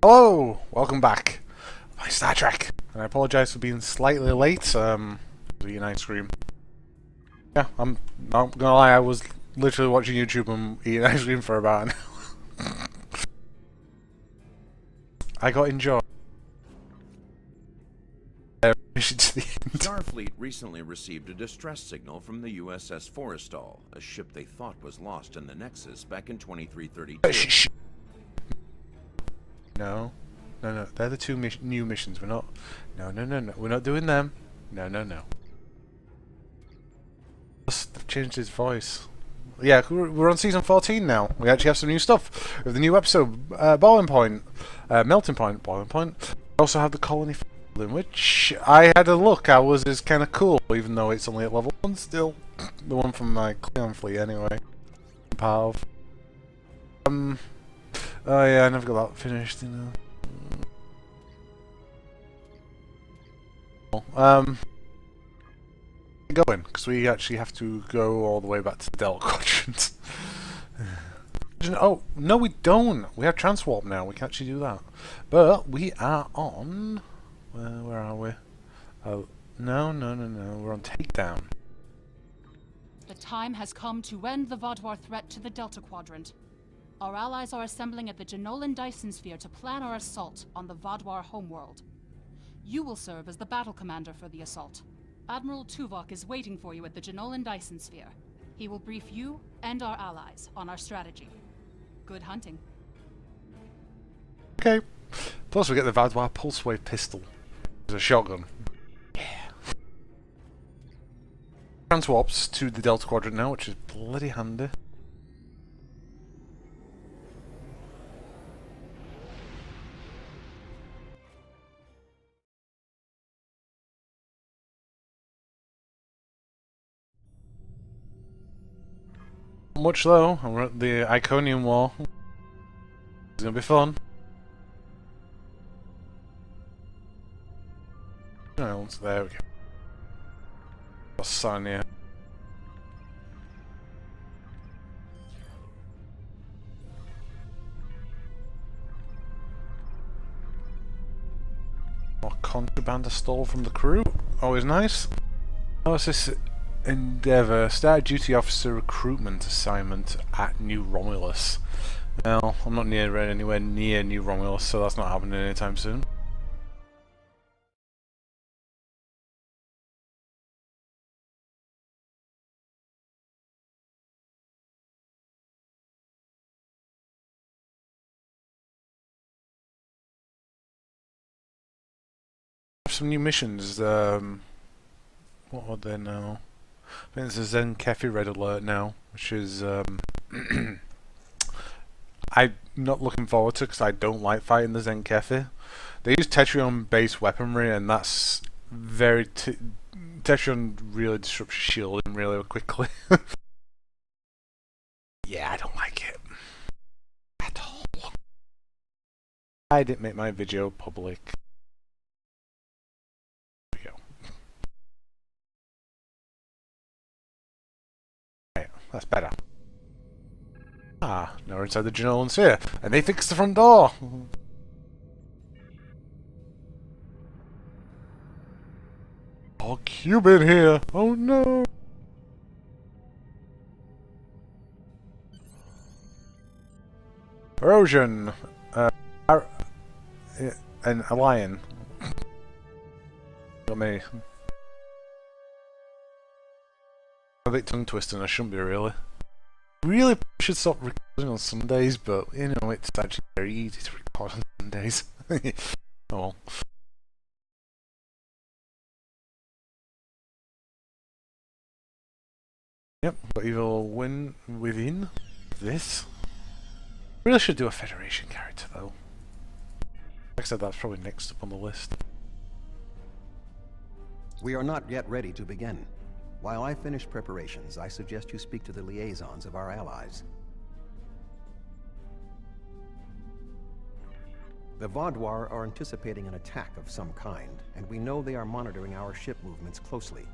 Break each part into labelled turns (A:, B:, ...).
A: Hello, welcome back. My Star Trek, and I apologise for being slightly late. Eating ice cream. Yeah, I'm not gonna lie. I was literally watching YouTube and eating ice cream for about an hour. I got enjoyed. Mission to the end.
B: Starfleet recently received a distress signal from the USS Forrestal, a ship they thought was lost in the Nexus back in 2332.
A: No, they're the two new missions. We're not. No, we're not doing them. No. They've changed his voice. Yeah, we're on season 14 now. We actually have some new stuff with the new episode, Melting Point, Boiling Point. We also have the colony in which I had a look. Ours is kind of cool, even though it's only at level 1 still. The one from my Cleon fleet, anyway. Part of. Oh yeah, I never got that finished, you know. Going, because we actually have to go all the way back to the Delta Quadrant. Oh, no we don't! We have Transwarp now, we can actually do that. But we are on... where are we? Oh, no, we're on Takedown.
C: The time has come to end the Vodwar threat to the Delta Quadrant. Our allies are assembling at the Jenolan Dyson Sphere to plan our assault on the Vodwar homeworld. You will serve as the battle commander for the assault. Admiral Tuvok is waiting for you at the Jenolan Dyson Sphere. He will brief you and our allies on our strategy. Good hunting.
A: Okay. Plus we get the Vodwar Pulse Wave Pistol. It's a shotgun. Yeah. Transwarps to the Delta Quadrant now, which is bloody handy. Not much though, and we're at the Iconium War. It's gonna be fun. Oh, there we go. What's sun here? More contraband stole from the crew. Always nice. Oh, it's this Endeavour. Start duty officer recruitment assignment at New Romulus. Well, I'm not anywhere near New Romulus, so that's not happening anytime soon. Some new missions. What are they now? I think there's a Zen Kefi Red Alert now, which is I'm not looking forward to because I don't like fighting the Zen Kefi. They use Tetrion-based weaponry, and that's very Tetrion really disrupts shielding really quickly. Yeah, I don't like it at all. I didn't make my video public. That's better. Ah, now we're inside the Jenolan Sphere, and they fixed the front door! Oh, cube in here! Oh no! Erosion! And a lion. Got me. A bit tongue twisting, I shouldn't be really. Really should stop recording on Sundays, but you know, it's actually very easy to record on Sundays. Oh well. Yep, but evil win within this. Really should do a Federation character though. Like I said, that's probably next up on the list.
D: We are not yet ready to begin. While I finish preparations, I suggest you speak to the liaisons of our allies. The Vodwar are anticipating an attack of some kind, and we know they are monitoring our ship movements closely.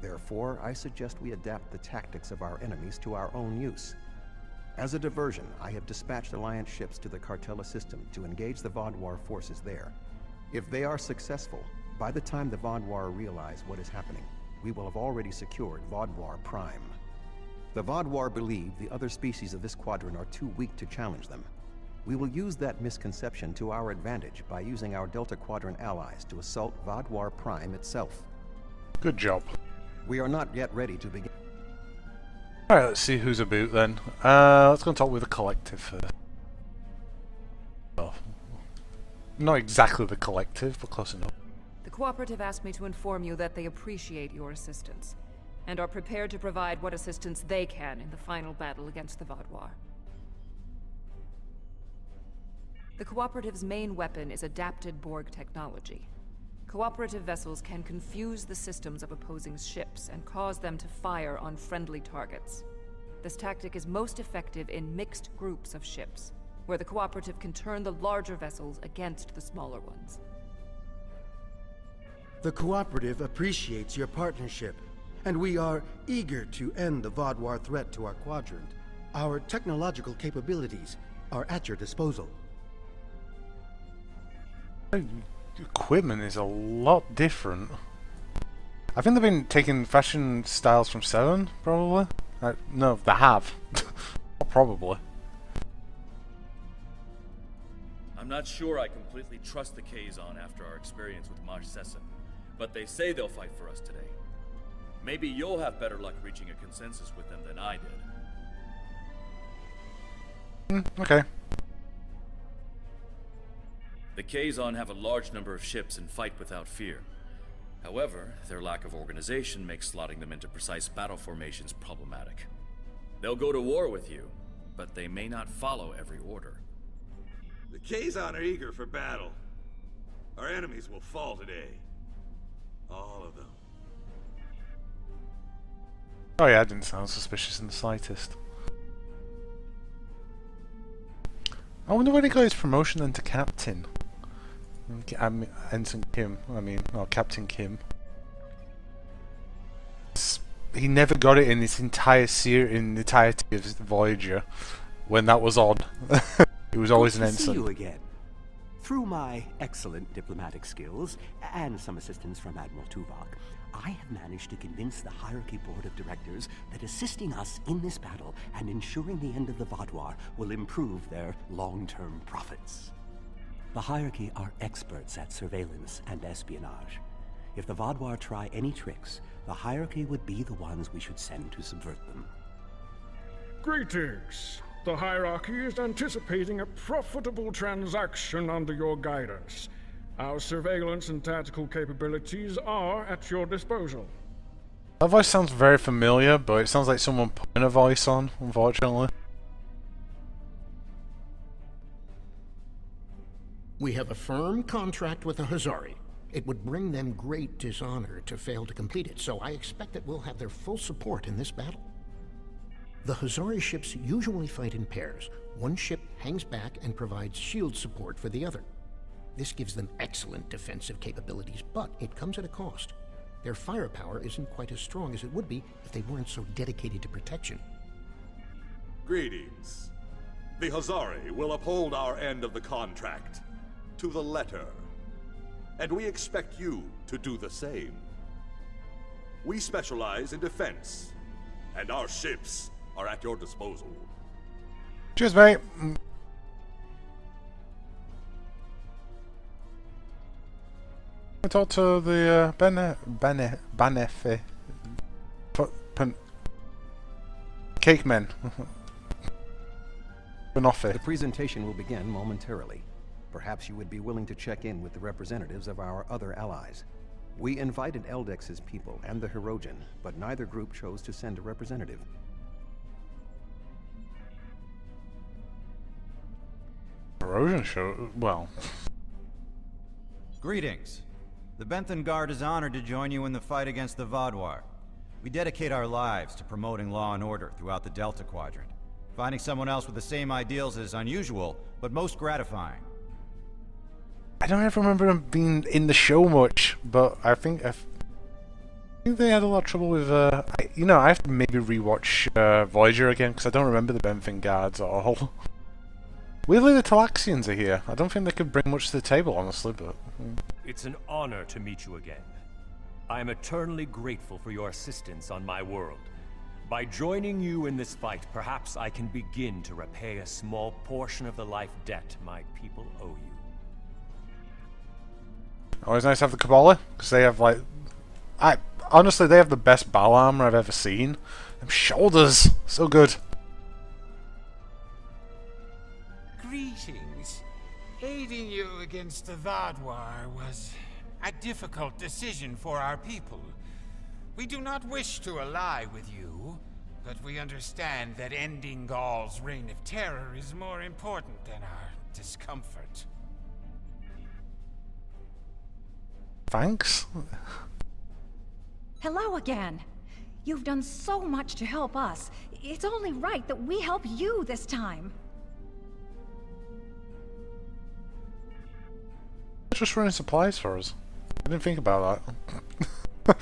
D: Therefore, I suggest we adapt the tactics of our enemies to our own use. As a diversion, I have dispatched Alliance ships to the Cartella system to engage the Vaadwaur forces there. If they are successful, by the time the Vaadwaur realize what is happening, we will have already secured Vaadwaur Prime. The Vaadwaur believe the other species of this quadrant are too weak to challenge them. We will use that misconception to our advantage by using our Delta Quadrant allies to assault Vaadwaur Prime itself.
A: Good job.
D: We are not yet ready to begin.
A: Alright, let's see who's about then. Let's go and talk with the collective first. Well, not exactly the collective, but close enough.
E: The Cooperative asked me to inform you that they appreciate your assistance, and are prepared to provide what assistance they can in the final battle against the Vaadwaur. The Cooperative's main weapon is adapted Borg technology. Cooperative vessels can confuse the systems of opposing ships and cause them to fire on friendly targets. This tactic is most effective in mixed groups of ships, where the Cooperative can turn the larger vessels against the smaller ones.
F: The Cooperative appreciates your partnership, and we are eager to end the Vaadwaur threat to our quadrant. Our technological capabilities are at your disposal.
A: Equipment is a lot different. I think they've been taking fashion styles from 7, probably. No, they have. Probably.
G: I'm not sure I completely trust the Kazon after our experience with Maj Sessa, but they say they'll fight for us today. Maybe you'll have better luck reaching a consensus with them than I did.
A: Okay.
G: The Kazon have a large number of ships and fight without fear. However, their lack of organization makes slotting them into precise battle formations problematic. They'll go to war with you, but they may not follow every order.
H: The Kazon are eager for battle. Our enemies will fall today. All of them.
A: Oh yeah, I didn't sound suspicious in the slightest. I wonder when he got his promotion then to captain. Ensign Kim, or Captain Kim. He never got it in this entire in the entirety of Voyager, when that was on. He was always an ensign.
I: Good to see you again. Through my excellent diplomatic skills, and some assistance from Admiral Tuvok, I have managed to convince the Hierarchy Board of Directors that assisting us in this battle and ensuring the end of the Vaadwaur will improve their long-term profits. The Hierarchy are experts at surveillance and espionage. If the Vaadwaur try any tricks, the Hierarchy would be the ones we should send to subvert them.
J: Greetings. The Hierarchy is anticipating a profitable transaction under your guidance. Our surveillance and tactical capabilities are at your disposal.
A: That voice sounds very familiar, but it sounds like someone putting a voice on, unfortunately.
K: We have a firm contract with the Hazari. It would bring them great dishonor to fail to complete it, so I expect that we'll have their full support in this battle. The Hazari ships usually fight in pairs. One ship hangs back and provides shield support for the other. This gives them excellent defensive capabilities, but it comes at a cost. Their firepower isn't quite as strong as it would be if they weren't so dedicated to protection.
H: Greetings. The Hazari will uphold our end of the contract, to the letter. And we expect you to do the same. We specialize in defense, and our ships are at your disposal.
A: Cheers, mate. I talked to the cake men.
D: The presentation will begin momentarily. Perhaps you would be willing to check in with the representatives of our other allies. We invited Eldex's people and the Hirogen, but neither group chose to send a representative.
A: Hirogen show? Well.
L: Greetings. The Benthan Guard is honored to join you in the fight against the Vaadwaur. We dedicate our lives to promoting law and order throughout the Delta Quadrant. Finding someone else with the same ideals is unusual, but most gratifying.
A: I don't ever remember him being in the show much, but I think think they had a lot of trouble with, you know, I have to maybe rewatch Voyager again, because I don't remember the Benthin guards at all. Weirdly, the Talaxians are here. I don't think they could bring much to the table, honestly, but...
M: It's an honor to meet you again. I am eternally grateful for your assistance on my world. By joining you in this fight, perhaps I can begin to repay a small portion of the life debt my people owe you.
A: Always nice to have the Kabbalah, because they have, like... honestly, they have the best battle armor I've ever seen. Them shoulders! So good.
N: Greetings. Aiding you against the Vadwar was a difficult decision for our people. We do not wish to ally with you, but we understand that ending Gaul's reign of terror is more important than our discomfort.
A: Thanks.
O: Hello again. You've done so much to help us. It's only right that we help you this time.
A: Just running supplies for us. I didn't think about that.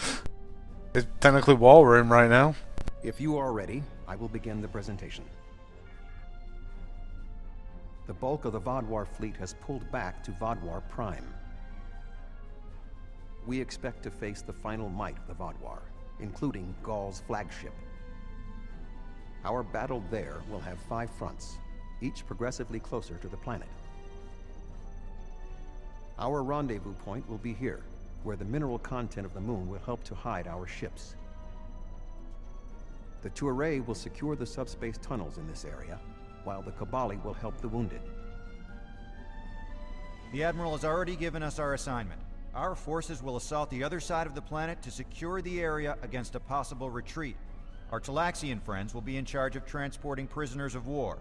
A: It's technically war we're in right now.
D: If you are ready, I will begin the presentation. The bulk of the Vadwar fleet has pulled back to Vadwar Prime. We expect to face the final might of the Vadwar, including Gaul's flagship. Our battle there will have 5 fronts, each progressively closer to the planet. Our rendezvous point will be here, where the mineral content of the moon will help to hide our ships. The Tuareg will secure the subspace tunnels in this area, while the Kabali will help the wounded.
L: The Admiral has already given us our assignment. Our forces will assault the other side of the planet to secure the area against a possible retreat. Our Talaxian friends will be in charge of transporting prisoners of war.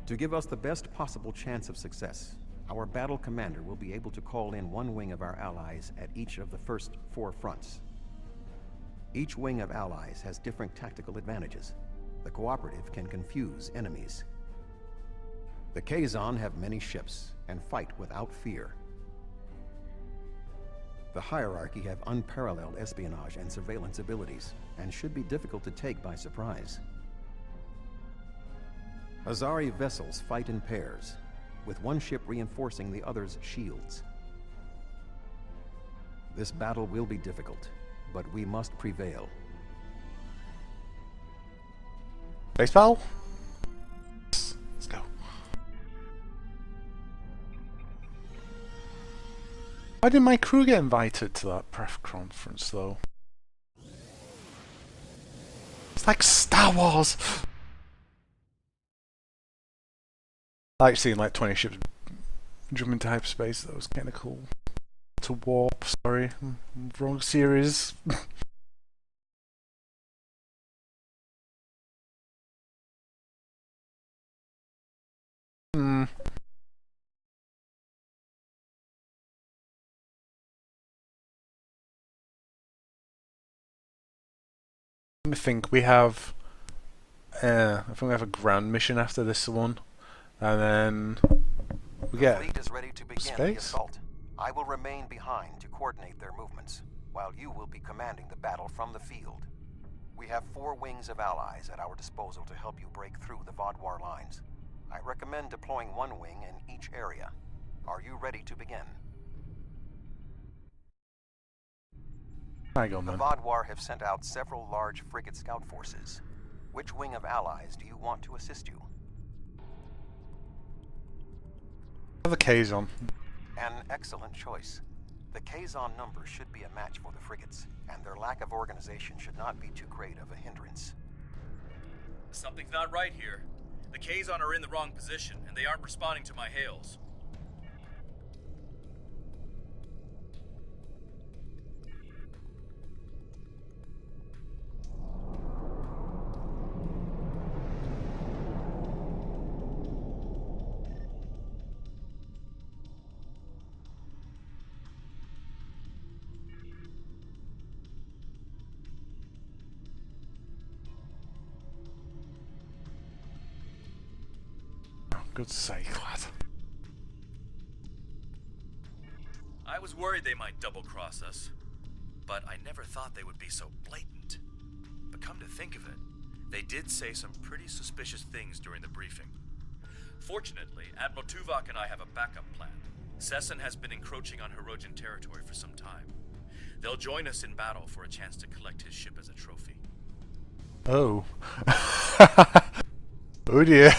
D: To give us the best possible chance of success, our battle commander will be able to call in one wing of our allies at each of the first 4 fronts. Each wing of allies has different tactical advantages. The cooperative can confuse enemies. The Kazon have many ships and fight without fear. The hierarchy have unparalleled espionage and surveillance abilities, and should be difficult to take by surprise. Azari vessels fight in pairs, with one ship reinforcing the other's shields. This battle will be difficult, but we must prevail.
A: Base battle? Let's go. Why did my crew get invited to that press conference, though? It's like Star Wars! I like seeing like 20 ships jump into hyperspace. That was kind of cool. To warp, sorry, wrong series. I think we have. I think we have a ground mission after this one. And then we get
D: the fleet is ready to begin the assault. I will remain behind to coordinate their movements, while you will be commanding the battle from the field. We have 4 wings of allies at our disposal to help you break through the Vadwar lines. I recommend deploying 1 wing in each area. Are you ready to begin?
A: I go, man.
D: The Vadwar have sent out several large frigate scout forces. Which wing of allies do you want to assist you?
A: The Kazon.
D: An excellent choice. The Kazon number should be a match for the frigates, and their lack of organization should not be too great of a hindrance.
G: Something's not right here. The Kazon are in the wrong position, and they aren't responding to my hails.
A: Good sake, lad.
G: was worried they might double-cross us, but I never thought they would be so blatant. But come to think of it, they did say some pretty suspicious things during the briefing. Fortunately, Admiral Tuvok and I have a backup plan. Sesson has been encroaching on Hirogen territory for some time. They'll join us in battle for a chance to collect his ship as a trophy.
A: Oh. Oh dear.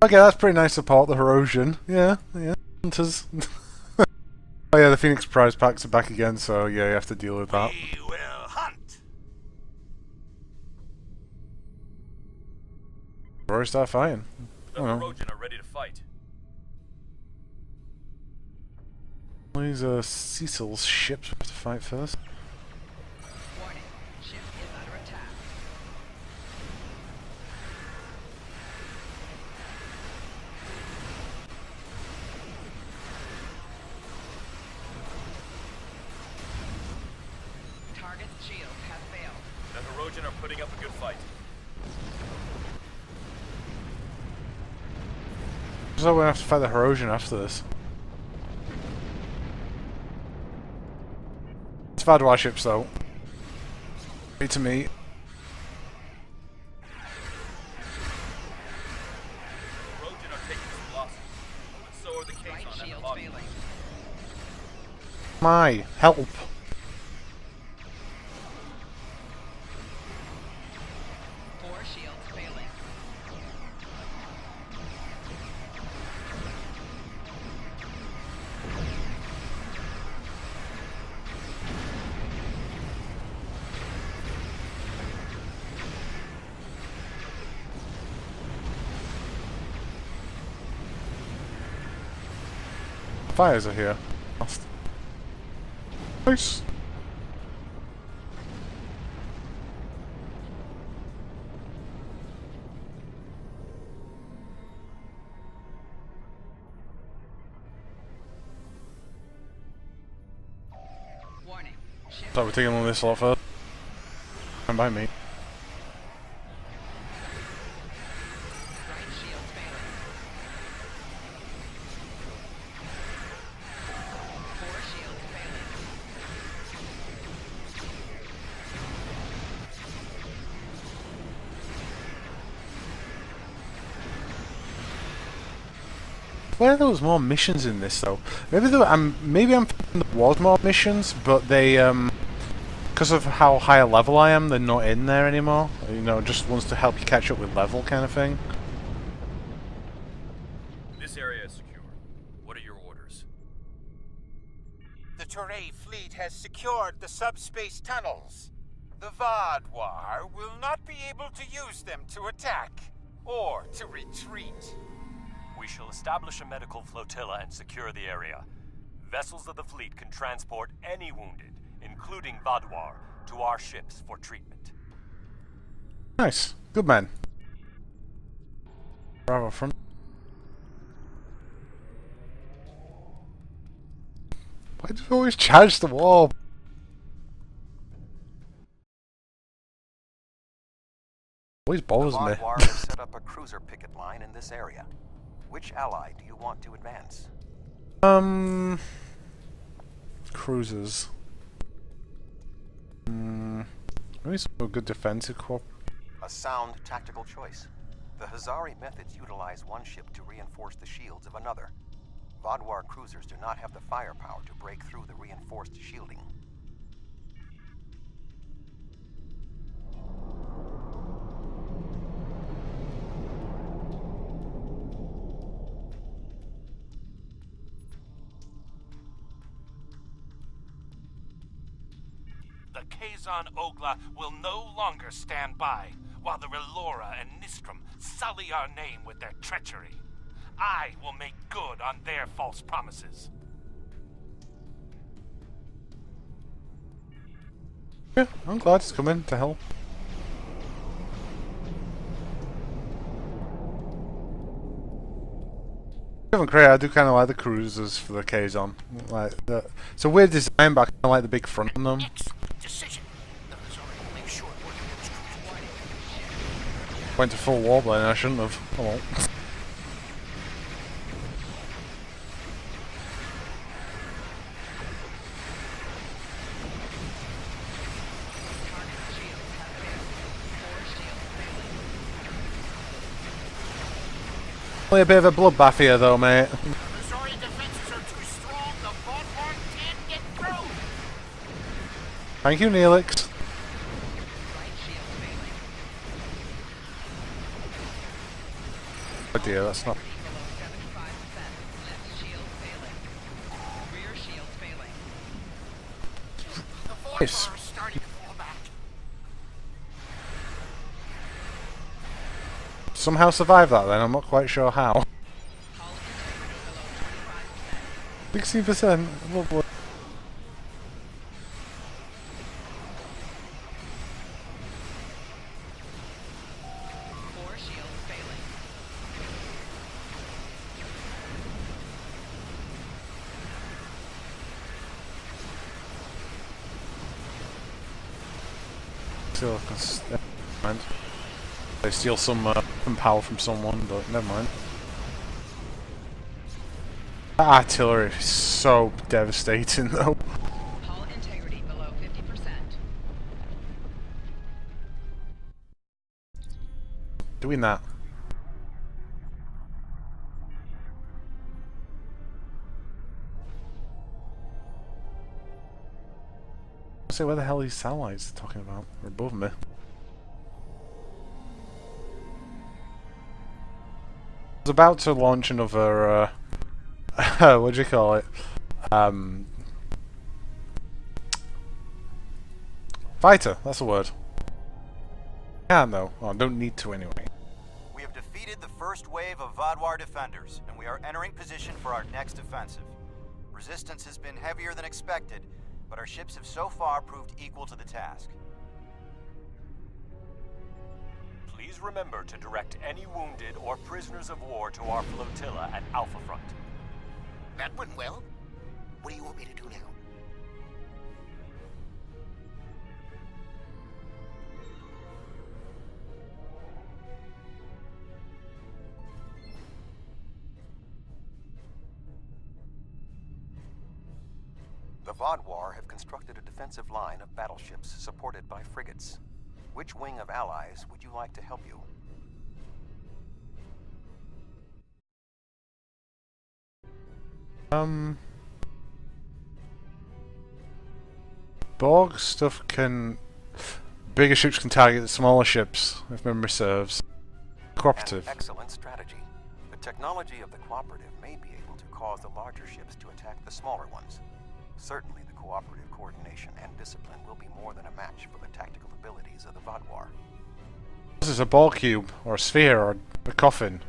A: Okay, that's pretty nice support, the Hirogen. Yeah, yeah. Hunters. Oh yeah, the Phoenix prize packs are back again, so yeah, you have to deal with that.
N: We will hunt.
A: Rory start fighting.
G: The Hirogen are ready to fight.
A: These Cecil's ships we have to fight first.
P: Warning, ship is under attack. Target shields have failed.
G: The Hirogen are putting up a good fight.
A: So we're gonna have to fight the Hirogen after this. It's Vadwar ships though. Wait to me.
G: The Hirogen are taking some losses, but so are the Kazon and the Vadwar.
A: My help. Fires are here. Nice.
P: Warning.
A: Thought we're taking on this a lot further. Stand by me. Where there was more missions in this though? Maybe I'm thinking there was more missions, but they because of how high a level I am, they're not in there anymore. You know, just wants to help you catch up with level kind of thing.
G: This area is secure. What are your orders?
N: The Toray fleet has secured the subspace tunnels. The Vadwar will not be able to use them to attack or to retreat.
M: We shall establish a medical flotilla and secure the area. Vessels of the fleet can transport any wounded, including Vadwar, to our ships for treatment.
A: Nice. Good man. Bravo front. Why do you always charge the wall? Always bothers me.
D: The Vadwar has set up a cruiser picket line in this area. Which ally do you want to advance?
A: Cruisers. Maybe some good defensive corp.
D: A sound tactical choice. The Hazari methods utilize one ship to reinforce the shields of another. Vadwar cruisers do not have the firepower to break through the reinforced shielding.
Q: The Kazon Ogla will no longer stand by, while the Relora and Nistrum sully our name with their treachery. I will make good on their false promises.
A: Yeah, I'm glad it's coming to help. I do kind of like the cruisers for the Kazon. Like it's a weird design, but I kind of like the big front on them.
K: Decision. The Hazari will make short work of those cruisers.
A: Went to full warbling, I shouldn't have. Oh well. Only a bit of a bloodbath here though, mate.
K: Missouri defenses are too strong. The Vaudwar can't get through.
A: Thank you, Neelix. Oh dear, that's not... Yes. Somehow survive that then, I'm not quite sure how. 60%, lovely. Never mind. They steal some power from someone, but never mind. That artillery is so devastating, though.
P: Hull integrity below 50%.
A: Doing that. I say, where the hell are these satellites talking about? They're above me. I was about to launch another, what do you call it? Fighter, that's the word. Can't though. Oh, I don't need to anyway.
L: We have defeated the first wave of Vaudwar defenders, and we are entering position for our next offensive. Resistance has been heavier than expected, but our ships have so far proved equal to the task.
M: Please remember to direct any wounded or prisoners of war to our flotilla at Alpha Front.
K: That went well. What do you want me to do now?
D: The Vaudwar have constructed a defensive line of battleships supported by frigates. Which wing of allies would you like to help you?
A: Borg stuff can... Bigger ships can target the smaller ships, if memory serves. Cooperative.
D: An excellent strategy. The technology of the cooperative may be able to cause the larger ships to attack the smaller ones. Certainly the cooperative coordination and discipline will be more than a match for the tactical abilities of the Vaudwar.
A: This is a Borg cube, or a sphere, or a coffin.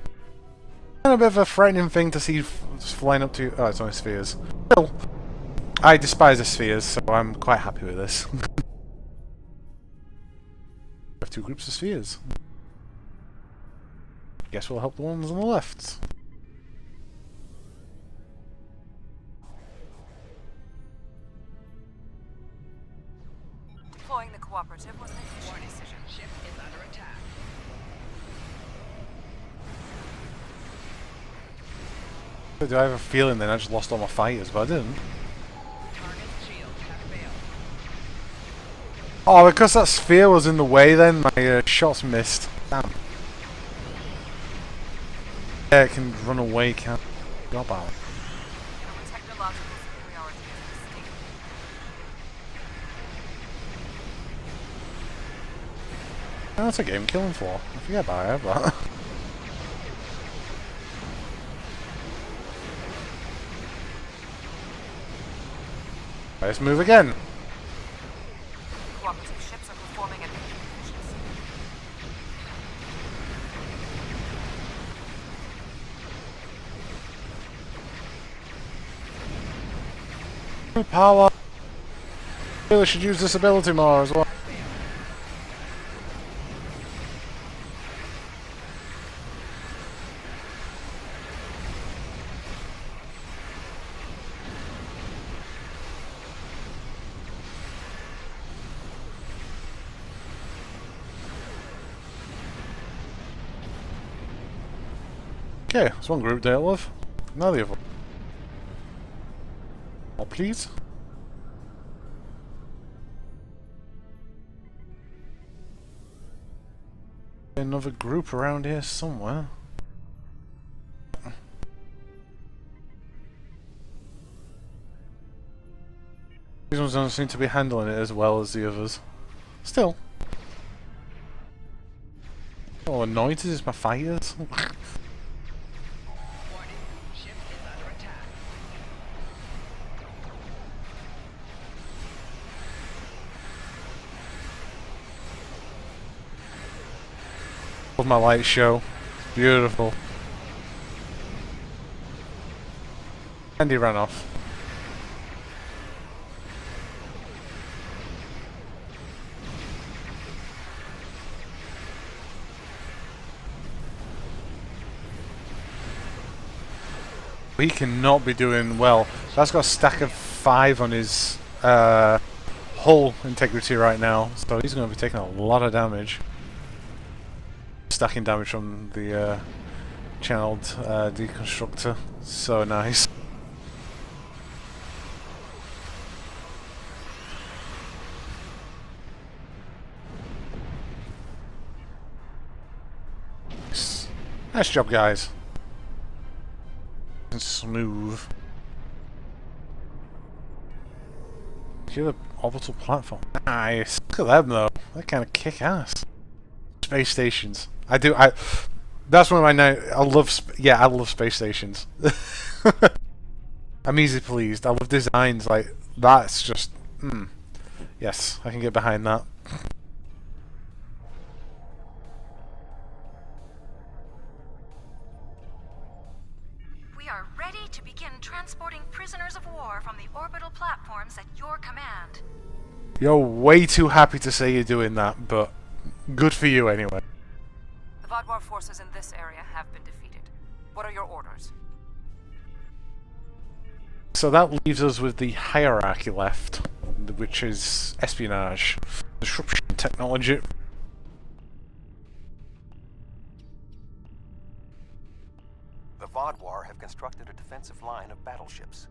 A: Kind of a bit of a frightening thing to see flying up to... Oh, it's only spheres. Still, I despise the spheres, so I'm quite happy with this. We have two groups of spheres. Guess we'll help the ones on the left.
E: Deploying the cooperative was an efficient
P: Warning.
E: decision.
P: Ship is under attack.
A: Do I have a feeling then I just lost all my fighters, but I didn't.
P: Target shields have failed.
A: Oh, because that sphere was in the way then, my shots missed. Damn. Yeah, it can run away, can't go about it.
E: Our technological superiority is distinct.
A: Oh, that's a game killing floor. I forget about it, I have that. Let's move again.
E: Cooperative ships are performing at peak efficiency.
A: Power. Really should use this ability more as well. Okay, that's one group dealt with. Now the other one. Oh, please. Another group around here somewhere. These ones don't seem to be handling it as well as the others. Still. Oh, annoyed is this my fighters? Love my light show. Beautiful. And he ran off. He cannot be doing well. That's got a stack of 5 on his hull integrity right now, so he's going to be taking a lot of damage. Stacking damage from the channeled deconstructor. So nice. Nice job, guys. Smooth. You're the orbital platform. Nice. Look at them though. They kind of kick ass. Space stations. That's one of my I love space stations. I'm easy pleased. I love designs like that's just yes, I can get behind that.
O: We are ready to begin transporting prisoners of war from the orbital platforms at your command.
A: You're way too happy to say you're doing that, but good for you anyway.
E: The Vodwar forces in this area have been defeated. What are your orders?
A: So that leaves us with the hierarchy left, which is espionage, disruption technology.
D: The Vodwar have constructed a defensive line of battleships.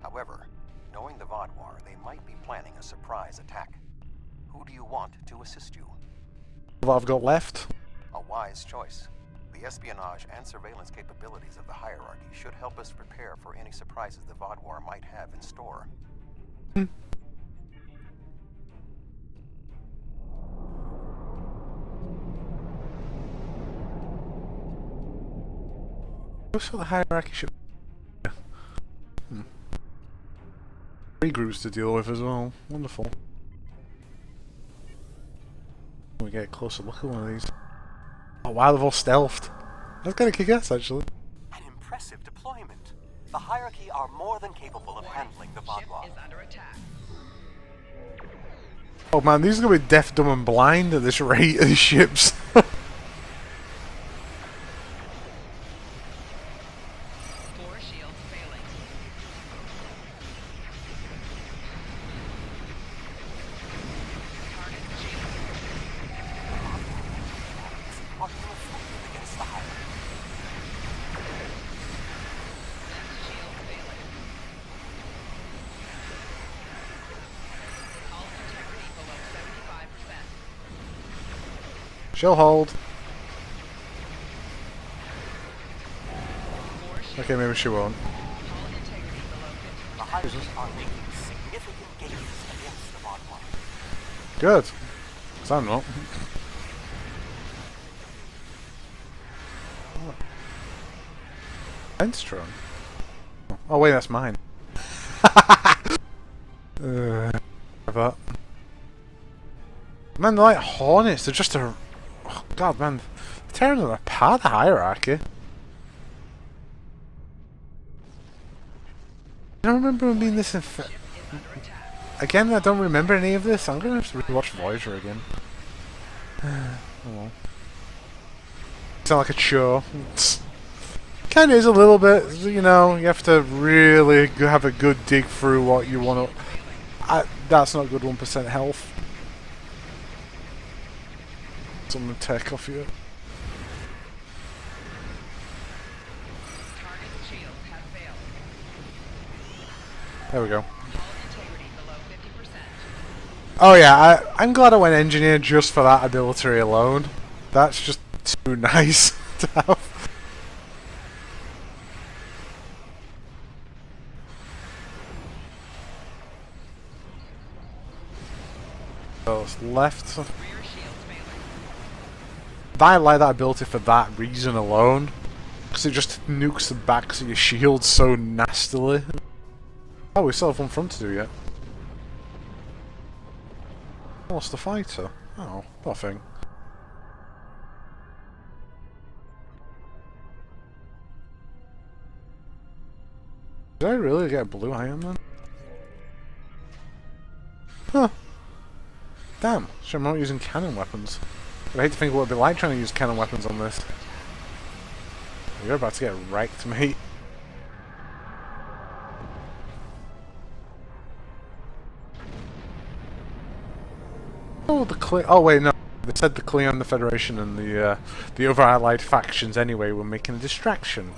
D: However, knowing the Vodwar, they might be planning a surprise attack. Who do you want to assist you?
A: What I've got left?
D: A wise choice. The espionage and surveillance capabilities of the hierarchy should help us prepare for any surprises the Vodwar might have in store.
A: So the hierarchy should 3 groups to deal with as well. Wonderful. We get a closer look at one of these. Oh wow, they've all stealthed. That's kind of kick-ass actually.
I: An impressive deployment. The hierarchy are more than capable of handling the Vodwar.
A: Oh man, these are gonna be deaf, dumb, and blind at this rate of these ships. She'll hold. Okay, maybe she won't.
I: The hierarchy are making significant gains against the Vodwar.
A: Good. 'Cause I'm not. Enstrom. Oh wait, that's mine. That. Man, they're like hornets. They're just a. Oh, God, man, they're tearing them apart. The hierarchy. I don't remember them being this. Again, I don't remember any of this. I'm gonna have to rewatch Voyager again. Oh well. Sound like a chore. Kind of is a little bit, you know. You have to really have a good dig through what you want to. That's not good. 1% health. Some tech off you. There we go. Oh yeah, I'm glad I went engineer just for that ability alone. That's just too nice to have. So it's left. I like that ability for that reason alone. Because it just nukes the backs of your shield so nastily. Oh, we still have one front to do yet. What's the fighter? Oh, poor thing. Did I really get a blue iron then? Huh. Damn, so I'm not using cannon weapons. I hate to think what it'd be like trying to use cannon weapons on this. You're about to get wrecked, mate. Oh, oh wait, no. They said the Cleon, the Federation, and the other allied factions anyway were making a distraction.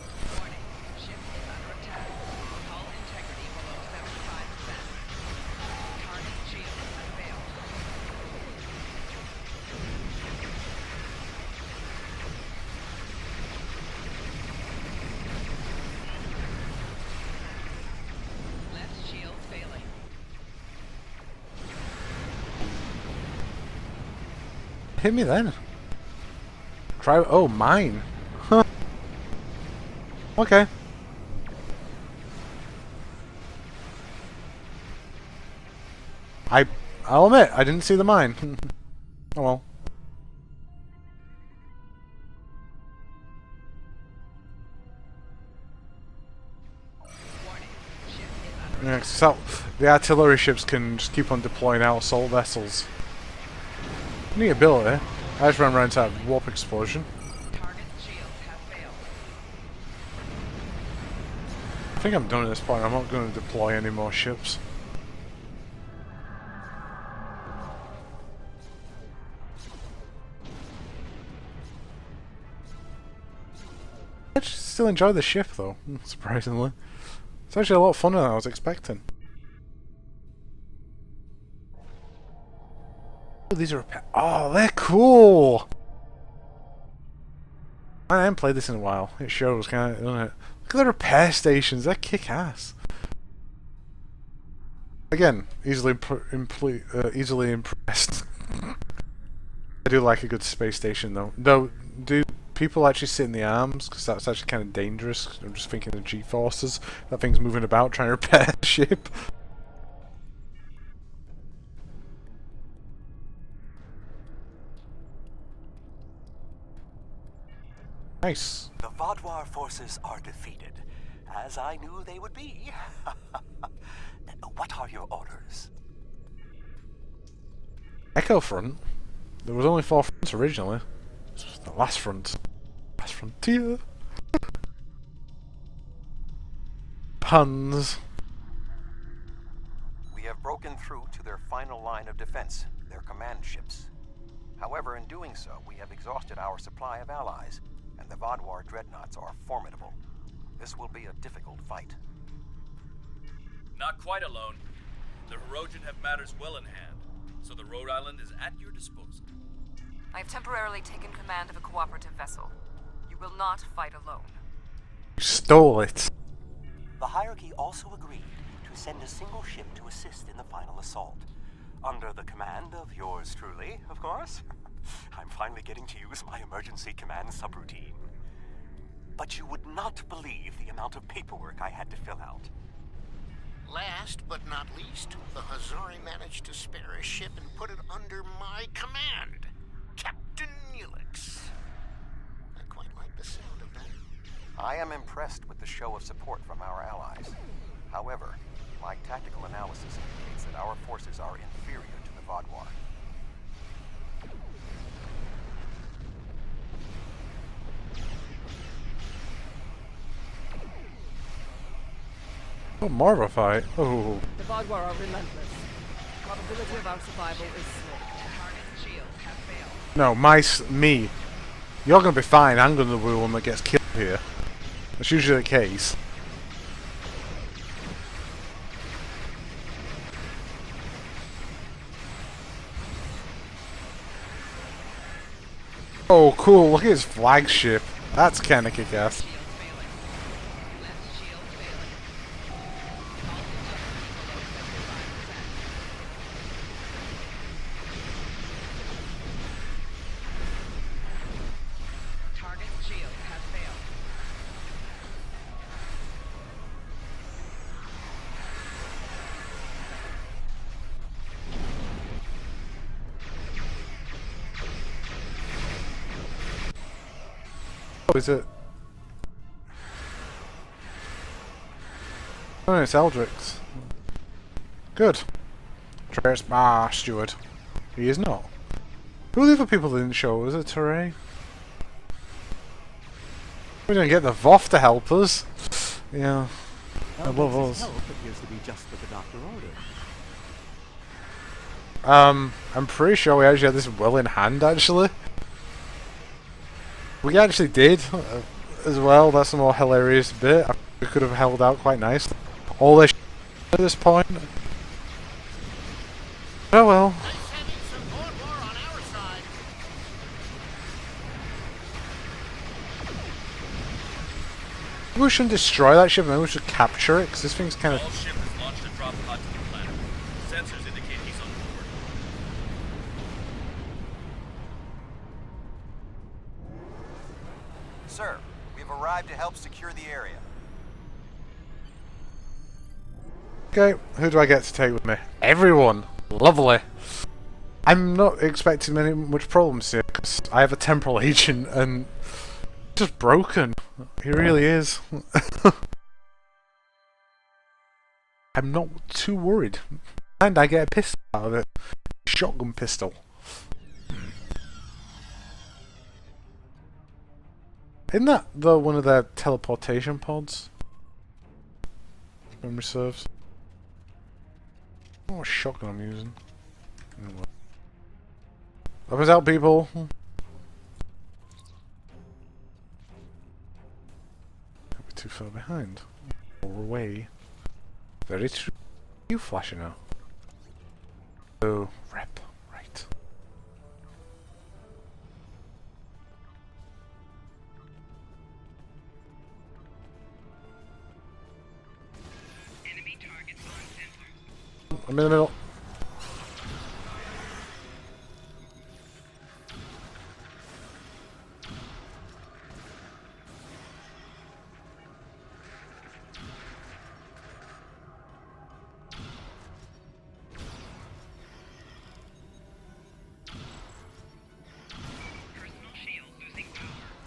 A: Hit me then. Try. Oh, mine. Huh. Okay. I'll admit, I didn't see the mine. Oh well. Yeah, so the artillery ships can just keep on deploying out assault vessels. Neat ability. I just ran around to that warp explosion. I think I'm done at this point. I'm not going to deploy any more ships. I still enjoy the ship though, surprisingly. It's actually a lot funner than I was expecting. These are oh, they're cool. I haven't played this in a while. It shows, kind of, doesn't it? Look at the repair stations. They're kick-ass. Again, easily impressed. I do like a good space station, though. Though, do people actually sit in the arms? Because that's actually kind of dangerous. I'm just thinking of G-forces. That thing's moving about trying to repair the ship. Nice.
I: The Vaadwaur forces are defeated, as I knew they would be. What are your orders?
A: Echo front? There was only 4 fronts originally. This was the last front. Last frontier. Puns.
D: We have broken through to their final line of defense, their command ships. However, in doing so, we have exhausted our supply of allies, and the Vaadwaur dreadnoughts are formidable. This will be a difficult fight.
G: Not quite alone. The Hirogen have matters well in hand, so the Rhode Island is at your disposal.
E: I have temporarily taken command of a cooperative vessel. You will not fight alone.
A: You stole it.
I: The hierarchy also agreed to send a single ship to assist in the final assault. Under the command of yours truly, of course. I'm finally getting to use my emergency command subroutine. But you would not believe the amount of paperwork I had to fill out.
K: Last but not least, the Hazari managed to spare a ship and put it under my command. Captain Neelix. I quite like the sound of that.
D: I am impressed with the show of support from our allies. However, my tactical analysis indicates that our forces are inferior to the Vaadwaur.
A: Oh, more of a fight. Oh.
E: The Vaadwaur are relentless. Probability of our survival is slim.
A: No, me. You're gonna be fine. I'm gonna be the one that gets killed here. That's usually the case. Oh, cool. Look at his flagship. That's kind of kick-ass. Oh, is it? Oh, it's Eldrix. Good. Trace Steward. He is not. Who are the other people that didn't show? Was it Teray? We didn't get the Voth to help us. Yeah. Above us.
I: Help appears to be just what the doctor ordered.
A: I'm pretty sure we actually had this well in hand, actually. We actually did, as well. That's the more hilarious bit. We could have held out quite nicely. All this at this point. Oh well. We shouldn't destroy that ship, maybe we should capture it, because this thing's kind of...
G: All ship has launched a drop pod to the planet. Sensors indicate he's on board.
L: Sir, we've arrived to help secure the area.
A: Okay, who do I get to take with me? Everyone! Lovely! I'm not expecting much problems here, because I have a temporal agent, and... just broken. He really is. I'm not too worried. And I get a pistol out of it. Shotgun pistol. Isn't that one of their teleportation pods? Memory serves. What shotgun I'm using. Weapons out, people! Too far behind. Or away. Very true. You flashing now? Oh, rep. Right.
P: Enemy targets on sensors.
A: I'm in the middle.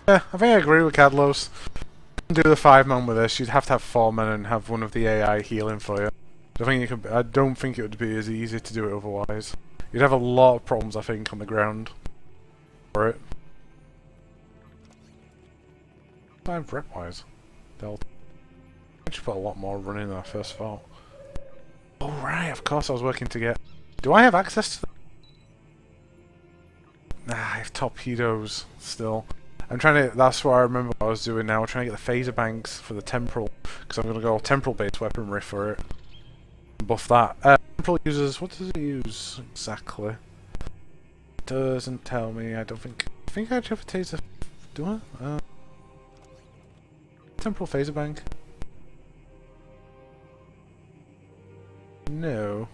A: Yeah, I think I agree with Cadlos. Do the 5-man with this, you'd have to have 4 men and have one of the AI healing for you. I don't think it would be as easy to do it otherwise. You'd have a lot of problems, I think, on the ground for it. 5 rep-wise. Delta. I should put a lot more running than I first thought. Oh right, of course I was working to get... Do I have access to them? Nah, I have torpedoes still. I'm trying to, that's what I remember what I was doing now, trying to get the phaser banks for the temporal, because I'm going to go temporal based weaponry for it. Buff that. Temporal uses, what does it use exactly? Doesn't tell me, I think I actually have a taser, do I? Temporal phaser bank? No.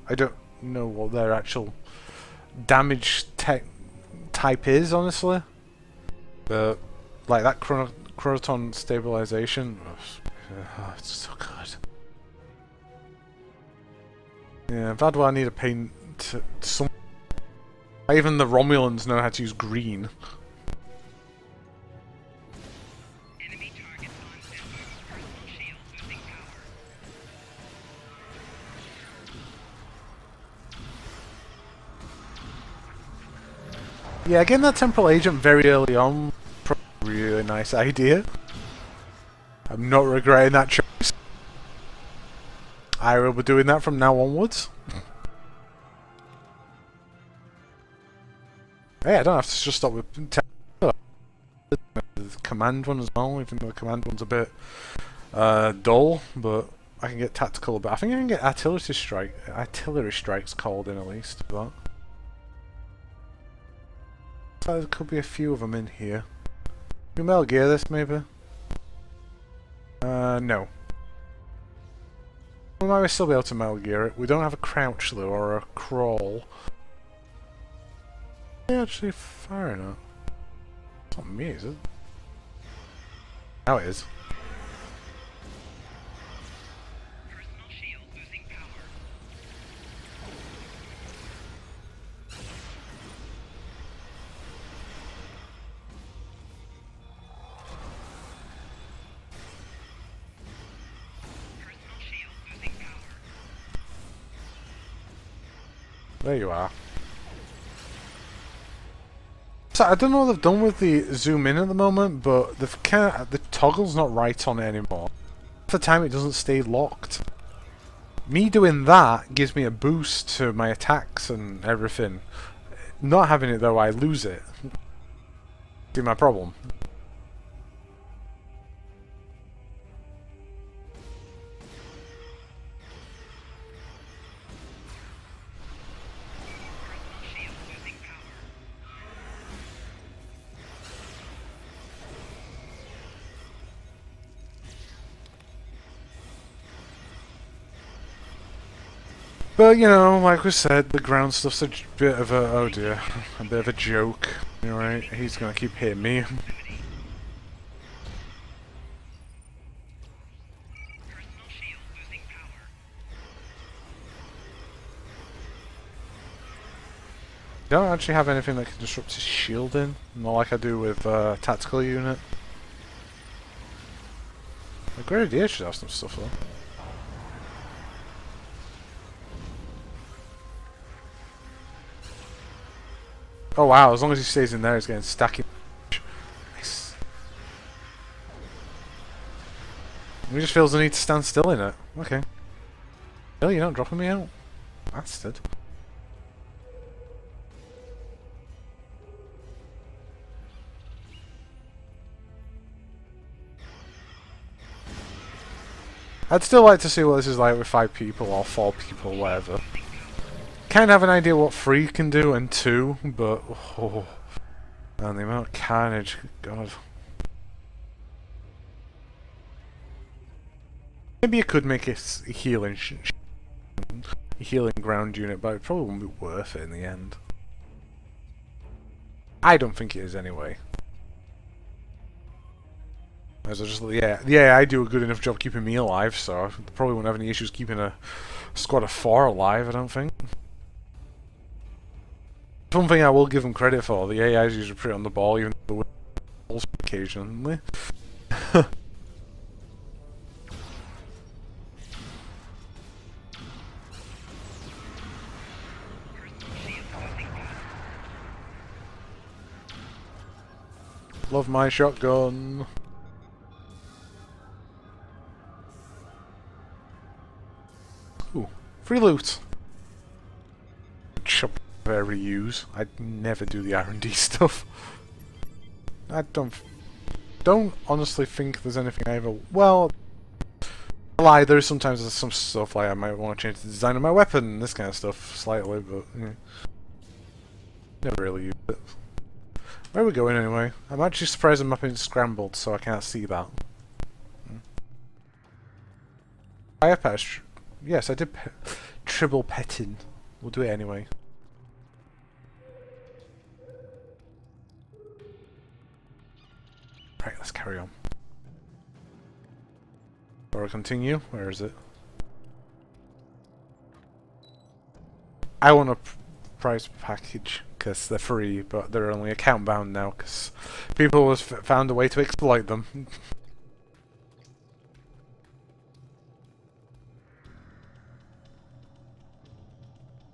A: I don't know what their actual damage type is, honestly. But, like, that chronoton stabilization, it's so good. Yeah, Vadwa I need to paint some... Even the Romulans know how to use green.
P: Enemy targets on sensors. Personal shield losing power.
A: Yeah, getting that temporal agent very early on, probably a really nice idea. I'm not regretting that choice. I will be doing that from now onwards. Hey, I don't have to just stop with the command one as well, even though the command one's a bit dull, but I can get tactical a bit. I think I can get artillery strikes called in at least. But There could be a few of them in here. Can we Metal Gear this, maybe? No. We might still be able to Metal Gear it. We don't have a crouch, though, or a crawl. Yeah, actually firing it. It's not me, is it? Now it is.
P: Personal shield losing power. Personal shield losing power.
A: There you are. So I don't know what they've done with the zoom in at the moment, but the toggle's not right on it anymore. Half the time it doesn't stay locked. Me doing that gives me a boost to my attacks and everything. Not having it though, I lose it. See my problem? But, you know, like we said, the ground stuff's a bit of a, oh dear, a bit of a joke. Alright, he's gonna keep hitting me. Don't actually have anything that can disrupt his shielding, not like I do with tactical unit. A Grenadier should have some stuff though. Oh wow, as long as he stays in there, he's getting stacking. Nice. He just feels the need to stand still in it. Okay. Really, you're not dropping me out? Bastard. I'd still like to see what this is like with 5 people or 4 people, whatever. Kind of have an idea what 3 can do and 2, but oh, man, the amount of carnage, God. Maybe you could make a healing ground unit, but it probably wouldn't be worth it in the end. I don't think it is anyway. As I just, yeah, I do a good enough job keeping me alive, so I probably won't have any issues keeping a squad of 4 alive, I don't think. One thing I will give them credit for, the AI is usually pretty on the ball, even though they win occasionally. Love my shotgun. Ooh, free loot. Shop I reuse. I'd never do the R&D stuff. I don't honestly think there's anything I ever. Well, I lie. There's sometimes some stuff like I might want to change the design of my weapon, this kind of stuff slightly, but yeah. Never really use it. Where are we going anyway? I'm actually surprised the map isn't scrambled, so I can't see that. I have patched. Yes, I did triple petting. We'll do it anyway. Right, let's carry on. Or continue? Where is it? I want a prize package because they're free, but they're only account bound now because people have found a way to exploit them.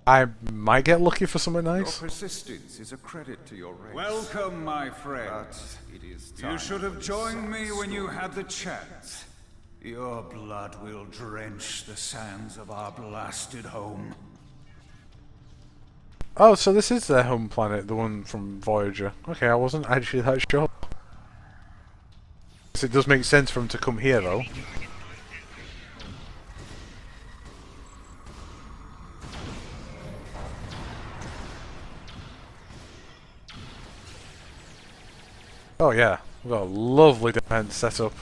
A: I might get lucky for something nice.
R: Your persistence is a credit to your race.
S: Welcome, my friend.
R: It is time.
S: You should have joined me when you had the chance. Your blood will drench the sands of our blasted home.
A: Oh, so this is their home planet, the one from Voyager. Okay, I wasn't actually that sure. So it does make sense for them to come here, though. Oh yeah, we've got a lovely defense set up.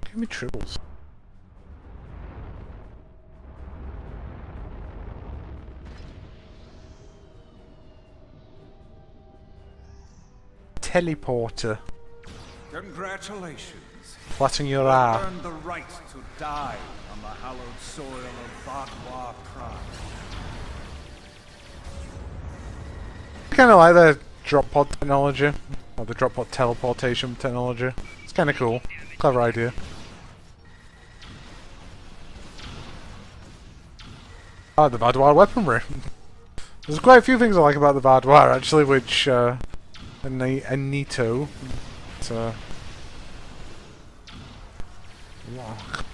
A: Give me triples. Teleporter.
S: Congratulations.
A: Flatten your
S: You
A: eye.
S: earned the right to die on the hallowed soil of Vaudois Prime.
A: I kind of like the drop pod technology, or the drop pod teleportation technology. It's kind of cool. Clever idea. I like the Vaudois weaponry. There's quite a few things I like about the Vaudois actually, which Anito. Lock.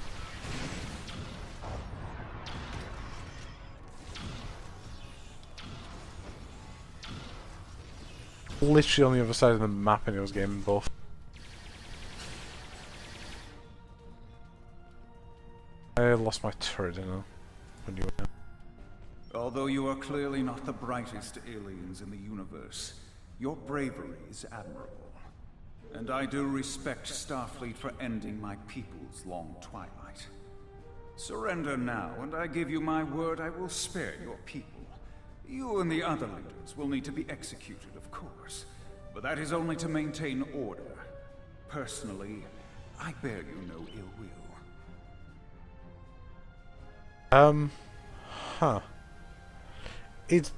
A: Literally on the other side of the map, and it was getting buffed. I lost my turret, didn't I? When you were down.
S: Although you are clearly not the brightest aliens in the universe, your bravery is admirable. And I do respect Starfleet for ending my people's long twilight. Surrender now, and I give you my word I will spare your people. You and the other leaders will need to be executed, of course, but that is only to maintain order. Personally, I bear you no ill will.
A: Huh. It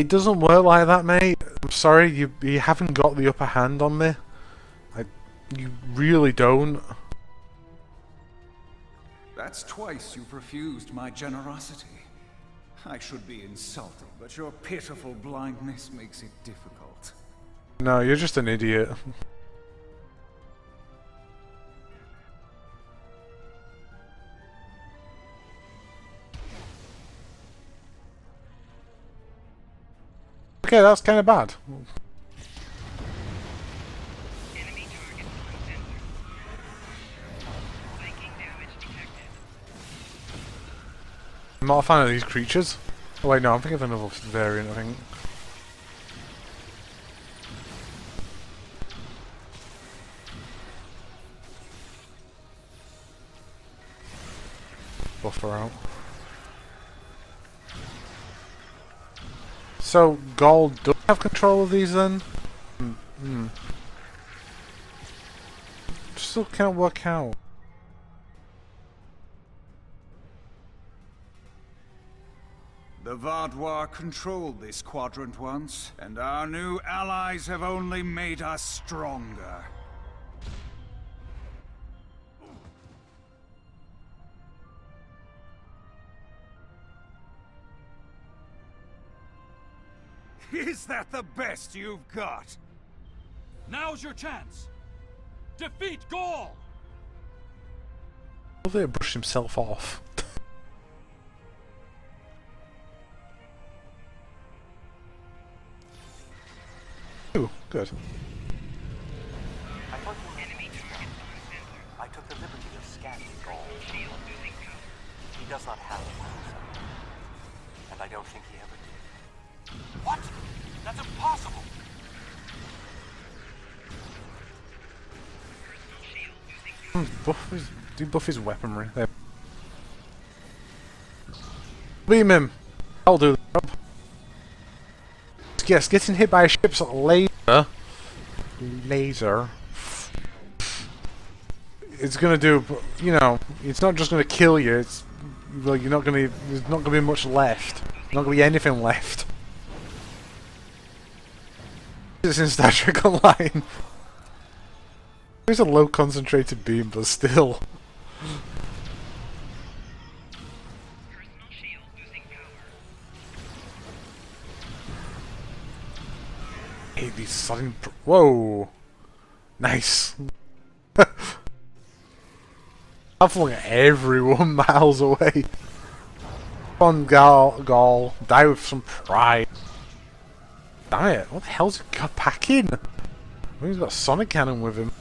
A: doesn't work like that, mate. I'm sorry, you haven't got the upper hand on me. You really don't.
S: That's twice you've refused my generosity. I should be insulted, but your pitiful blindness makes it difficult.
A: No, you're just an idiot. Okay, that's kind of bad.
P: Enemy target on sensor. Psychic damage detected.
A: I'm not a fan of these creatures. Oh wait, no, I'm thinking of another variant, I think. Buffer out. So, Gold does have control of these then? Still can't work out.
S: The Vaudois controlled this quadrant once, and our new allies have only made us stronger. Is that the best you've got?
T: Now's your chance! Defeat Gaul!
A: Will they brush himself off? Ooh, good.
I: I took the liberty of scanning Gaul. He does not have a mindset. And I don't think he ever did.
T: What? That's impossible!
A: Buff his weaponry. There. Beam him! I'll do the job. Yes, getting hit by a ship's laser. It's gonna do, you know, it's not just gonna kill you, it's, well, you're not gonna, there's not gonna be much left. There's not gonna be anything left. It's in Star Trek Online. There's a low concentrated beam, but still. Hey, these sudden. Whoa! Nice! I've flung everyone miles away. Come on, Gaul. Die with some pride. Damn it, what the hell's he got packing? I think he's got a sonic cannon with him.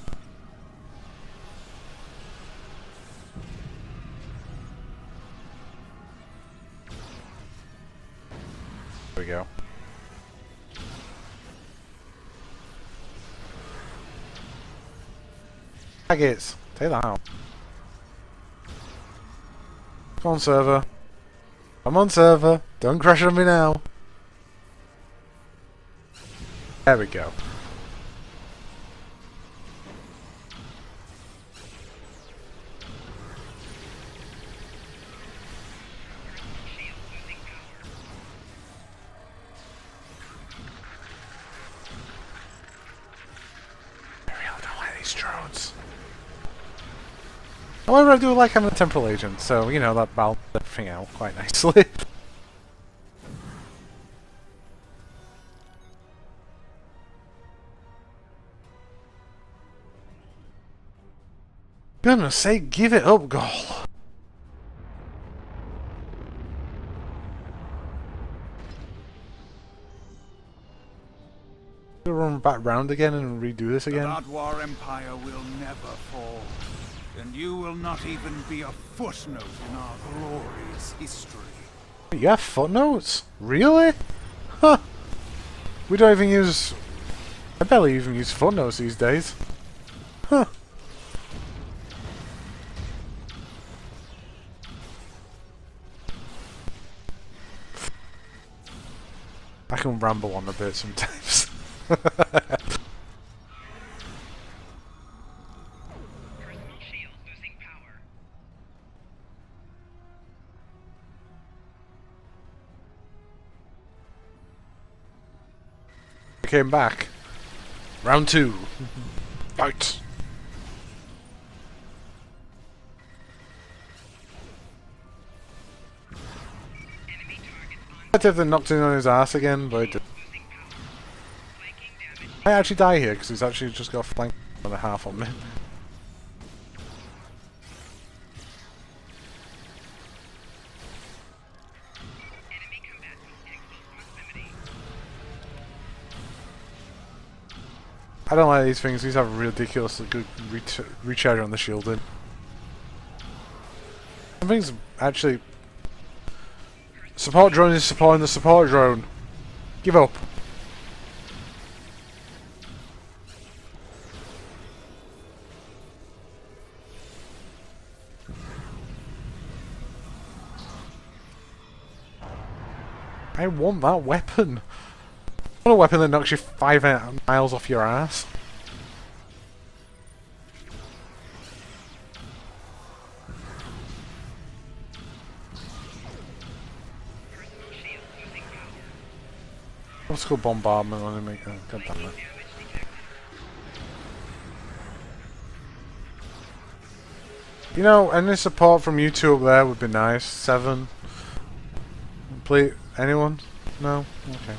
A: go. Targets. Take that out. Come on, server. Come on, server. Don't crash on me now. There we go. Drones. However, I do like having a temporal agent, so you know that balances everything out quite nicely. Goodness sake, give it up, Goal. Run back round again and redo this again.
S: The Vadwar Empire will never fall, and you will not even be a footnote in our glorious history.
A: You have footnotes? Really? Huh. We don't even use... I barely even use footnotes these days. Huh. I can ramble on a bit sometimes. Came back. Round 2. Fight. I'd have knocked in on his ass again, but I actually die here because he's actually just got flanked on the half on me. I don't like these things. These have ridiculously good recharge on the shielding. Some things actually... Support drone is supporting the support drone. Give up. I want that weapon. I want a weapon that knocks you 5 miles off your ass. Let's go bombardment on him. God damn it. You know, any support from YouTube there would be nice. 7. Please, anyone? No? Okay.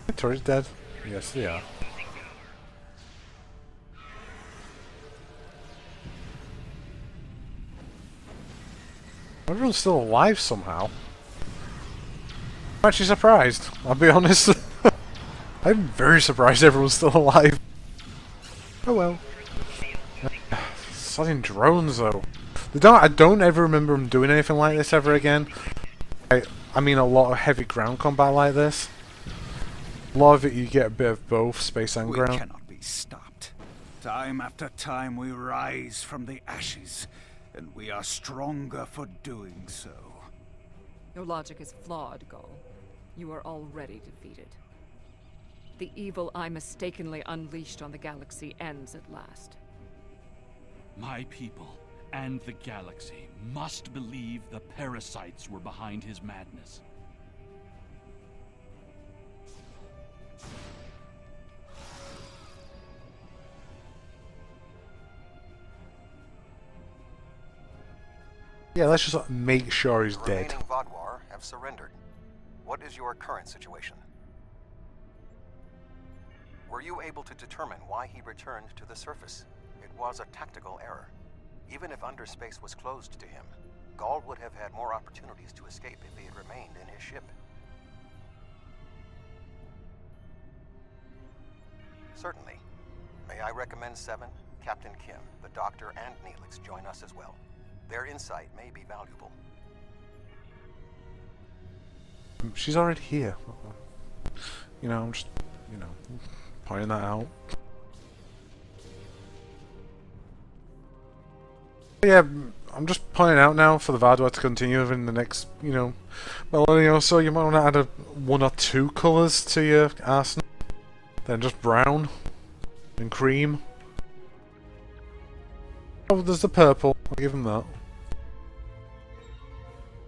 A: The turret's dead? Yes, they are. Everyone's still alive somehow. I'm actually surprised, I'll be honest. I'm very surprised everyone's still alive. Oh well. Sodding drones though. I don't ever remember them doing anything like this ever again. I mean a lot of heavy ground combat like this. A lot of it you get a bit of both space and ground.
S: We cannot be stopped. Time after time we rise from the ashes, and we are stronger for doing so.
E: Your logic is flawed, Gull. You are already defeated. The evil I mistakenly unleashed on the galaxy ends at last.
T: My people and the galaxy must believe the parasites were behind his madness.
A: Yeah, let's just make sure he's dead.
D: The remaining Vadwar have surrendered. What is your current situation? Were you able to determine why he returned to the surface? It was a tactical error. Even if underspace was closed to him, Gaul would have had more opportunities to escape if he had remained in his ship. Certainly. May I recommend 7? Captain Kim, the Doctor, and Neelix join us as well. Their insight may be valuable.
A: She's already here. You know, I'm just, you know, pointing that out. Yeah, I'm just pointing out now for the Vaadwaur to continue in the next, you know, millennium or so. You might want to add one or two colours to your arsenal. Then just brown and cream. Oh, there's the purple. I'll give him that.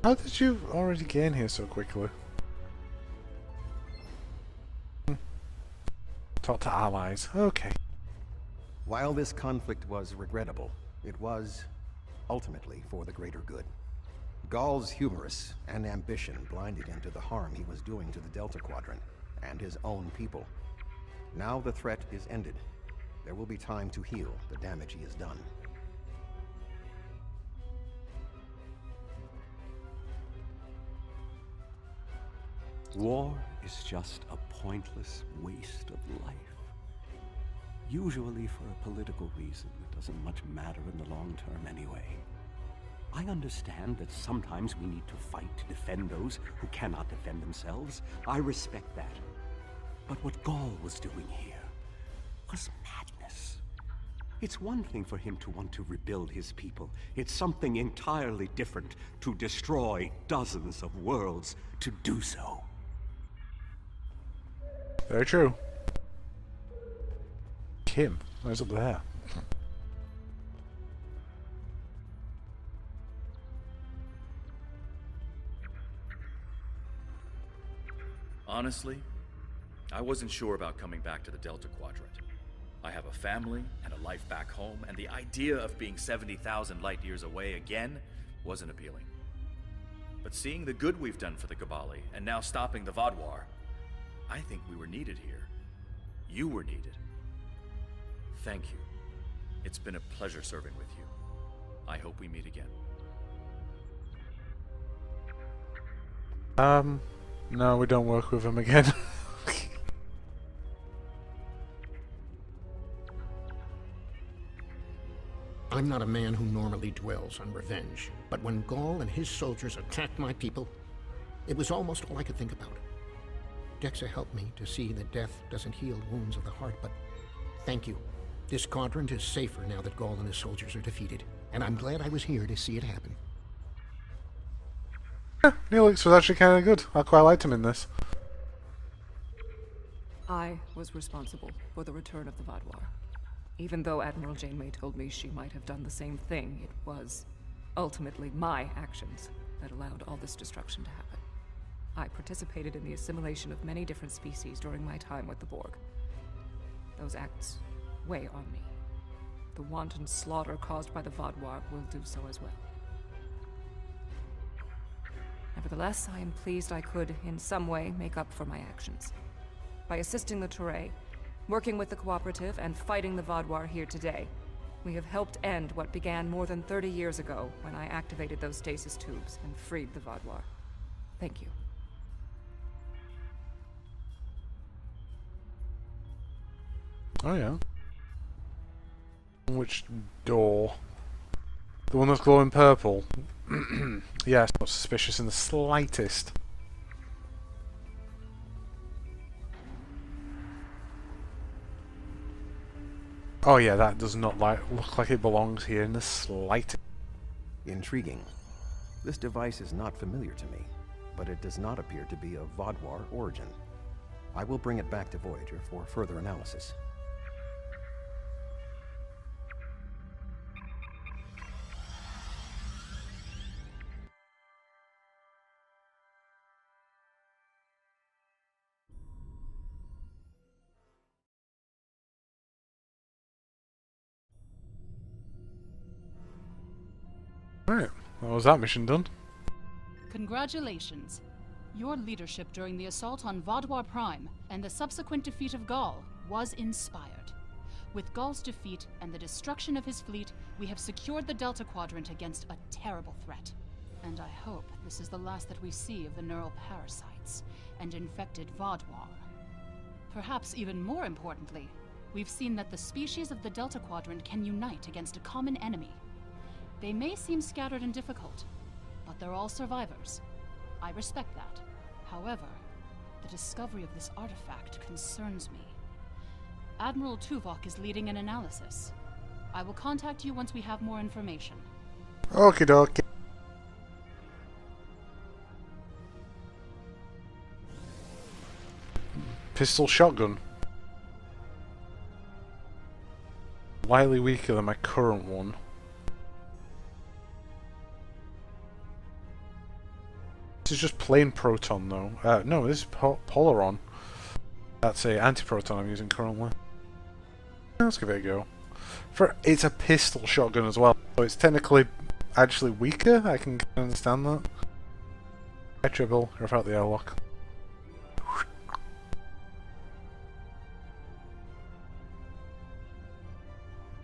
A: How did you already get in here so quickly? Talk to allies. Okay.
D: While this conflict was regrettable, it was ultimately for the greater good. Gaul's hubris and ambition blinded him to the harm he was doing to the Delta Quadrant and his own people. Now the threat is ended. There will be time to heal the damage he has done.
I: War is just a pointless waste of life. Usually for a political reason that doesn't much matter in the long term anyway. I understand that sometimes we need to fight to defend those who cannot defend themselves. I respect that. But what Gaul was doing here was madness. It's one thing for him to want to rebuild his people. It's something entirely different to destroy dozens of worlds to do so.
A: Very true. Kim, where's up there?
G: Honestly, I wasn't sure about coming back to the Delta Quadrant. I have a family and a life back home, and the idea of being 70,000 light years away again wasn't appealing. But seeing the good we've done for the Gabali, and now stopping the Vaadwaur, I think we were needed here. You were needed. Thank you. It's been a pleasure serving with you. I hope we meet again.
A: No, we don't work with him again.
K: I'm not a man who normally dwells on revenge, but when Gaul and his soldiers attacked my people, it was almost all I could think about. Dexa helped me to see that death doesn't heal wounds of the heart, but thank you. This quadrant is safer now that Gaul and his soldiers are defeated, and I'm glad I was here to see it happen.
A: Yeah, Neelix was actually kind of good. I quite liked him in this.
E: I was responsible for the return of the Vaadwaur. Even though Admiral Janeway told me she might have done the same thing, it was ultimately my actions that allowed all this destruction to happen. I participated in the assimilation of many different species during my time with the Borg. Those acts weigh on me. The wanton slaughter caused by the Vaadwaur will do so as well. Nevertheless, I am pleased I could, in some way, make up for my actions. By assisting the Turae, working with the Cooperative, and fighting the Vaadwaur here today, we have helped end what began more than 30 years ago when I activated those stasis tubes and freed the Vaadwaur. Thank you.
A: Oh yeah. Which door? The one that's glowing purple? Yeah, it's not suspicious in the slightest. Oh yeah, that does not look like it belongs here in the slightest.
D: Intriguing. This device is not familiar to me, but it does not appear to be of Vaadwaur origin. I will bring it back to Voyager for further analysis.
A: Right, well, was that mission done?
C: Congratulations. Your leadership during the assault on Vaadwaur Prime and the subsequent defeat of Gaul was inspired. With Gaul's defeat and the destruction of his fleet, we have secured the Delta Quadrant against a terrible threat. And I hope this is the last that we see of the neural parasites and infected Vaadwaur. Perhaps even more importantly, We've seen that the species of the Delta Quadrant can unite against a common enemy. They may seem scattered and difficult, but they're all survivors. I respect that. However, the discovery of this artifact concerns me. Admiral Tuvok is leading an analysis. I will contact you once we have more information.
A: Okie dokie. Pistol shotgun. Slightly weaker than my current one. This is just plain proton though. No, this is Polaron. That's a anti-proton I'm using currently. Let's give it a go. It's a pistol shotgun as well, so it's technically actually weaker. I can understand that. Hi Tribble, you're about the airlock.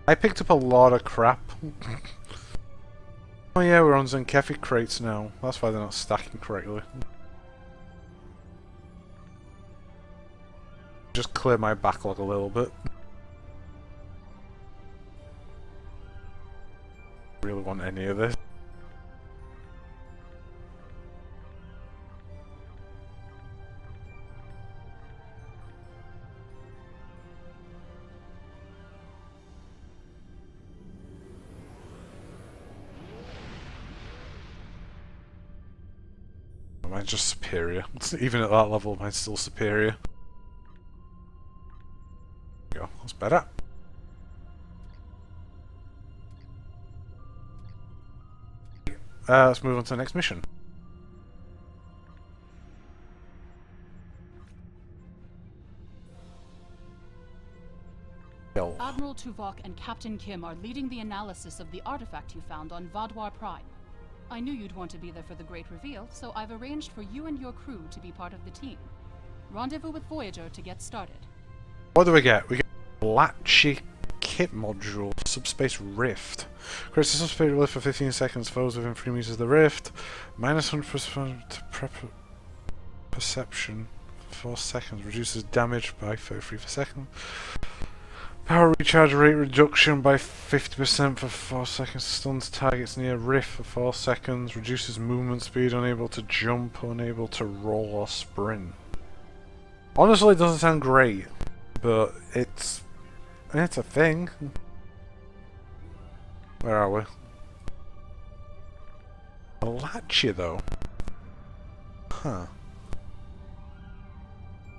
A: I picked up a lot of crap. Oh yeah, we're on Zenkefi crates now. That's why they're not stacking correctly. Just clear my backlog a little bit. Really want any of this. Mine's just superior. Even at that level, mine's still superior. There we go, that's better. Let's move on to the next mission.
C: Admiral Tuvok and Captain Kim are leading the analysis of the artifact you found on Vadwar Prime. I knew you'd want to be there for the great reveal, so I've arranged for you and your crew to be part of the team. Rendezvous with Voyager to get started.
A: What do we get? We get Latchy Kit Module, Subspace Rift. Creates a subspace rift for 15 seconds, foes within 3 meters of the rift. Minus 100% to perception for 4 seconds. Reduces damage by 33 per second. Power recharge rate reduction by 50% for 4 seconds. Stuns targets near rift for 4 seconds. Reduces movement speed, unable to jump, unable to roll or sprint. Honestly, it doesn't sound great, but it's a thing. Where are we? Latchy though. Huh.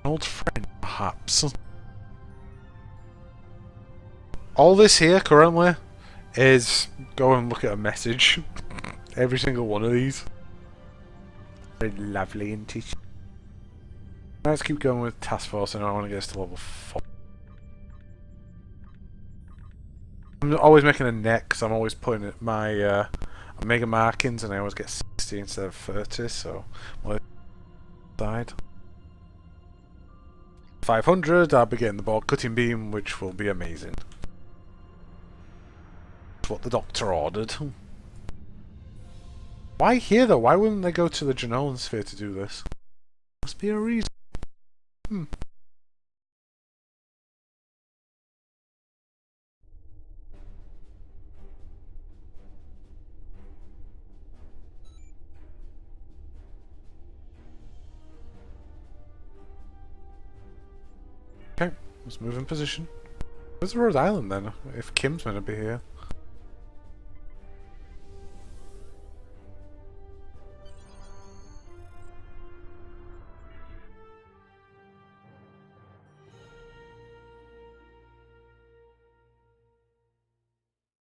A: An old friend, perhaps. All this here currently is go and look at a message. Every single one of these. Very lovely, isn't it? Let's keep going with Task Force, and I want to get us to level 4. I'm always making a net because I'm always putting it my Omega markings, and I always get 60 instead of 30, so well, side. 500, I'll be getting the ball cutting beam, which will be amazing. What the doctor ordered. Why here though? Why wouldn't they go to the Janolan sphere to do this? Must be a reason. Okay, let's move in position. Where's Rhode Island then? If Kim's gonna be here.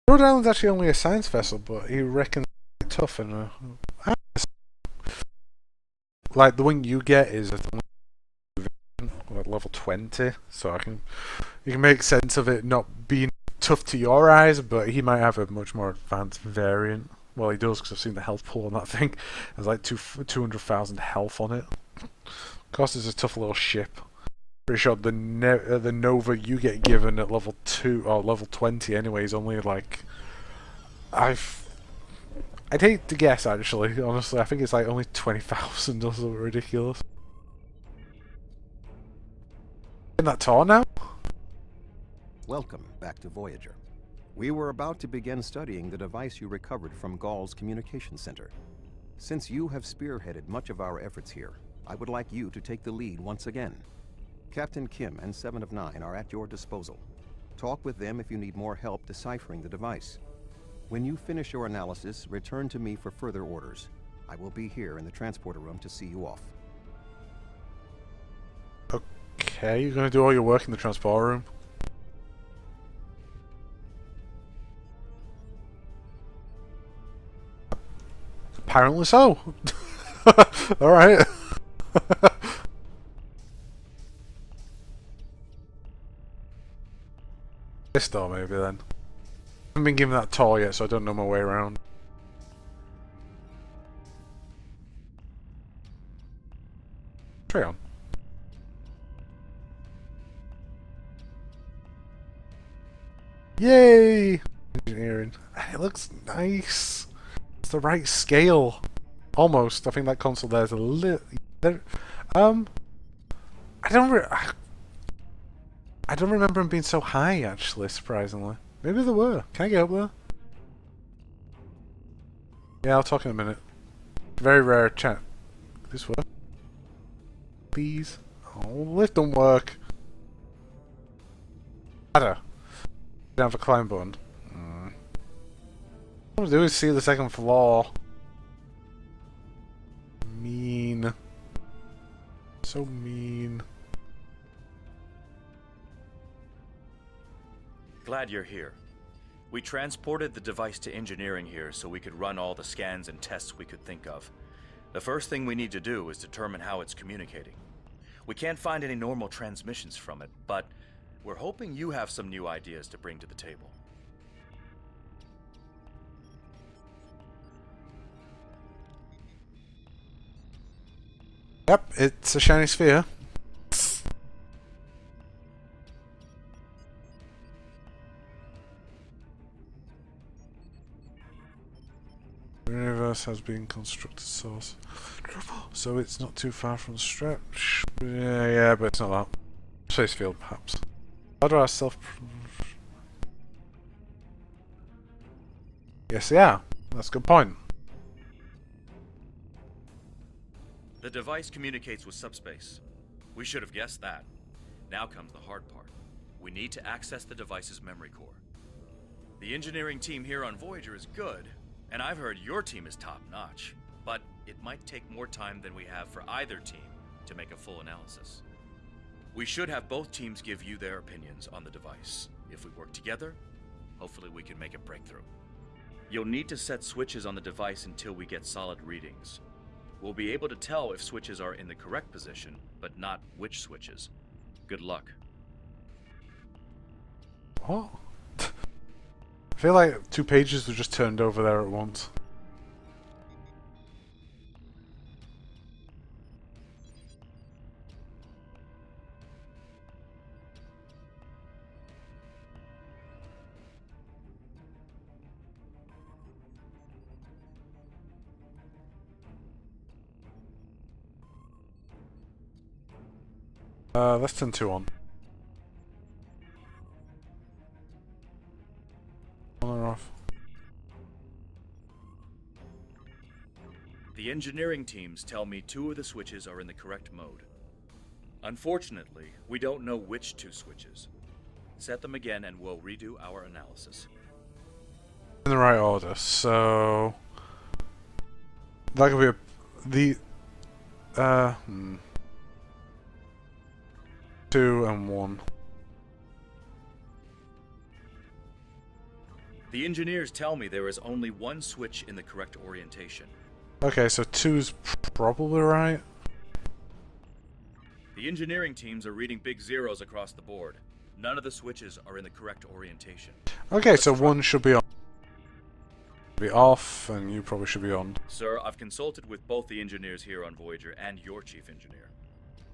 A: Rhode Island's actually only a science vessel, but he reckons it's tough and like the one you get is at level 20, so you can make sense of it not being tough to your eyes, but he might have a much more advanced variant. Well, he does, because I've seen the health pool on that thing. There's like 200,000 health on it. Of course, it's a tough little ship. Pretty sure the Nova you get given at level 2 or level 20 anyway is only like I'd hate to guess actually. Honestly, I think it's like only 20,000 or something ridiculous. In that tour now?
D: Welcome back to Voyager. We were about to begin studying the device you recovered from Gall's communication center. Since you have spearheaded much of our efforts here, I would like you to take the lead once again. Captain Kim and 7 of 9 are at your disposal. Talk with them if you need more help deciphering the device. When you finish your analysis, return to me for further orders. I will be here in the transporter room to see you off.
A: Okay, you're gonna do all your work in the transporter room? Apparently so. Alright. This door maybe then. I haven't been given that tour yet, so I don't know my way around. Try on. Yay! Engineering. It looks nice. It's the right scale. Almost. I think that console there's a little. I don't remember them being so high, actually, surprisingly. Maybe they were. Can I get up there? Yeah, I'll talk in a minute. Very rare chat. This work? Please? Oh, lift don't work. Ladder. Don't have a climb button. All I do is see the second floor. Mean. So mean.
G: Glad you're here. We transported the device to engineering here so we could run all the scans and tests we could think of. The first thing we need to do is determine how it's communicating. We can't find any normal transmissions from it, but we're hoping you have some new ideas to bring to the table.
A: Yep, it's a shiny sphere. The universe has been constructed source. So it's not too far from the stretch. Yeah, but it's not that. Space field, perhaps. How do I self... Yes, yeah. That's a good point.
G: The device communicates with subspace. We should have guessed that. Now comes the hard part. We need to access the device's memory core. The engineering team here on Voyager is good, and I've heard your team is top-notch, but it might take more time than we have for either team to make a full analysis. We should have both teams give you their opinions on the device. If we work together, hopefully we can make a breakthrough. You'll need to set switches on the device until we get solid readings. We'll be able to tell if switches are in the correct position, but not which switches. Good luck.
A: What? I feel like 2 pages were just turned over there at once. Let's turn 2 on. On or off?
G: The engineering teams tell me 2 of the switches are in the correct mode. Unfortunately, we don't know which 2 switches. Set them again and we'll redo our analysis.
A: In the right order, so... That could be the... 2 and 1.
G: The engineers tell me there is only 1 switch in the correct orientation.
A: Okay, so 2's probably right.
G: The engineering teams are reading big zeros across the board. None of the switches are in the correct orientation.
A: Okay, so 1 should be on. Be off, and you probably should be on.
G: Sir, I've consulted with both the engineers here on Voyager and your chief engineer.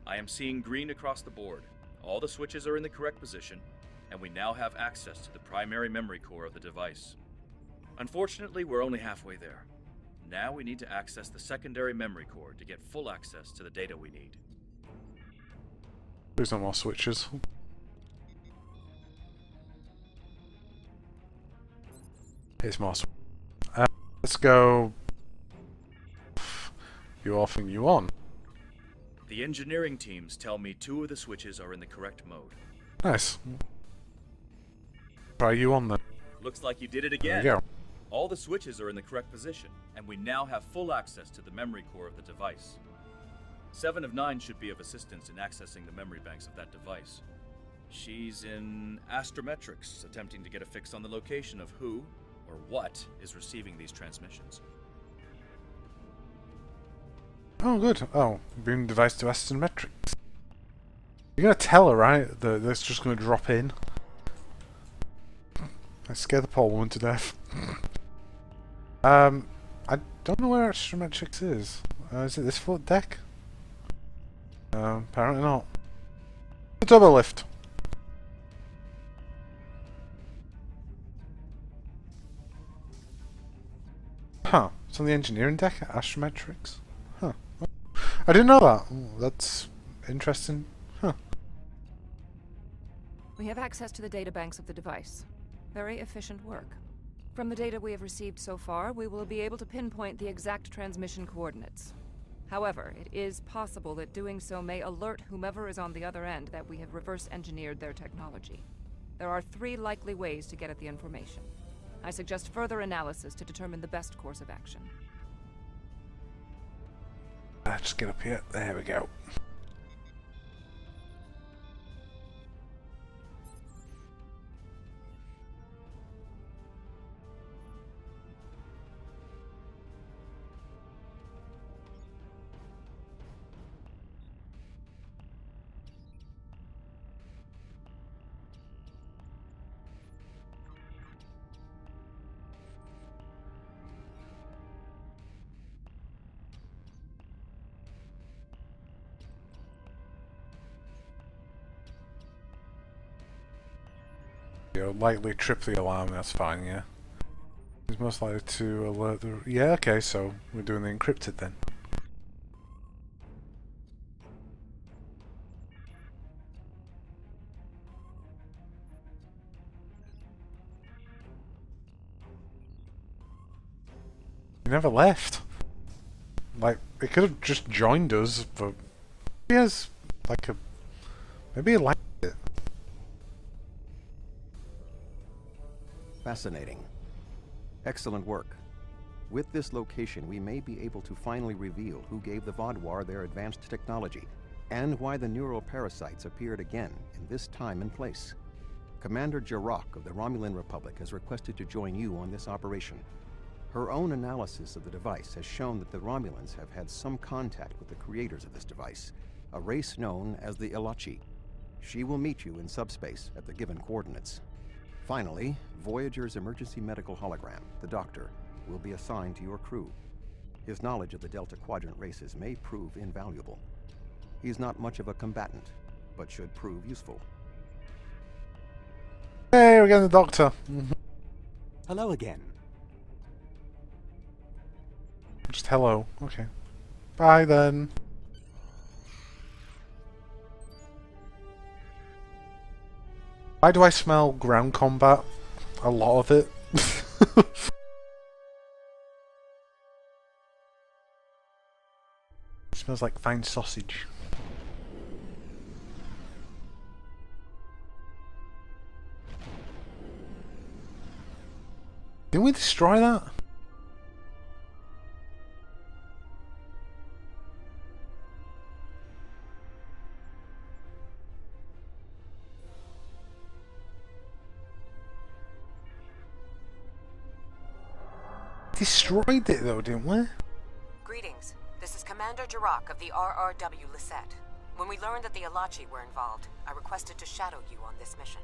G: I am seeing green across the board. All the switches are in the correct position, and we now have access to the primary memory core of the device. Unfortunately, we're only halfway there. Now we need to access the secondary memory core to get full access to the data we need.
A: There's no more switches. Here's more. Let's go. You off and you on.
G: The engineering teams tell me 2 of the switches are in the correct mode.
A: Nice. Try you on then.
G: Looks like you did it again.
A: There you go.
G: All the switches are in the correct position, and we now have full access to the memory core of the device. 7 of 9 should be of assistance in accessing the memory banks of that device. She's in astrometrics, attempting to get a fix on the location of who or what is receiving these transmissions.
A: Oh, good. Oh, bring the device to astrometrics. You're gonna tell her, right? That it's just gonna drop in. I scare the poor woman to death. I don't know where astrometrics is. Is it this float deck? Apparently not. The double lift. Huh. It's on the engineering deck at astrometrics. Huh. I didn't know that. Ooh, that's interesting. Huh.
E: We have access to the databanks of the device. Very efficient work. From the data we have received so far, we will be able to pinpoint the exact transmission coordinates. However, it is possible that doing so may alert whomever is on the other end that we have reverse engineered their technology. There are 3 likely ways to get at the information. I suggest further analysis to determine the best course of action.
A: Let's get up here. There we go. Lightly trip the alarm, that's fine, yeah. He's most likely to alert the... Yeah, okay, so we're doing the encrypted then. He never left. Like, he could have just joined us, but... He has, like, a... Maybe he liked it.
D: Fascinating. Excellent work. With this location, we may be able to finally reveal who gave the Vaadwaur their advanced technology, and why the neural parasites appeared again in this time and place. Commander Jarok of the Romulan Republic has requested to join you on this operation. Her own analysis of the device has shown that the Romulans have had some contact with the creators of this device, a race known as the Ilachi. She will meet you in subspace at the given coordinates. Finally, Voyager's emergency medical hologram, the Doctor, will be assigned to your crew. His knowledge of the Delta Quadrant races may prove invaluable. He's not much of a combatant, but should prove useful.
A: Hey, we're getting the Doctor.
I: Hello again.
A: Just hello. Okay. Bye then. Why do I smell ground combat? A lot of it. It smells like fine sausage. Didn't we destroy that? Destroyed it though, didn't we?
U: Greetings. This is Commander Jarok of the RRW Lisette. When we learned that the Ilachi were involved, I requested to shadow you on this mission.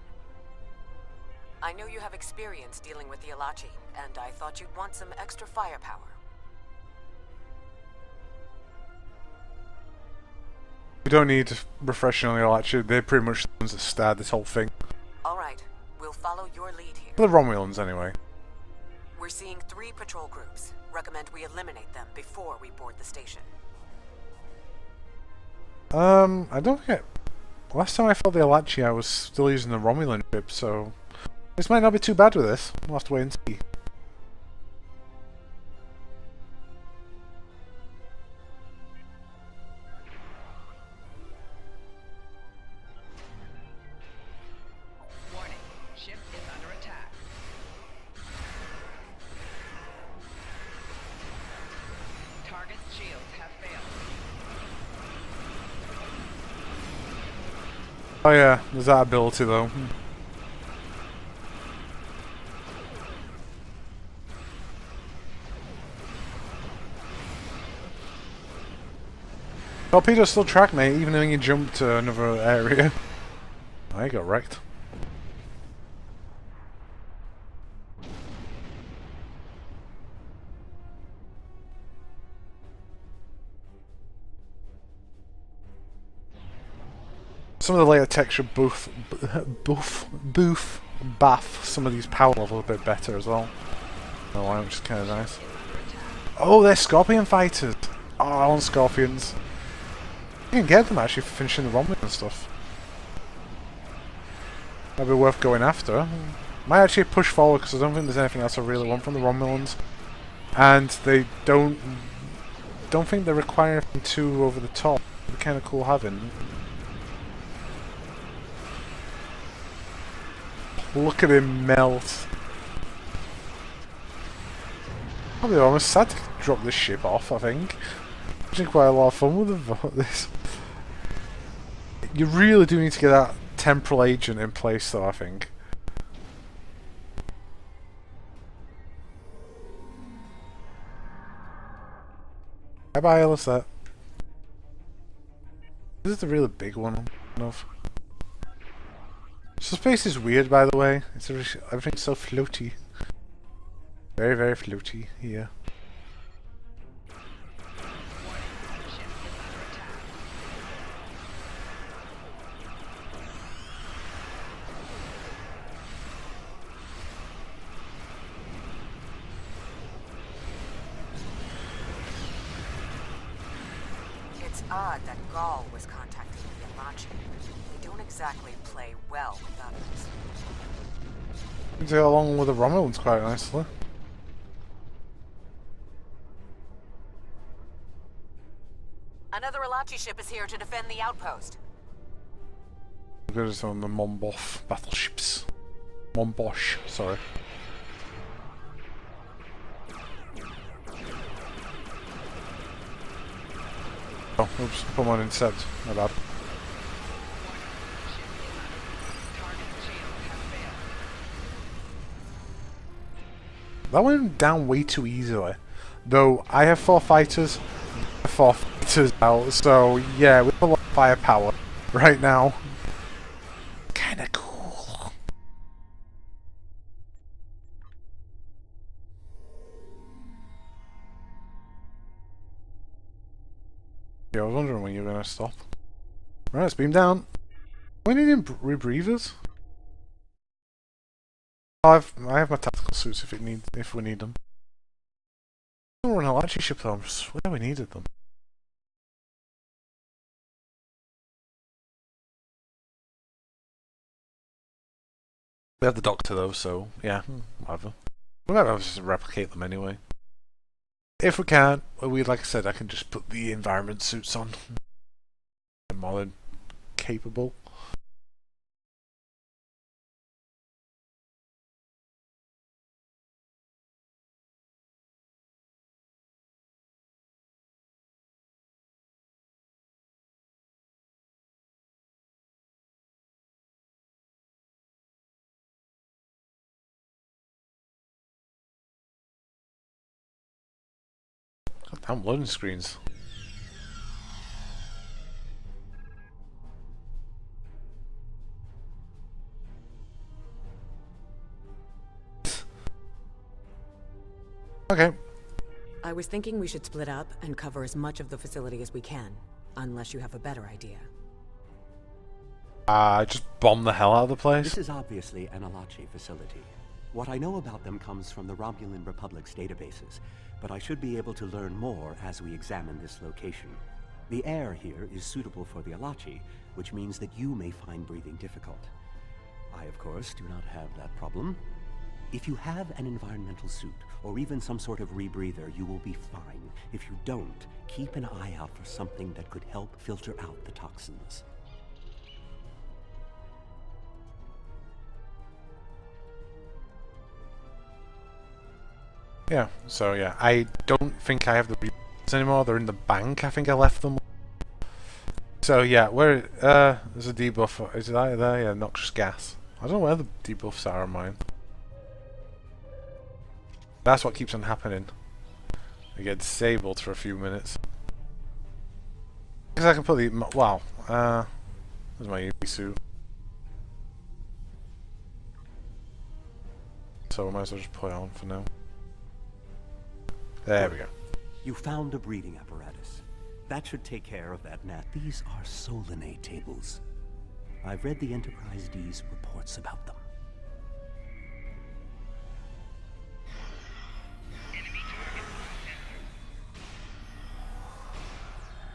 U: I know you have experience dealing with the Ilachi, and I thought you'd want some extra firepower.
A: We don't need refreshing on the Ilachi. They're pretty much the ones that started this whole thing.
U: Alright, we'll follow your lead here.
A: The Romulans, anyway.
U: We're seeing 3 patrol groups. Recommend we eliminate them before we board the station.
A: I don't get... Last time I fought the Ilachi, I was still using the Romulan ship, so... This might not be too bad with this. We'll have to wait and see. Oh yeah, there's that ability though. Torpedoes still track me, even when you jump to another area. I got wrecked. Some of the later texture buff some of these power levels a bit better as well. Oh, which is kind of nice. Oh, they're scorpion fighters. Oh, I want scorpions. You can get them actually for finishing the Romulan and stuff. That'd be worth going after. Might actually push forward because I don't think there's anything else I really want from the Romulans, and they don't think they require anything too over the top. It'd be kind of cool having. Look at him melt. I'll be almost sad to drop this ship off, I think. I'm having quite a lot of fun with this. You really do need to get that temporal agent in place though, I think. Bye-bye, Alyssa. This is the really big one. So space is weird, by the way. It's everything's so floaty. Very, very floaty here.
U: It's odd that Gaul was contacting the Alachi. They don't exactly play well with others.
A: You can go along with the Romulans quite nicely.
U: Another Alachi ship is here to defend the outpost.
A: Good as on the Monboff battleships. Monbosh, sorry. Oh, oops, put one instead. My bad. That went down way too easily. Though I have 4 fighters, 4 fighters out, so yeah, we have a lot of firepower right now. Kinda cool. Yeah, I was wondering when you were gonna stop. Right, let's beam down. We need rebreathers. I have my tactical suits if we need them. I don't run a Alachi ship though, I swear we needed them. We have the Doctor though, so yeah, whatever. We might have to just replicate them anyway. If we can't, like I said, I can just put the environment suits on. I'm more than capable. Damn loading screens. Okay.
U: I was thinking we should split up and cover as much of the facility as we can, unless you have a better idea.
A: Just bomb the hell out of the place.
I: This is obviously an Alachi facility. What I know about them comes from the Romulan Republic's databases, but I should be able to learn more as we examine this location. The air here is suitable for the Alachi, which means that you may find breathing difficult. I, of course, do not have that problem. If you have an environmental suit, or even some sort of rebreather, you will be fine. If you don't, keep an eye out for something that could help filter out the toxins.
A: Yeah, so yeah, I don't think I have the rebreathers anymore. They're in the bank. I think I left them. So yeah, where there's a debuff. Is it either there? Yeah, noxious gas. I don't know where the debuffs are on mine. That's what keeps on happening. I get disabled for a few minutes. Because I can put the wow. There's my UV suit. So I might as well just put it on for now. There we go.
I: You found a breeding apparatus. That should take care of that gnat. These are Solinate tables. I've read the Enterprise D's reports about them.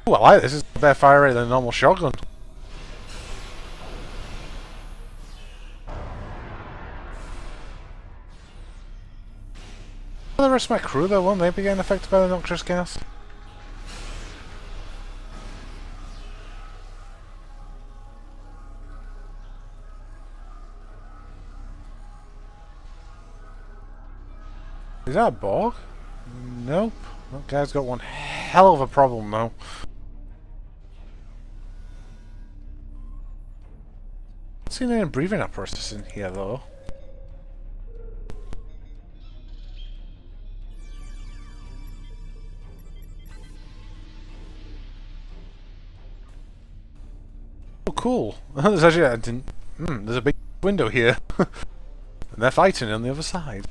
A: Ooh, I like this. This is a better fire rate than a normal shotgun. The rest of my crew though, won't they be getting affected by the noxious gas? Is that a Borg? Nope. That guy's got one hell of a problem though. Not seen any breathing apparatus in here though. Oh, cool. There's actually there's a big window here. And they're fighting on the other side.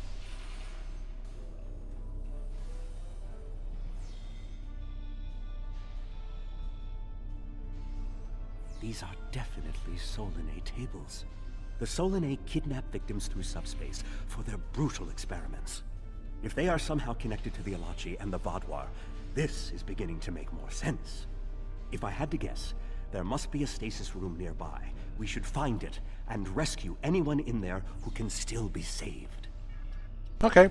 I: These are definitely Solinate tables. The Solinate kidnap victims through subspace for their brutal experiments. If they are somehow connected to the Alachi and the Vaadwaur, this is beginning to make more sense. If I had to guess, there must be a stasis room nearby. We should find it and rescue anyone in there who can still be saved.
A: Okay.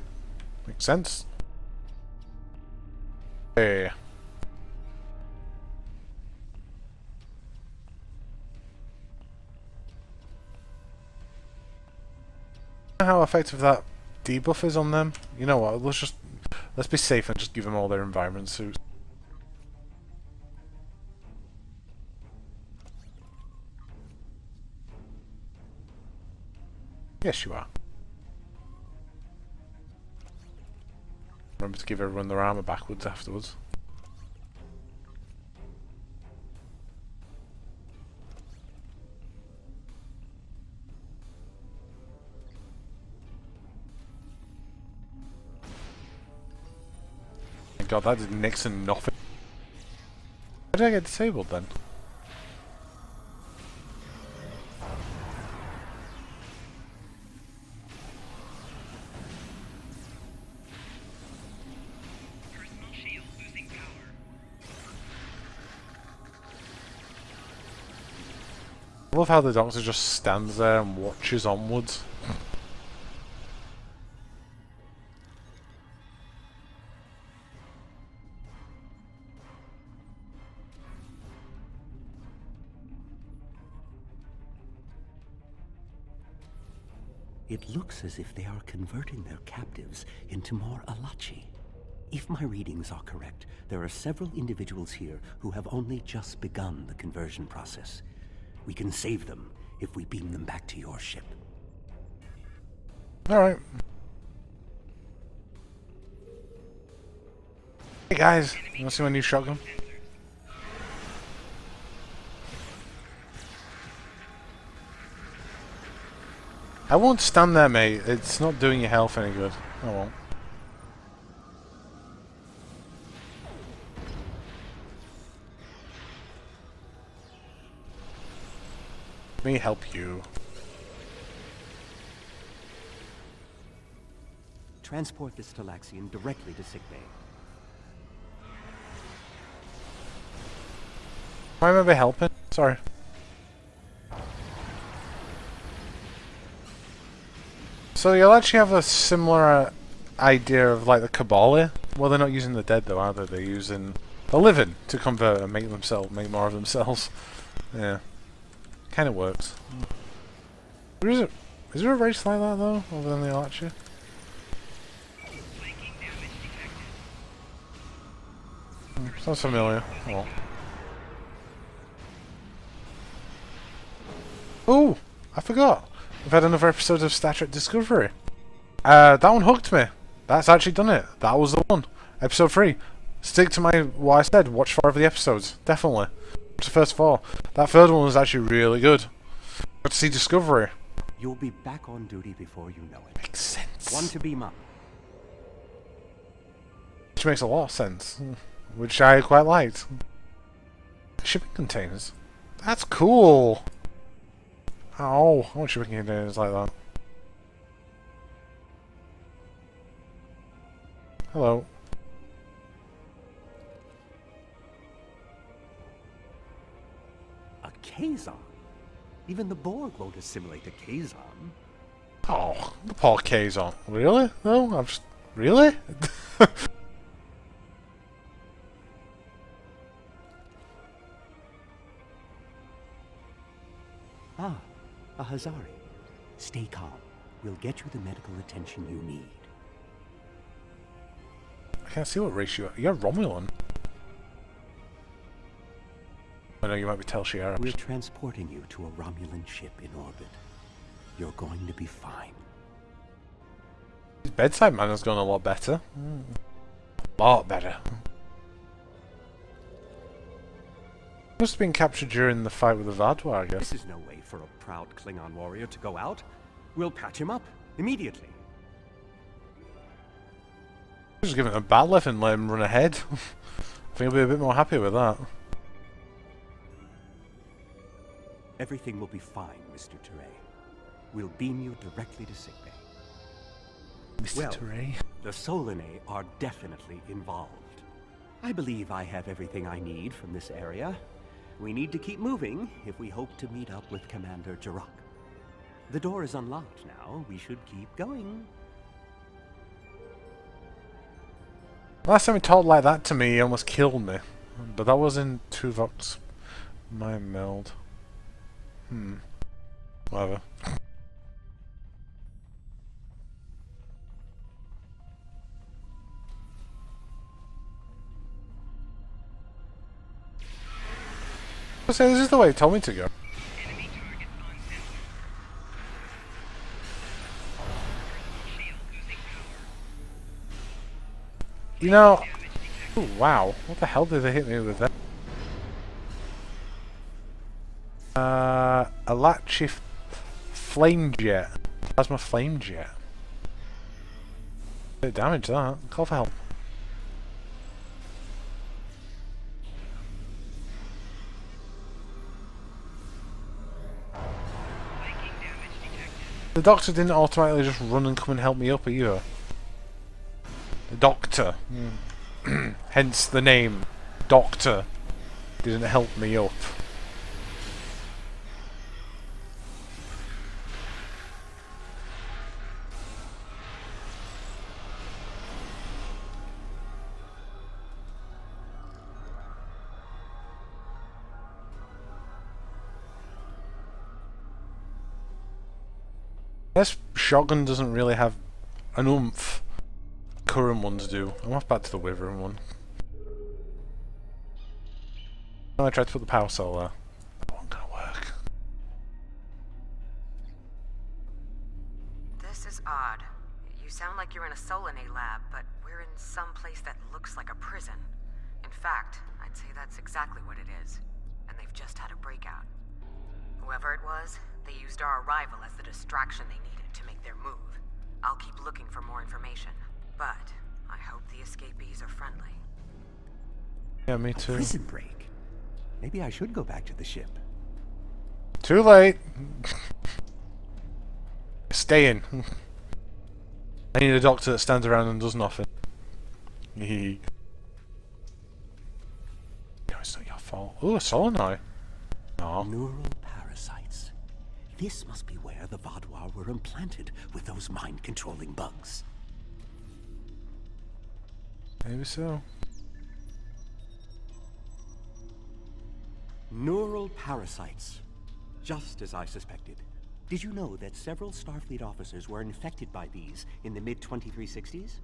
A: Makes sense. Hey. How effective that debuff is on them. You know what, let's be safe and just give them all their environment suits. Yes, you are. Remember to give everyone their armor backwards afterwards. God, that did Nixon nothing. How did I get disabled then?
P: Personal shield losing power.
A: I love how the doctor just stands there and watches onwards.
I: It looks as if they are converting their captives into more Alachi. If my readings are correct, there are several individuals here who have only just begun the conversion process. We can save them if we beam them back to your ship.
A: Alright. Hey guys, you wanna see my new shotgun? I won't stand there, mate. It's not doing your health any good. I won't. Let me help you.
I: Transport this Talaxian directly to sickbay.
A: I remember helping. Sorry. So you'll actually have a similar idea of like the Cabal here. Well, they're not using the dead though, are they? They're using the living to convert and make more of themselves. Yeah, kind of works. Is there a race like that though, other than the Archer? Sounds familiar. Oh. Oh, I forgot. We've had another episode of Star Trek Discovery. That one hooked me. That's actually done it. That was the one. Episode 3. Stick to what I said. Watch 4 of the episodes. Definitely. Watch the first 4. That third one was actually really good. Got to see Discovery.
I: You'll be back on duty before you know it.
A: Makes sense.
I: One to beam up.
A: Which makes a lot of sense. Which I quite liked. Shipping containers. That's cool. Oh, I want shipping containers like that. Hello.
I: A Kazon? Even the Borg won't assimilate a Kazon.
A: Oh, the poor Kazon. Really? No, I'm just... Really?
I: Ah, a Hazari. Stay calm. We'll get you the medical attention you need.
A: I can't see what race you are. You're Romulan. I know you might be Tel Shiar.
I: We're transporting you to a Romulan ship in orbit. You're going to be fine.
A: His bedside manner's gone a lot better. A lot better. Must have been captured during the fight with the Vadwa, I guess.
I: This is no way for a proud Klingon warrior to go out. We'll patch him up immediately.
A: Just give him a bad lift and let him run ahead. I think I'll be a bit more happy with that.
I: Everything will be fine, Mr. Teray. We'll beam you directly to sickbay.
A: Mr. Teray?
I: The Solanae are definitely involved. I believe I have everything I need from this area. We need to keep moving if we hope to meet up with Commander Jirok. The door is unlocked now. We should keep going.
A: Last time he talked like that to me, he almost killed me. But that was in Tuvok's mind meld. Whatever. I say this is the way he told me to go. You know, ooh, wow, what the hell did they hit me with that? Alachi flame jet, plasma flame jet. Bit of damage that. Call for help. The doctor didn't automatically just run and come and help me up either. The doctor, hence the name, Doctor, didn't help me up. This shotgun doesn't really have an oomph. Current ones do. I'm off back to the Wyvern one. I tried to put the power cell there. That wasn't gonna work.
U: This is odd. You sound like you're in a Solanae lab, but we're in some place that looks like a prison. In fact, I'd say that's exactly what it is. And they've just had a breakout. Whoever it was, they used our arrival as the distraction they needed to make their move. I'll keep looking for more information. But I hope the escapees are friendly.
A: Yeah, me too.
I: A prison break. Maybe I should go back to the ship.
A: Too late. Stay in. I need a doctor that stands around and does nothing. No, it's not your fault. Ooh, a Solanae. No.
I: Neural parasites. This must be where the Vadwa were implanted with those mind-controlling bugs.
A: Maybe so.
I: Neural parasites. Just as I suspected. Did you know that several Starfleet officers were infected by these in the mid-2360s?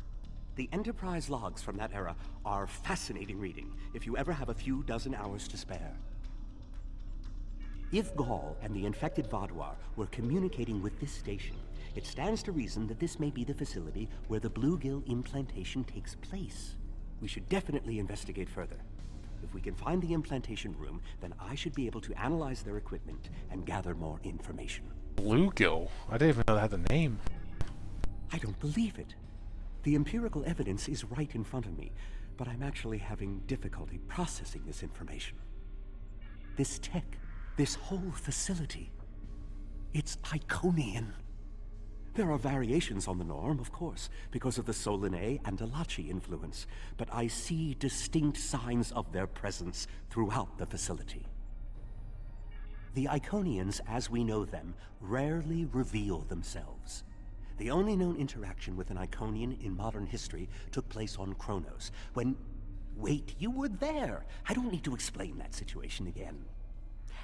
I: The Enterprise logs from that era are fascinating reading if you ever have a few dozen hours to spare. If Gaul and the infected Vaadwaur were communicating with this station, it stands to reason that this may be the facility where the bluegill implantation takes place. We should definitely investigate further. If we can find the implantation room, then I should be able to analyze their equipment and gather more information.
A: Bluegill? I didn't even know they had a name.
I: I don't believe it. The empirical evidence is right in front of me, but I'm actually having difficulty processing this information. This tech, this whole facility, it's Iconian. There are variations on the norm, of course, because of the Solanae and Alachi influence, but I see distinct signs of their presence throughout the facility. The Iconians, as we know them, rarely reveal themselves. The only known interaction with an Iconian in modern history took place on Kronos, when... Wait, you were there! I don't need to explain that situation again.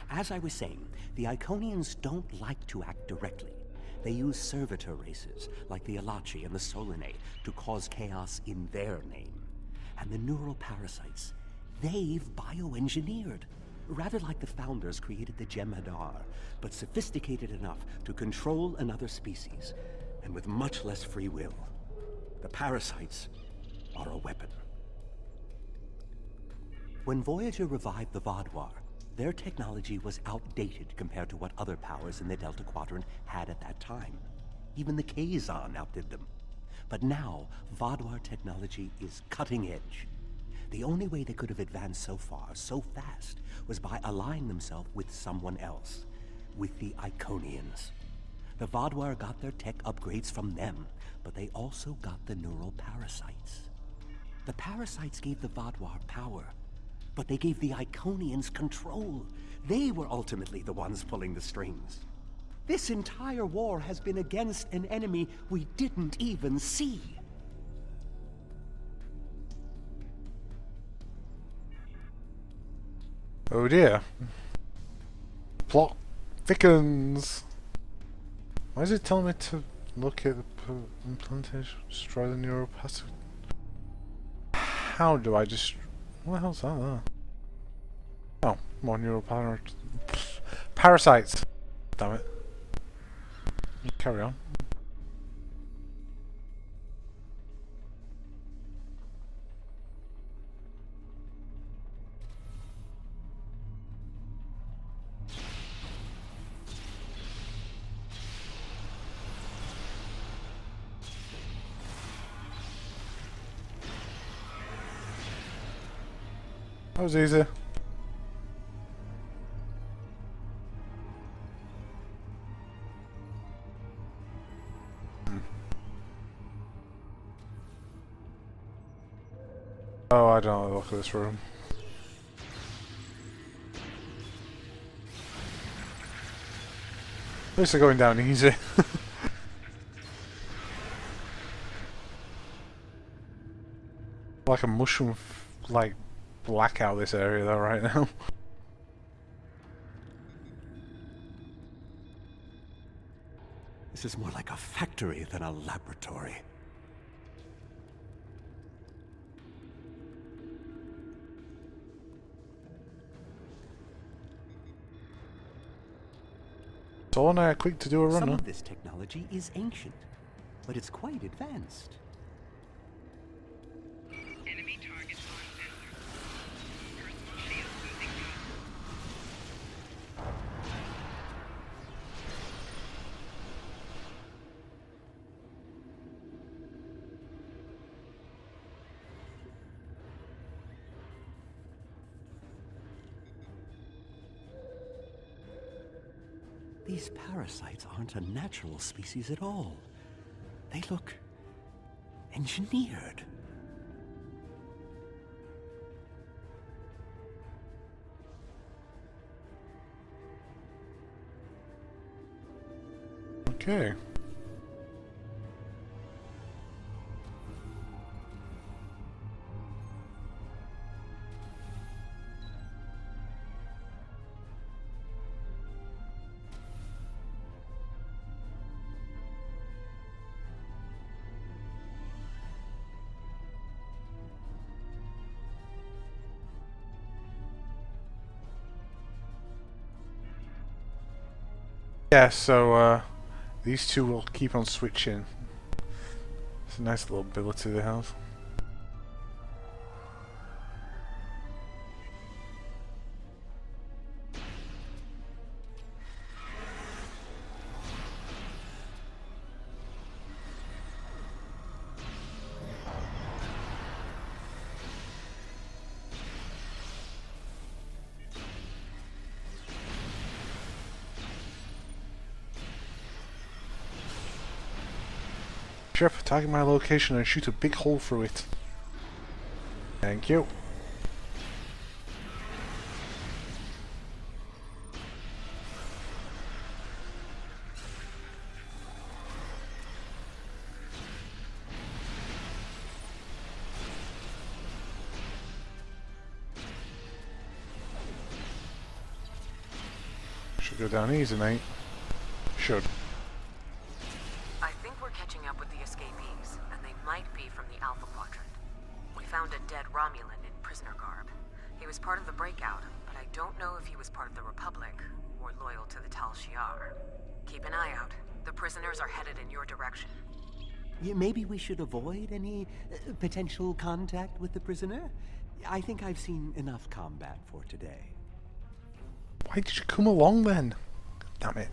I: As I was saying, the Iconians don't like to act directly. They use servitor races, like the Alachi and the Solanae, to cause chaos in their name. And the neural parasites, they've bioengineered. Rather like the Founders created the Jem'Hadar, but sophisticated enough to control another species, and with much less free will. The parasites are a weapon. When Voyager revived the Vaadwaur, their technology was outdated compared to what other powers in the Delta Quadrant had at that time. Even the Kazon outdid them. But now, Vaadwaur technology is cutting edge. The only way they could have advanced so far, so fast, was by allying themselves with someone else. With the Iconians. The Vaadwaur got their tech upgrades from them, but they also got the neural parasites. The parasites gave the Vaadwaur power, but they gave the Iconians control. They were ultimately the ones pulling the strings. This entire war has been against an enemy we didn't even see.
A: Oh dear. Plot thickens. Why is it telling me to look at the implantation, destroy the neural parasite? How do I just... What the hell's that? Oh, more neural parasites. Damn it. Carry on. That was easy. Oh, I don't like the look at this room. At least they're going down easy. Like a mushroom, like, blackout this area though right now.
I: This is more like a factory than a laboratory.
A: So on there, quick to do a run.
I: Some of this technology is ancient, but it's quite advanced.
P: Enemy target on sensor. Personal shield losing
I: These parasites aren't a natural species at all. They look engineered.
A: Okay. Yeah, so these two will keep on switching. It's a nice little ability they have. Ship, target my location and shoot a big hole through it. Thank you. Should go down easy, mate. Should.
U: I think we're catching up with the escapees, and they might be from the Alpha Quadrant. We found a dead Romulan in prisoner garb. He was part of the breakout, but I don't know if he was part of the Republic, or loyal to the Tal Shiar. Keep an eye out. The prisoners are headed in your direction.
I: Yeah, maybe we should avoid any potential contact with the prisoner? I think I've seen enough combat for today.
A: Why did you come along then? Damn it.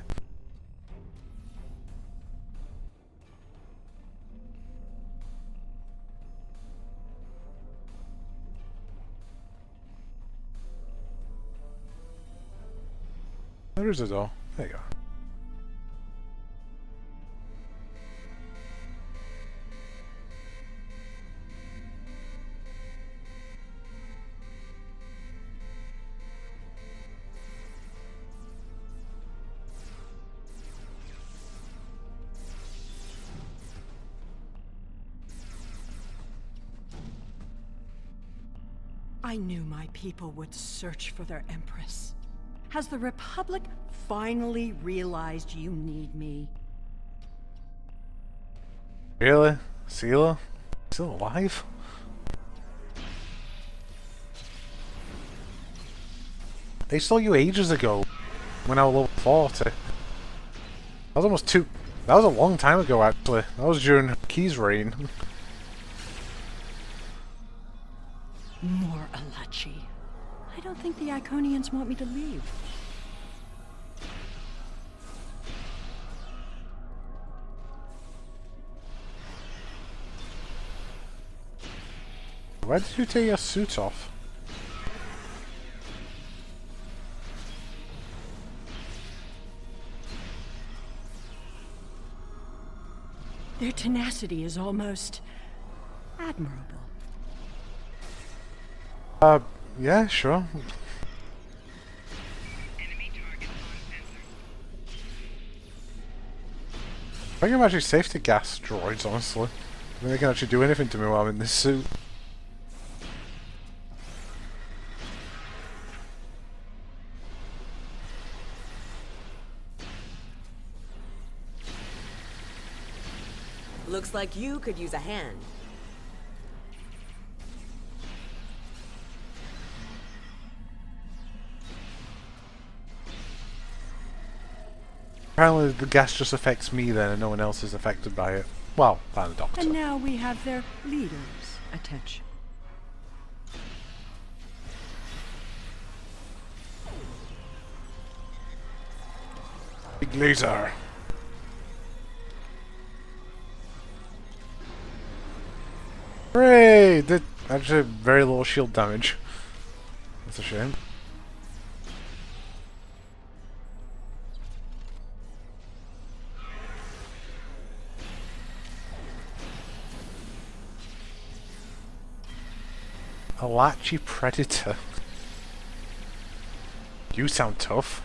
A: There is a door. There you go.
B: I knew my people would search for their Empress. Has the Republic finally realized you need me?
A: Really? Sela? Still alive? They stole you ages ago, when I was level 40. That was almost that was a long time ago actually. That was during Key's reign.
B: More Alachi. I don't think the Iconians want me to leave.
A: Why did you take your suit off?
B: Their tenacity is almost admirable.
A: Yeah, sure. I think I'm actually safe to gas droids, honestly. I think they can actually do anything to me while I'm in this suit.
U: Looks like you could use a hand.
A: Apparently the gas just affects me then and no one else is affected by it. Well, by the doctor.
B: And now we have their leader's attention.
A: Big laser. Hooray! Did actually very little shield damage. That's a shame. Alachi Predator. You sound tough.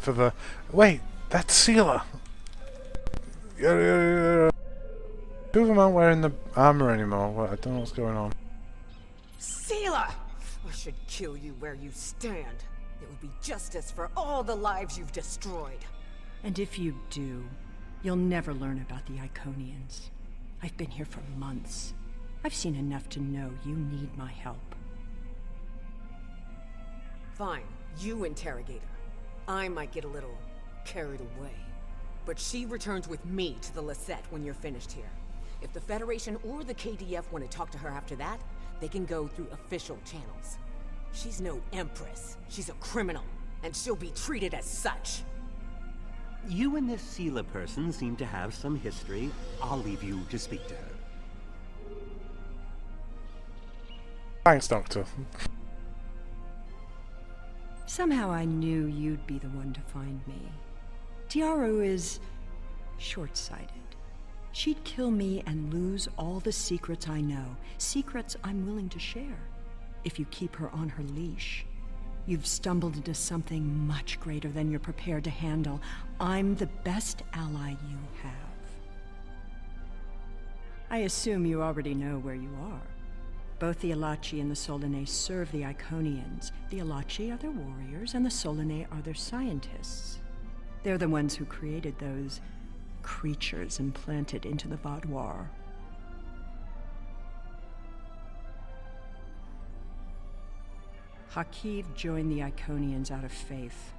A: for the... Wait, that's Sealer! Two of them aren't wearing the armor anymore. Well, I don't know what's going on.
F: Sealer! I should kill you where you stand. It would be justice for all the lives you've destroyed.
B: And if you do, you'll never learn about the Iconians. I've been here for months. I've seen enough to know you need my help.
F: Fine, you interrogate her. I might get a little carried away. But she returns with me to the Lisette when you're finished here. If the Federation or the KDF want to talk to her after that, they can go through official channels. She's no empress. She's a criminal, and she'll be treated as such.
I: You and this Sealer person seem to have some history. I'll leave you to speak to her.
A: Thanks, Doctor.
B: Somehow I knew you'd be the one to find me. Tiaru is short-sighted. She'd kill me and lose all the secrets I know. Secrets I'm willing to share, if you keep her on her leash. You've stumbled into something much greater than you're prepared to handle. I'm the best ally you have. I assume you already know where you are. Both the Alachi and the Solanae serve the Iconians. The Alachi are their warriors, and the Solanae are their scientists. They're the ones who created those creatures implanted into the Vaudoir. Hakiv joined the Iconians out of faith.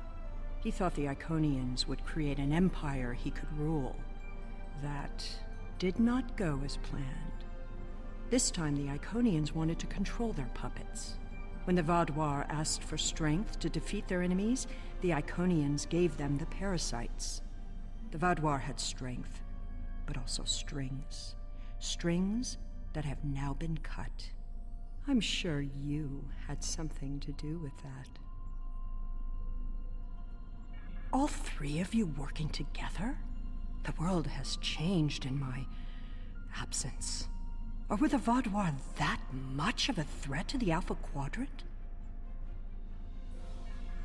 B: He thought the Iconians would create an empire he could rule. That did not go as planned. This time the Iconians wanted to control their puppets. When the Vaudoir asked for strength to defeat their enemies, the Iconians gave them the parasites. The Vaudoir had strength, but also strings. Strings that have now been cut. I'm sure you had something to do with that. All three of you working together? The world has changed in my absence. Or were the Vaudoir that much of a threat to the Alpha Quadrant?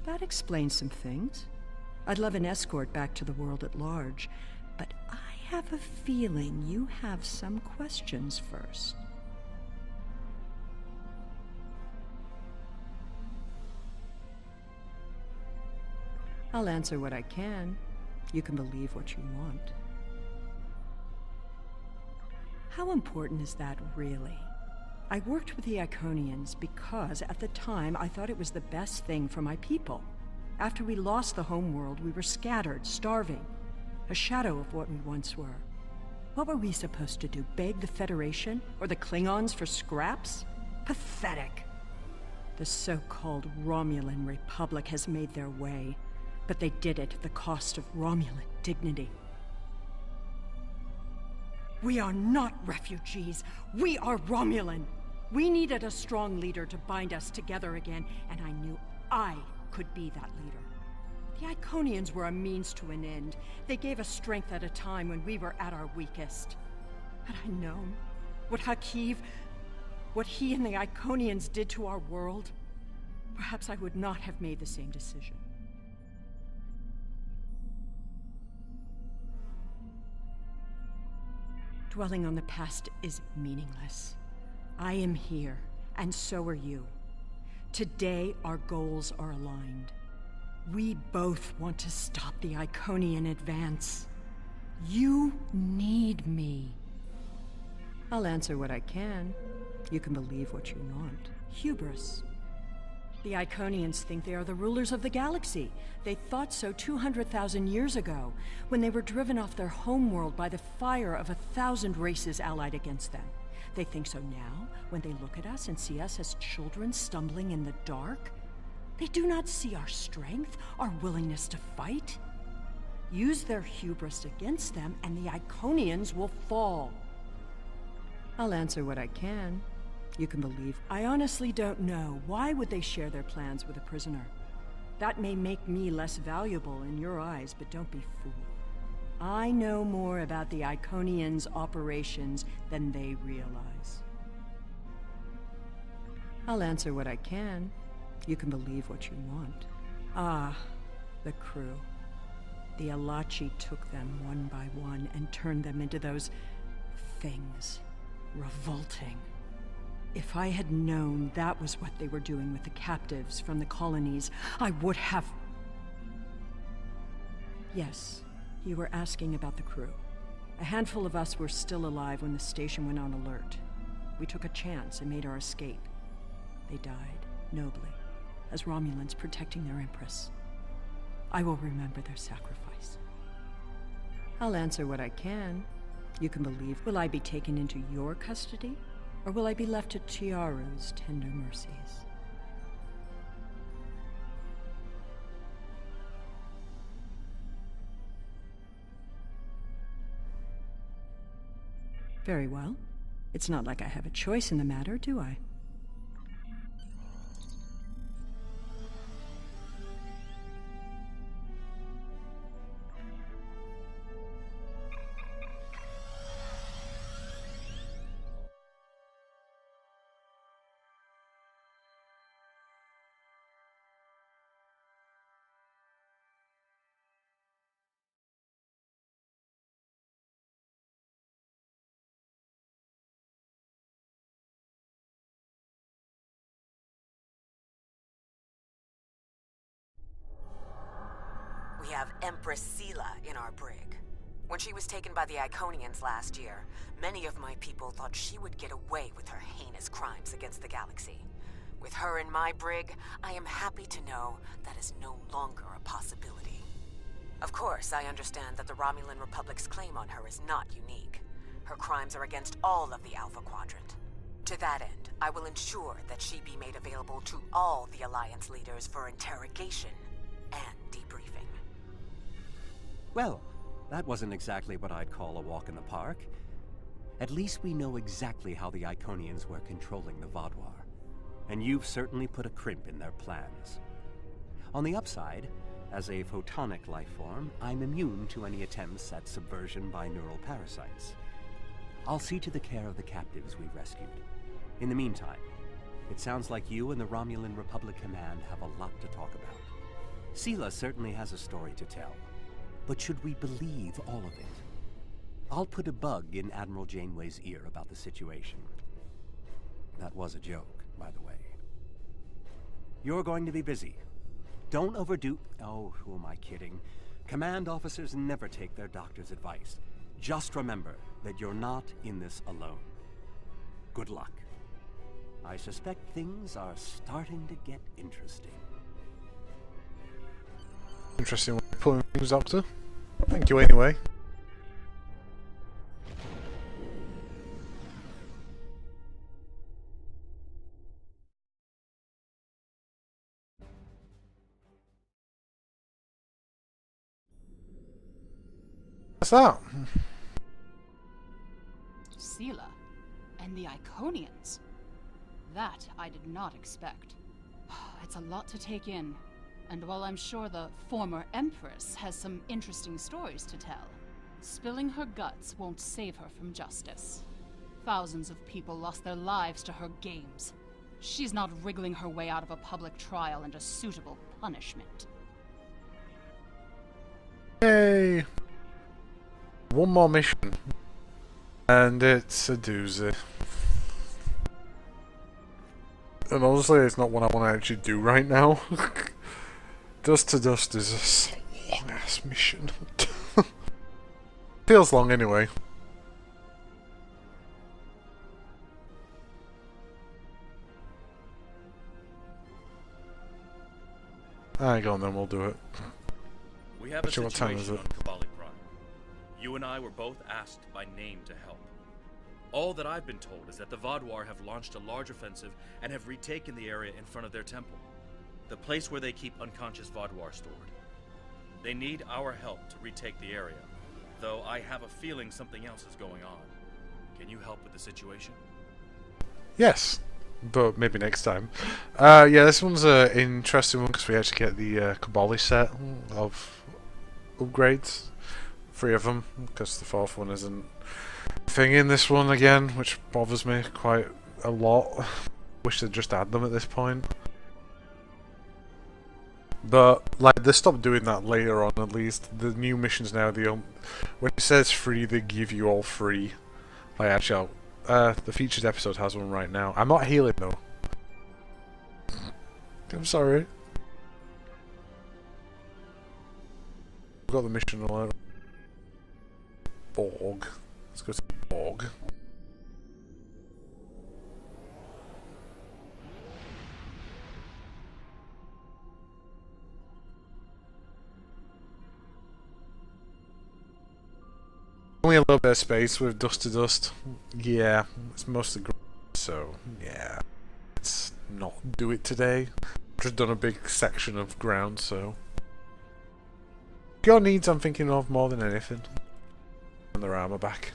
B: That explains some things. I'd love an escort back to the world at large, but I have a feeling you have some questions first. I'll answer what I can. You can believe what you want. How important is that, really? I worked with the Iconians because, at the time, I thought it was the best thing for my people. After we lost the homeworld, we were scattered, starving. A shadow of what we once were. What were we supposed to do? Beg the Federation? Or the Klingons for scraps? Pathetic. The so-called Romulan Republic has made their way. But they did it at the cost of Romulan dignity. We are not refugees. We are Romulan. We needed a strong leader to bind us together again, and I knew I could be that leader. The Iconians were a means to an end. They gave us strength at a time when we were at our weakest. Had I known what Hakiv, what he and the Iconians did to our world, perhaps I would not have made the same decision. Dwelling on the past is meaningless. I am here, and so are you. Today, our goals are aligned. We both want to stop the Iconian advance. You need me. I'll answer what I can. You can believe what you want. Hubris. The Iconians think they are the rulers of the galaxy. They thought so 200,000 years ago, when they were driven off their homeworld by the fire of 1,000 races allied against them. They think so now, when they look at us and see us as children stumbling in the dark. They do not see our strength, our willingness to fight. Use their hubris against them, and the Iconians will fall. I'll answer what I can. You can believe. I honestly don't know. Why would they share their plans with a prisoner? That may make me less valuable in your eyes, but don't be fooled. I know more about the Iconians' operations than they realize. I'll answer what I can. You can believe what you want. Ah, The crew. The Alachi took them one by one and turned them into those things. Revolting. If I had known that was what they were doing with the captives from the colonies, I would have... Yes, you were asking about the crew. A handful of us were still alive when the station went on alert. We took a chance and made our escape. They died, nobly, as Romulans protecting their Empress. I will remember their sacrifice. I'll answer what I can. You can believe. Will I be taken into your custody? Or will I be left to Chiaru's tender mercies? Very well. It's not like I have a choice in the matter, do I?
U: We have Empress Sela in our brig. When she was taken by the Iconians last year, many of my people thought she would get away with her heinous crimes against the galaxy. With her in my brig, I am happy to know that is no longer a possibility. Of course, I understand that the Romulan Republic's claim on her is not unique. Her crimes are against all of the Alpha Quadrant. To that end, I will ensure that she be made available to all the Alliance leaders for interrogation and debriefing.
I: Well, that wasn't exactly what I'd call a walk in the park. At least we know exactly how the Iconians were controlling the Vaadwaur. And you've certainly put a crimp in their plans. On the upside, as a photonic life form, I'm immune to any attempts at subversion by neural parasites. I'll see to the care of the captives we've rescued. In the meantime, it sounds like you and the Romulan Republic Command have a lot to talk about. Sela certainly has a story to tell. But should we believe all of it? I'll put a bug in Admiral Janeway's ear about the situation. That was a joke, by the way. You're going to be busy. Don't overdo... Oh, who am I kidding? Command officers never take their doctor's advice. Just remember that you're not in this alone. Good luck. I suspect things are starting to get interesting.
A: Interesting way of pulling things up to. Thank you anyway. What's that?
C: Sela and the Iconians. That I did not expect. It's a lot to take in. And while I'm sure the former Empress has some interesting stories to tell, spilling her guts won't save her from justice. Thousands of people lost their lives to her games. She's not wriggling her way out of a public trial and a suitable punishment.
A: Yay! One more mission. And it's a doozy. And honestly, it's not what I want to actually do right now. Dust to Dust is a long-ass mission. Feels long anyway. Hang on then, we'll do it.
G: We have a
A: Actually, what time is
G: situation
A: it?
G: on Kabali Prime. You and I were both asked by name to help. All that I've been told is that the Vaadwaur have launched a large offensive and have retaken the area in front of their temple. The place where they keep unconscious Vaadwaur stored. They need our help to retake the area, though I have a feeling something else is going on. Can you help with the situation?
A: Yes, but maybe next time. Yeah, this one's an interesting one because we actually get the Kabali set of upgrades. 3 of them, because the 4th one isn't a thing in this one again, which bothers me quite a lot. Wish they'd just add them at this point. But like they stopped doing that later on. At least the new missions now, when it says free, they give you all free. Like actually, the featured episode has one right now. I'm not healing though. I'm sorry. I've got the mission alert. Borg. Let's go to Borg. Only a little bit of space with dust to dust. Yeah, it's mostly ground, so yeah. Let's not do it today. Just done a big section of ground, so. Your needs I'm thinking of more than anything. And their armor back.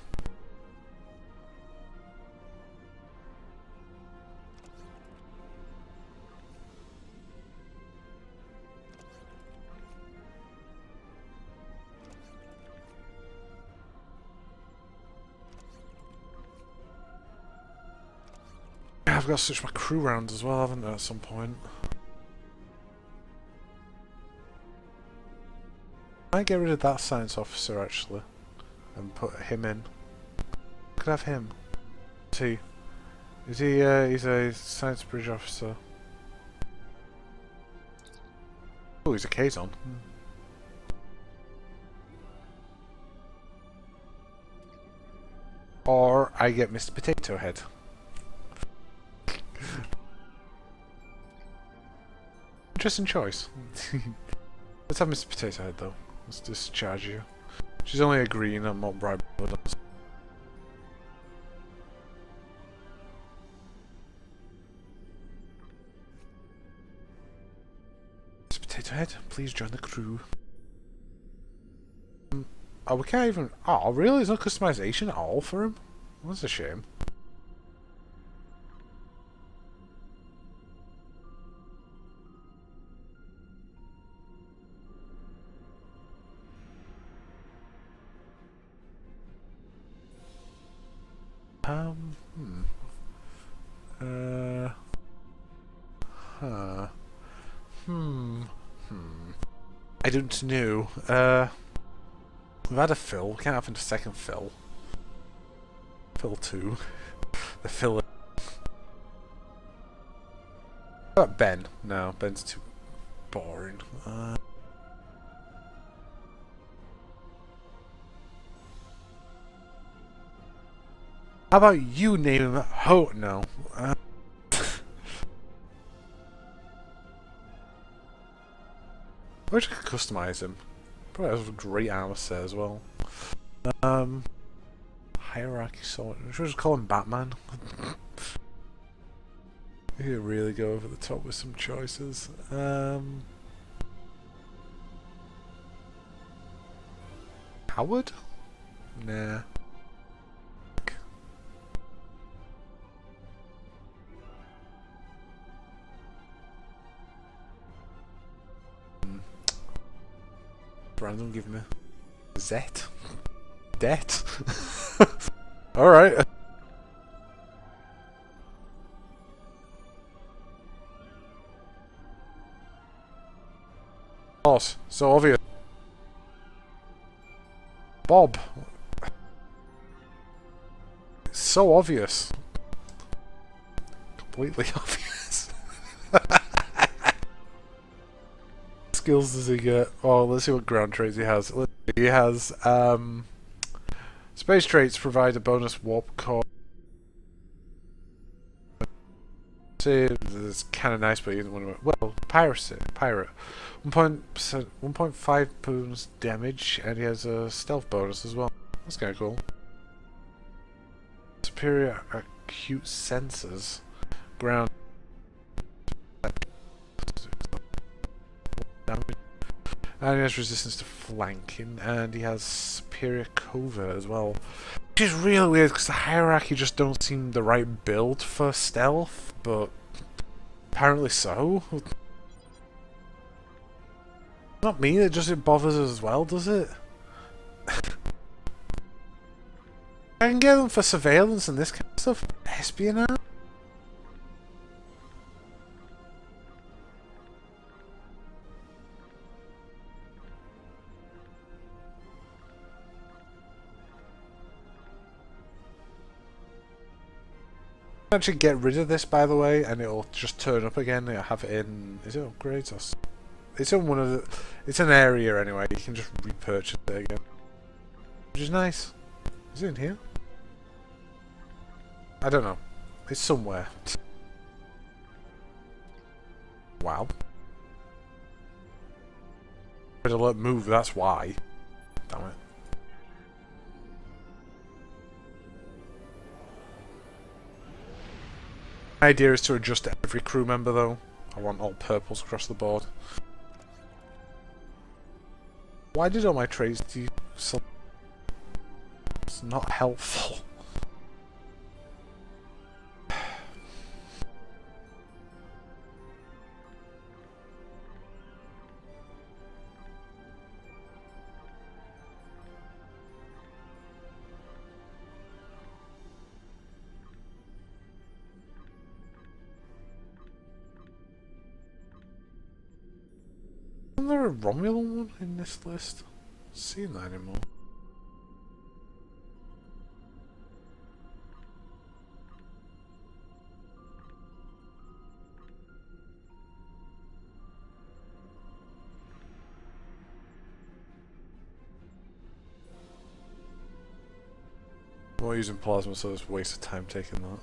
A: I've got to switch my crew round as well, haven't I, at some point? I might get rid of that science officer actually and put him in. Could have him. Is he he's a science bridge officer. Oh, he's a Kazon. Or I get Mr. Potato Head. Interesting choice. Let's have Mr. Potato Head though. Let's discharge you. She's only a green, I'm not bribed with us. Mr. Potato Head, please join the crew. Oh, we can't even. Oh, really? There's no customization at all for him? That's a shame. I don't know. We've had a fill. We can't have a second fill. Fill 2. The filler. How about Ben? No, Ben's too boring. How about you name him? Ho? No. I wish I could customize him. Probably has a great armor set as well. Hierarchy sort. Should we just call him Batman? We could really go over the top with some choices. Howard? Nah. Random, give me Zet. Det. Alright. Boss, so obvious. Bob. It's so obvious. Completely obvious. Skills does he get? Oh, let's see what ground traits he has. He has space traits provide a bonus warp core. See, it's kind of nice, but you don't want to. Well, pirate. 1.5 bonus damage, and he has a stealth bonus as well. That's kind of cool. Superior acute sensors. Ground. Damage. And he has resistance to flanking, and he has superior covert as well. Which is really weird because the hierarchy just don't seem the right build for stealth, but apparently so. Not me, it bothers us as well, does it? I can get them for surveillance and this kind of stuff. Espionage? Actually get rid of this, by the way, and it'll just turn up again. It'll have it in... Is it upgrades or... It's in one of the... It's an area anyway. You can just repurchase it again. Which is nice. Is it in here? I don't know. It's somewhere. Wow. Better let move, that's why. Damn it. My idea is to adjust every crew member though. I want all purples across the board. Why did all my trades do so... It's not helpful. Isn't there a Romulan one in this list? Not seeing that anymore. I'm not using plasma, so it's a waste of time taking that.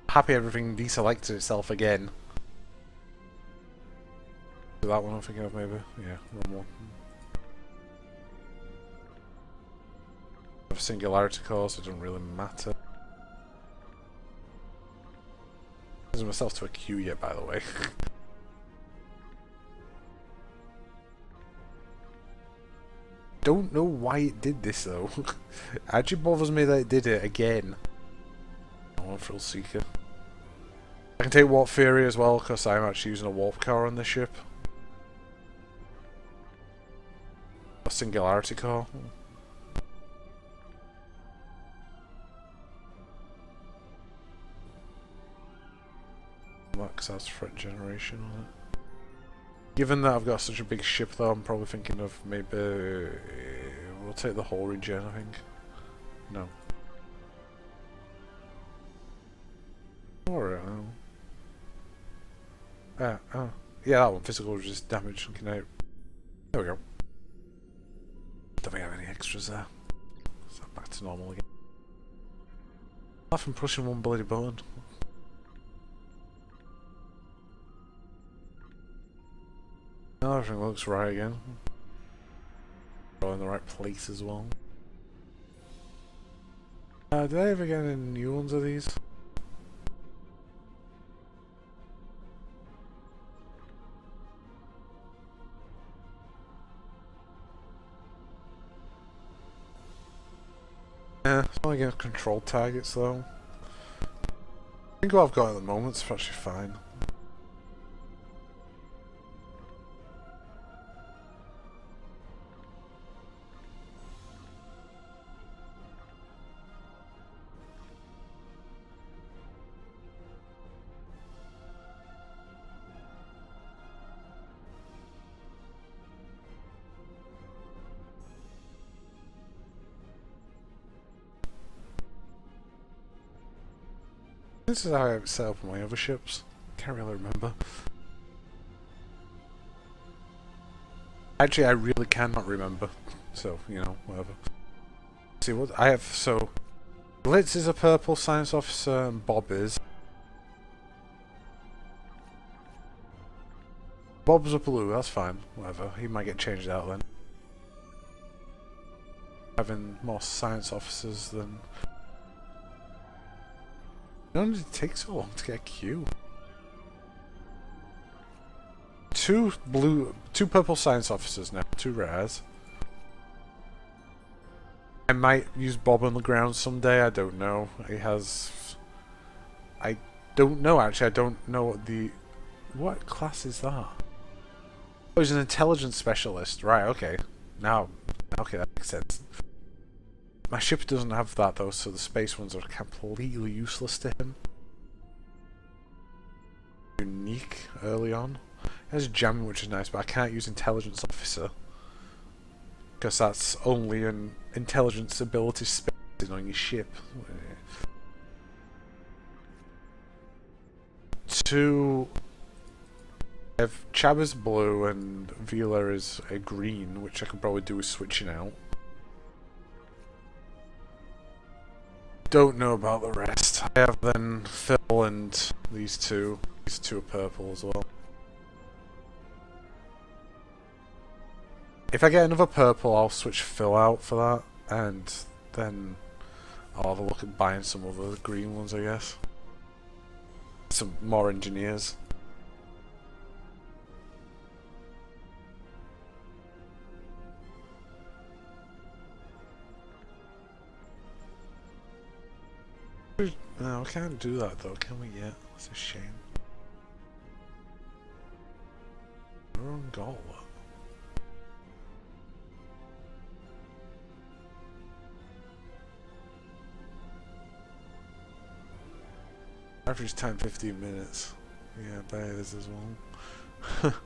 A: Happy everything deselected itself again. Is that one I'm thinking of maybe? Yeah, one more. Of singularity course, it doesn't really matter. I haven't myself to a queue yet, by the way. Don't know why it did this though. It actually bothers me that it did it again. Oh, Thrill Seeker. I can take Warp Fury as well because I'm actually using a warp core on this ship. A singularity core. Max has threat generation on it. Given that I've got such a big ship though, I'm probably thinking of maybe... We'll take the whole regen, I think. No. Alright. Oh. Yeah, that one. Physical resist damage and kinetic. There we go. Don't think I have any extras there. So back to normal again. Apart from pushing one bloody button. No, everything looks right again. All in the right place as well. Did I ever get any new ones of these? Yeah, it's only against control targets though. I think what I've got at the moment is actually fine. This is how I have it set up on my other ships. Can't really remember. Actually, I really cannot remember. So, you know, whatever. Let's see what I have. So, Blitz is a purple science officer, and Bob is. Bob's a blue. That's fine. Whatever. He might get changed out then. Having more science officers than. Why did it take so long to get a queue? Two purple science officers now, 2 rares. I might use Bob on the ground someday, I don't know. He has... I don't know actually, I don't know what the... What class is that? Oh, he's an intelligence specialist, right, okay. Now, okay, that makes sense. My ship doesn't have that though, so the space ones are completely useless to him. Unique early on. There's jamming, which is nice, but I can't use intelligence officer. Because that's only an intelligence ability spacing on your ship. Two... If Chaba's blue and Vila is a green, which I could probably do with switching out. Don't know about the rest. I have then Phil and these two. These two are purple as well. If I get another purple, I'll switch Phil out for that, and then I'll have a look at buying some other green ones, I guess. Some more engineers. No, we can't do that though, can we yet? That's a shame. We're on goal. Average time 15 minutes. Yeah, there it is as well.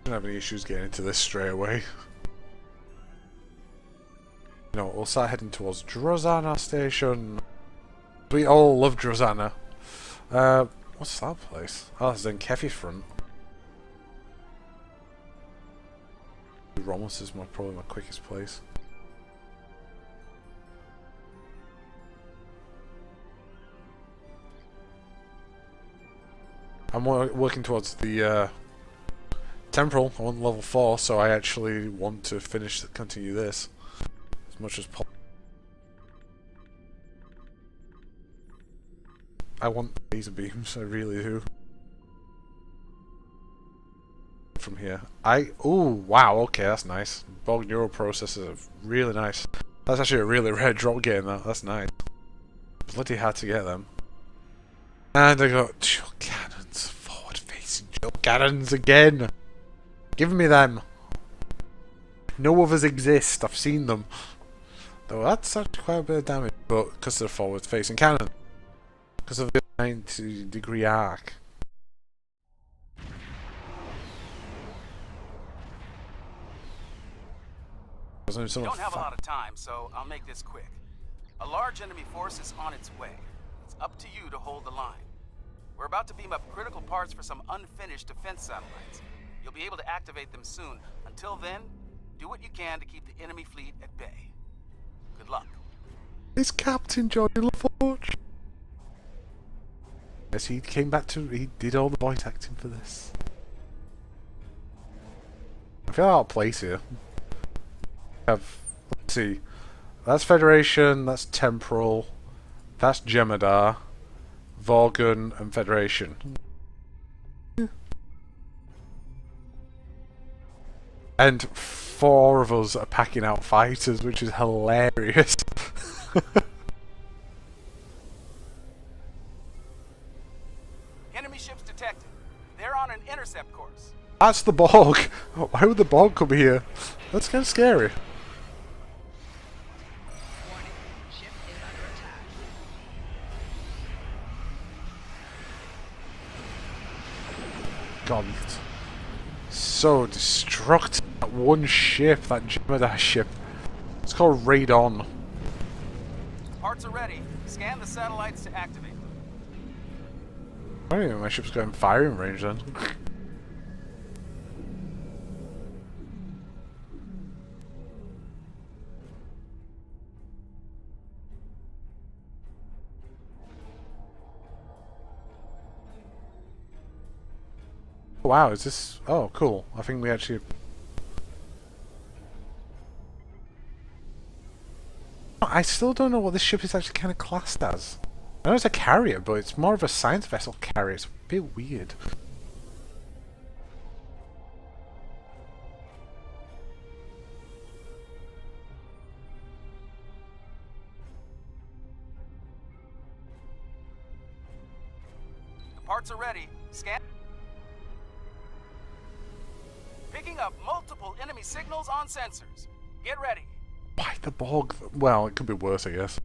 A: Don't have any issues getting into this straight away. You know, we'll start heading towards Drozana Station. We all love Drozana. What's that place? Oh, it's in Kefi Front. Romulus is probably my quickest place. I'm working towards the temporal. I want level 4, so I actually want to continue this as much as possible. I want laser beams, I really do. From here. Ooh, wow, okay, that's nice. Borg neural processors are really nice. That's actually a really rare drop game, that's nice. Bloody hard to get them. And I got dual cannons, forward facing dual cannons again! Give me them! No others exist, I've seen them. Though that's actually quite a bit of damage, but because they're forward facing cannon. Because of the 90-degree arc.
J: We don't have a lot of time, so I'll make this quick. A large enemy force is on its way. It's up to you to hold the line. We're about to beam up critical parts for some unfinished defense satellites. You'll be able to activate them soon. Until then, do what you can to keep the enemy fleet at bay. Good luck.
A: It's Captain Johnny LaForge. Yes, he came back he did all the voice acting for this. I feel out of place here. Let's see. That's Federation, that's Temporal, that's Jemadar, Vorgun, and Federation. And 4 of us are packing out fighters, which is hilarious.
J: Enemy ships detected. They're on an intercept course.
A: That's the Borg! Why would the Borg come here? That's kind of scary. God, so destructive. That one ship, that Jemadar ship. It's called Raid On.
J: Parts are ready. Scan the satellites to activate them.
A: I don't even know my ship's got in firing range then. Wow, is this... Oh, cool. I think we actually... I still don't know what this ship is actually kind of classed as. I know it's a carrier, but it's more of a science vessel carrier. It's a bit weird.
J: The parts are ready. Scan... Picking up multiple enemy signals on sensors. Get ready.
A: Why the Borg? Well, it could be worse, I guess.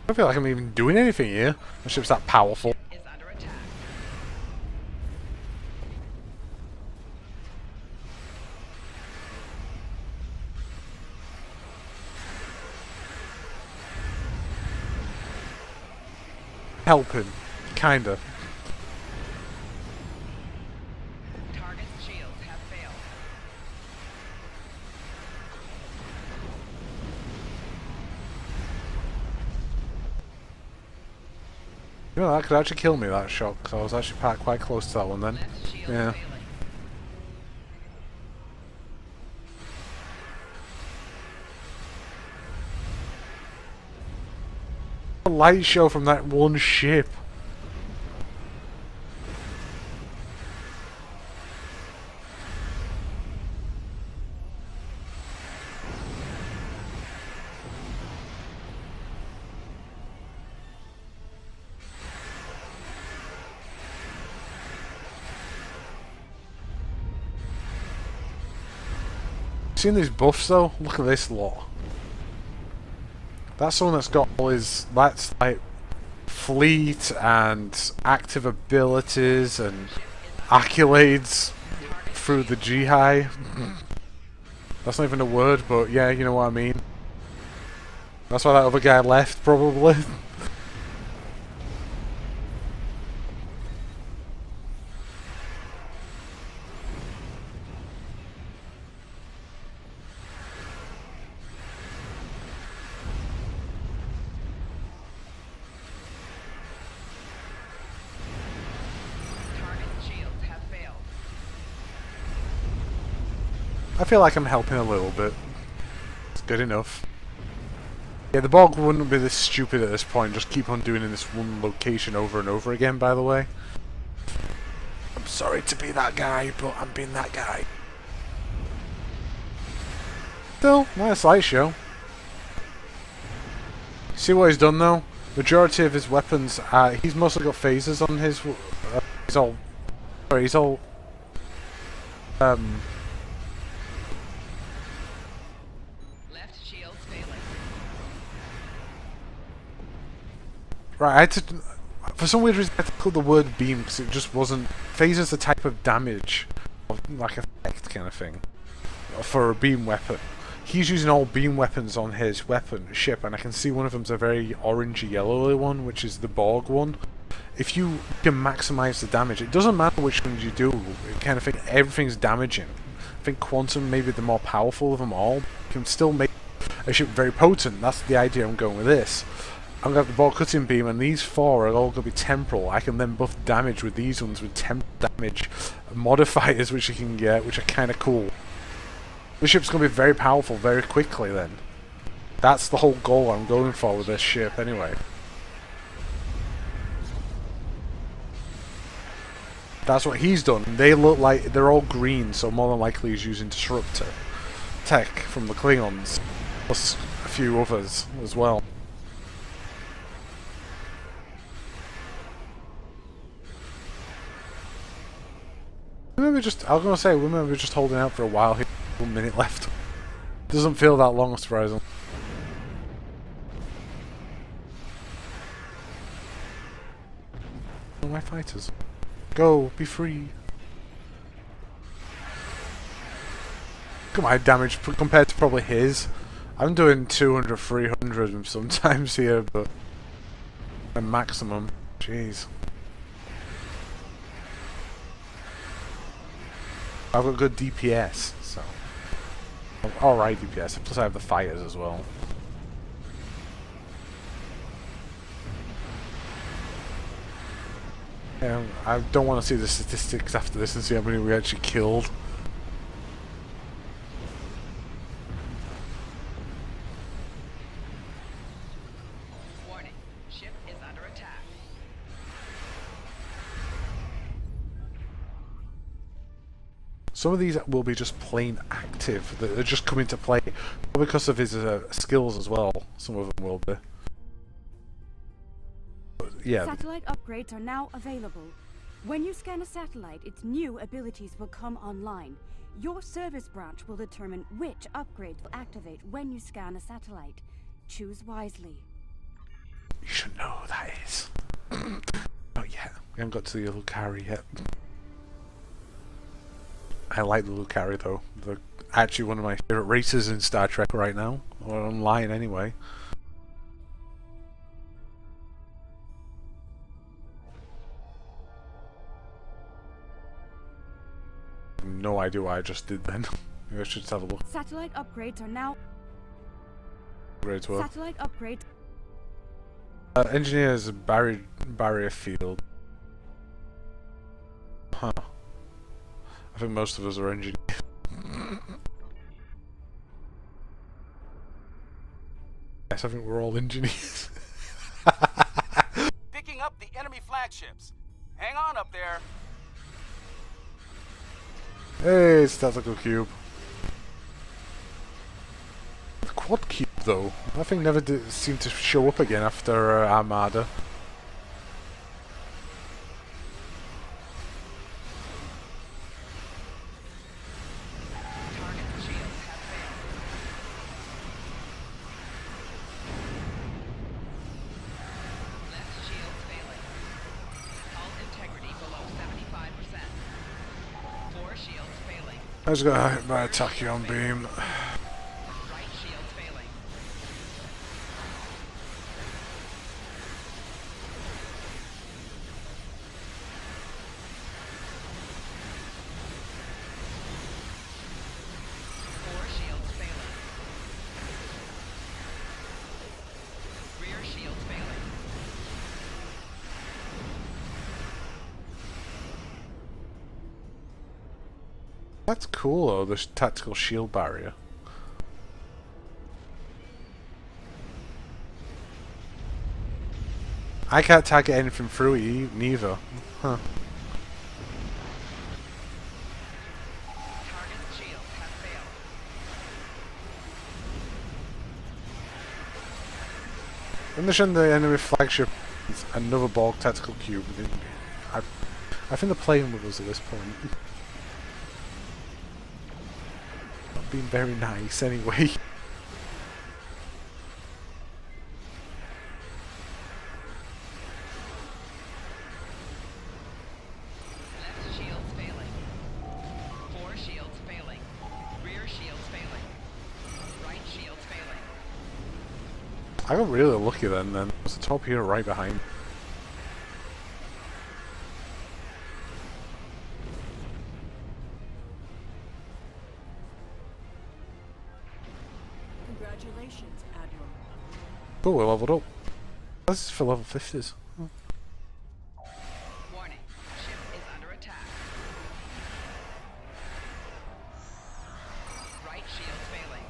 A: I don't feel like I'm even doing anything here. The ship's that powerful. Helping, kinda.
P: Target's shields have failed.
A: You know, that could actually kill me, that shot, because I was actually quite close to that one then. Yeah. A light show from that one ship. Seen these buffs though? Look at this lot. That's someone that's got all his, that's like fleet and active abilities and accolades through the G-High. That's not even a word, but yeah, you know what I mean. That's why that other guy left, probably. I feel like I'm helping a little bit. It's good enough. Yeah, the Borg wouldn't be this stupid at this point, just keep on doing in this one location over and over again, by the way. I'm sorry to be that guy, but I'm being that guy. Still, nice light show. See what he's done though? Majority of his weapons, he's mostly got phasers on his... he's all... Right, I had to... For some weird reason I had to put the word beam because it just wasn't... Phaser's the type of damage, or like effect kind of thing, for a beam weapon. He's using all beam weapons on his ship, and I can see one of them's a very orangey yellowy one, which is the Borg one. If you can maximize the damage, it doesn't matter which ones you do, kind of thing, everything's damaging. I think Quantum may be the more powerful of them all. You can still make a ship very potent, that's the idea I'm going with this. I'm going to have the Borg cutting beam, and these four are all going to be temporal. I can then buff damage with these ones with temporal damage modifiers, which you can get, which are kind of cool. The ship's going to be very powerful very quickly then. That's the whole goal I'm going for with this ship anyway. That's what he's done. They look like they're all green, so more than likely he's using disruptor tech from the Klingons, plus a few others as well. I was gonna say, we were just holding out for a while here. 1 minute left. Doesn't feel that long, surprisingly. Oh, my fighters. Go, be free. Look at my damage compared to probably his. I'm doing 200, 300 sometimes here, but the maximum. Jeez. I've got good DPS, so alright DPS, plus I have the fires as well. I don't want to see the statistics after this and see how many we actually killed.
P: Warning, ship is under attack.
A: Some of these will be just plain active, they're just coming to play, because of his skills as well, some of them will be. But, yeah.
H: Satellite upgrades are now available. When you scan a satellite, its new abilities will come online. Your service branch will determine which upgrades will activate when you scan a satellite. Choose wisely.
A: You should know who that is. Not yet. We haven't got to the Lucari yet. I like the Lucari though. They're actually one of my favourite races in Star Trek right now. Or online anyway. No idea what I just did then. Maybe I should just have a look.
H: Satellite upgrades are now...
A: Great well.
H: Satellite upgrades...
A: Engineers barrier field. Huh. I think most of us are engineers. Yes, I think we're all engineers.
J: Picking up the enemy flagships. Hang on up there.
A: Hey, it's tactical cube. The quad cube though, that thing never did seem to show up again after Armada. I was gonna hit my tachyon beam. That's cool though, this tactical shield barrier. I can't target anything through it neither. Huh. Mission the enemy flagship is another Borg tactical cube. I think they're playing with us at this point. Not being very nice anyway. I got really lucky then. There's a top here right behind.
B: Congratulations, Admiral.
A: Oh, we leveled up. This is for level 50s.
P: Warning, ship is under attack. Right shield failing.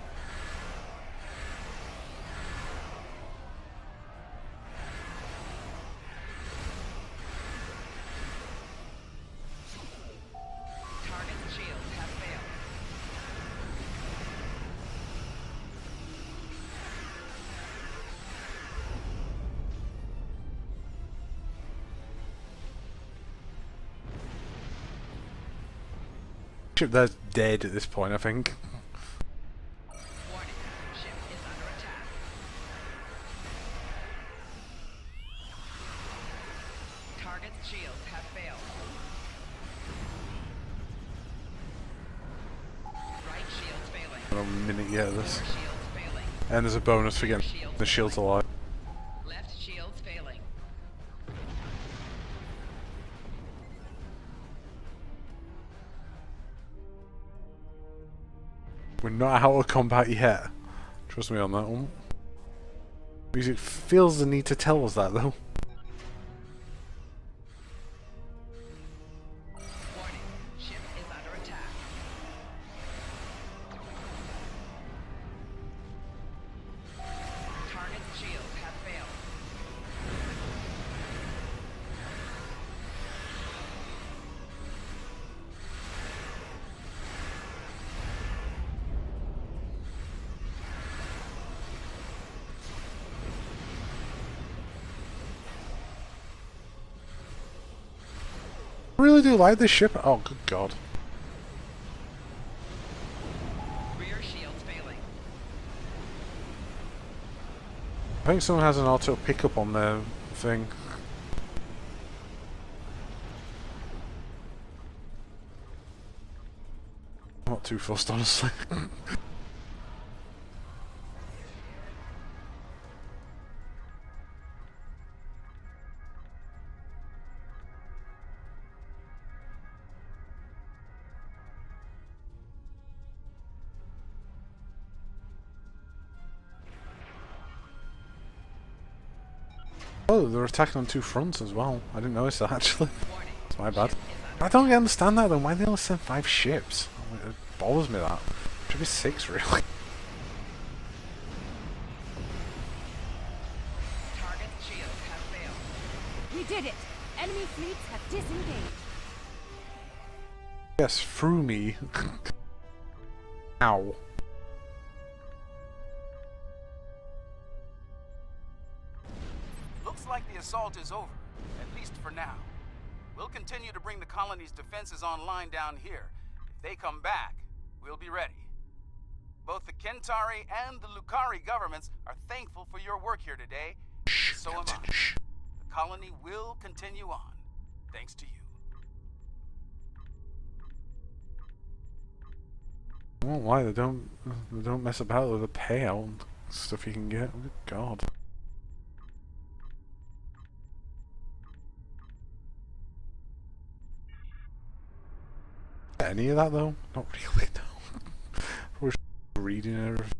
P: Target's shields have failed.
A: Ship that's dead at this point, I think.
P: Warning, ship is under attack. Target's shields have failed. Right shields failing.
A: A minute yet of this.
P: Shields failing.
A: And there's a bonus for getting the shields alive.
P: Left shields failing.
A: We're not out of combat yet. Trust me on that one. Music feels the need to tell us that though.
P: Warning, ship is under attack. Target's shields have failed.
A: I really do like this ship. Oh, good god.
P: Rear shields failing.
A: I think someone has an auto pickup on their thing. I'm not too fussed, honestly. Oh, they're attacking on two fronts as well. I didn't notice that actually. It's my bad. I don't really understand that though. Why they only send 5 ships? It bothers me that. Should be 6 really.
H: Target's shields have failed. We did it! Enemy fleets have disengaged.
A: Yes, through me. Ow.
J: Looks like the assault is over, at least for now. We'll continue to bring the colony's defenses online down here. If they come back, we'll be ready. Both the Kentari and the Lukari governments are thankful for your work here today. So am I. The colony will continue on, thanks to you.
A: I won't lie, they don't mess about with the payout and stuff you can get. Good God. Any of that though? Not really, no. We're reading everything.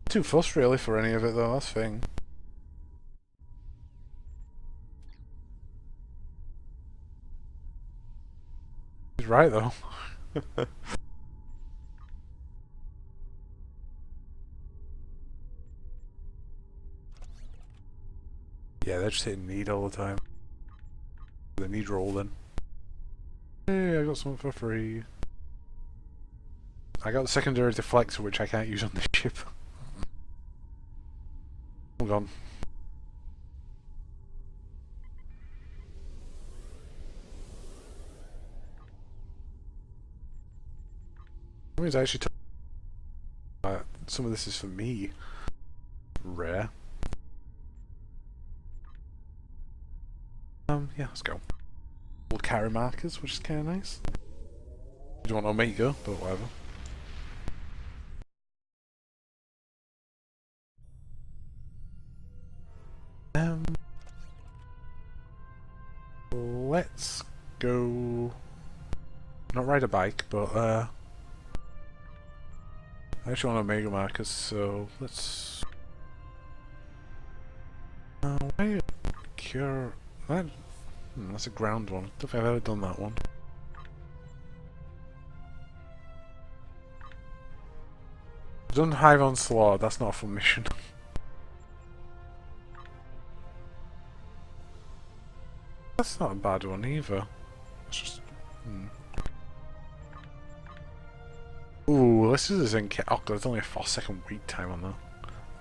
A: Too fussed really for any of it though, that's the thing. He's right though. Yeah, they're just hitting need all the time. They need rolling. Hey, I got something for free. I got the secondary deflector which I can't use on this ship. Hold on. I actually some of this is for me. Rare. Yeah, let's go. We'll carry markers, which is kind of nice. Do you want Omega, but whatever. Let's go. Not ride a bike, but I actually want Omega markers, so let's. Why cure? That's a ground one. I don't think I've ever done that one. I've done Hive Onslaught, that's not a full mission. That's not a bad one either. It's just... Ooh, this is in... Oh, there's only a 4-second wait time on that.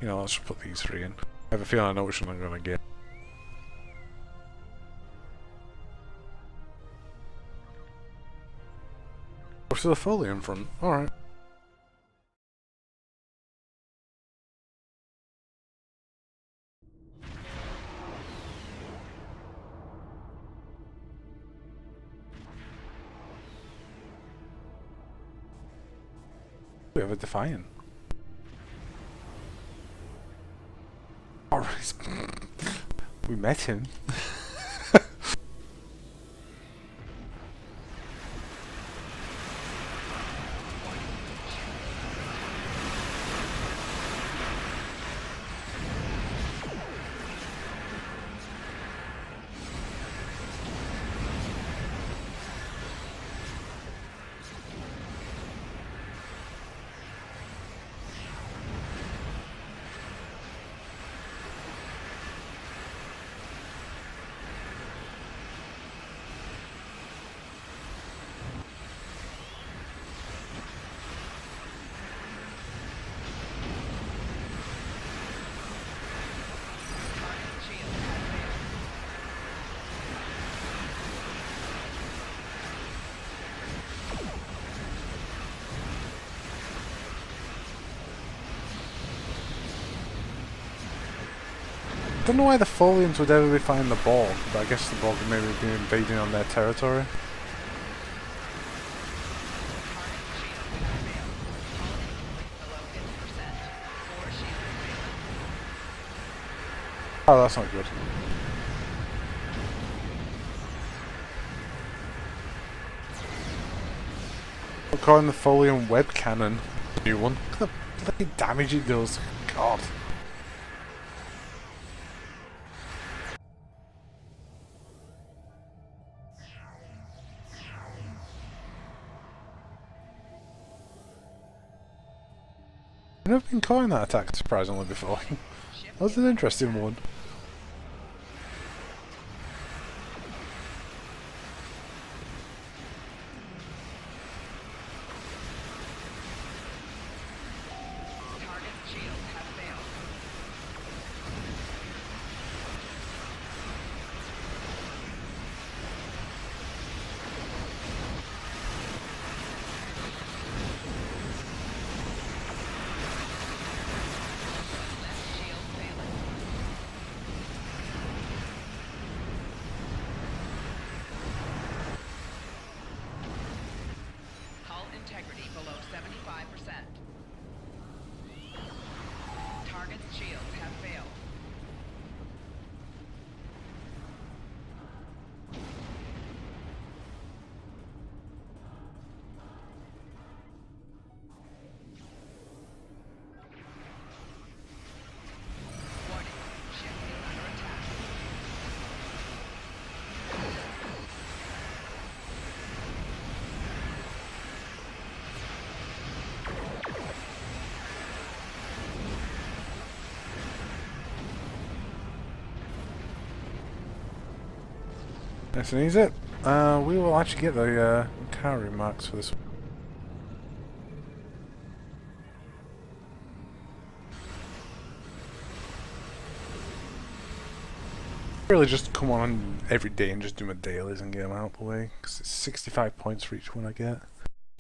A: You know, let's just put these 3 in. I have a feeling I know which one I'm gonna get. To the foley in front. Alright. We have a Defiant. Alright. We met him. Don't know why the Folians would ever be fighting the Borg, but I guess the Borg would maybe be invading on their territory. Oh, that's not good. We're calling the Folian web cannon. New one. Look at the bloody damage it does. God. I've never been caught in that attack, surprisingly, before. That was an interesting one.
P: Integrity below 75%. Target's shields have failed. Warning, ship is under attack.
A: Nice and easy. We will actually get the carry marks for this one. Really just come on every day and just do my dailies and get them out of the way, because it's 65 points for each one I get.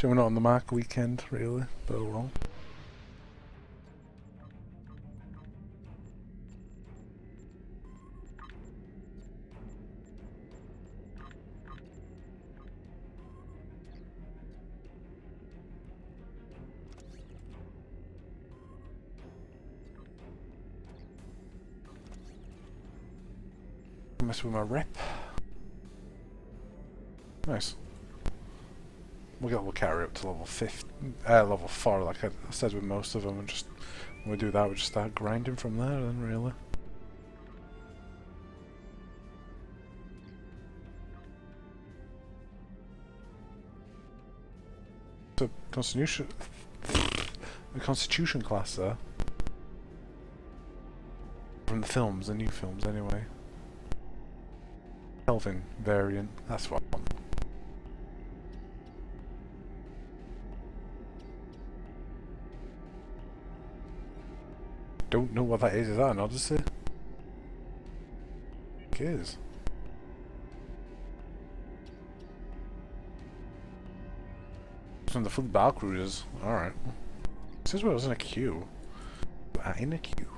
A: So we're not on the mark weekend really, but oh well. Mess with my rep. Nice. We'll carry up to level 4, like I said with most of them, and just when we do that, we just start grinding from there. Then really. So the Constitution class there from the films, the new films anyway. Kelvin variant, that's what I want. Don't know what that is that an Odyssey? It is. From the full battle cruisers, alright. This is where it was in a queue. In a queue.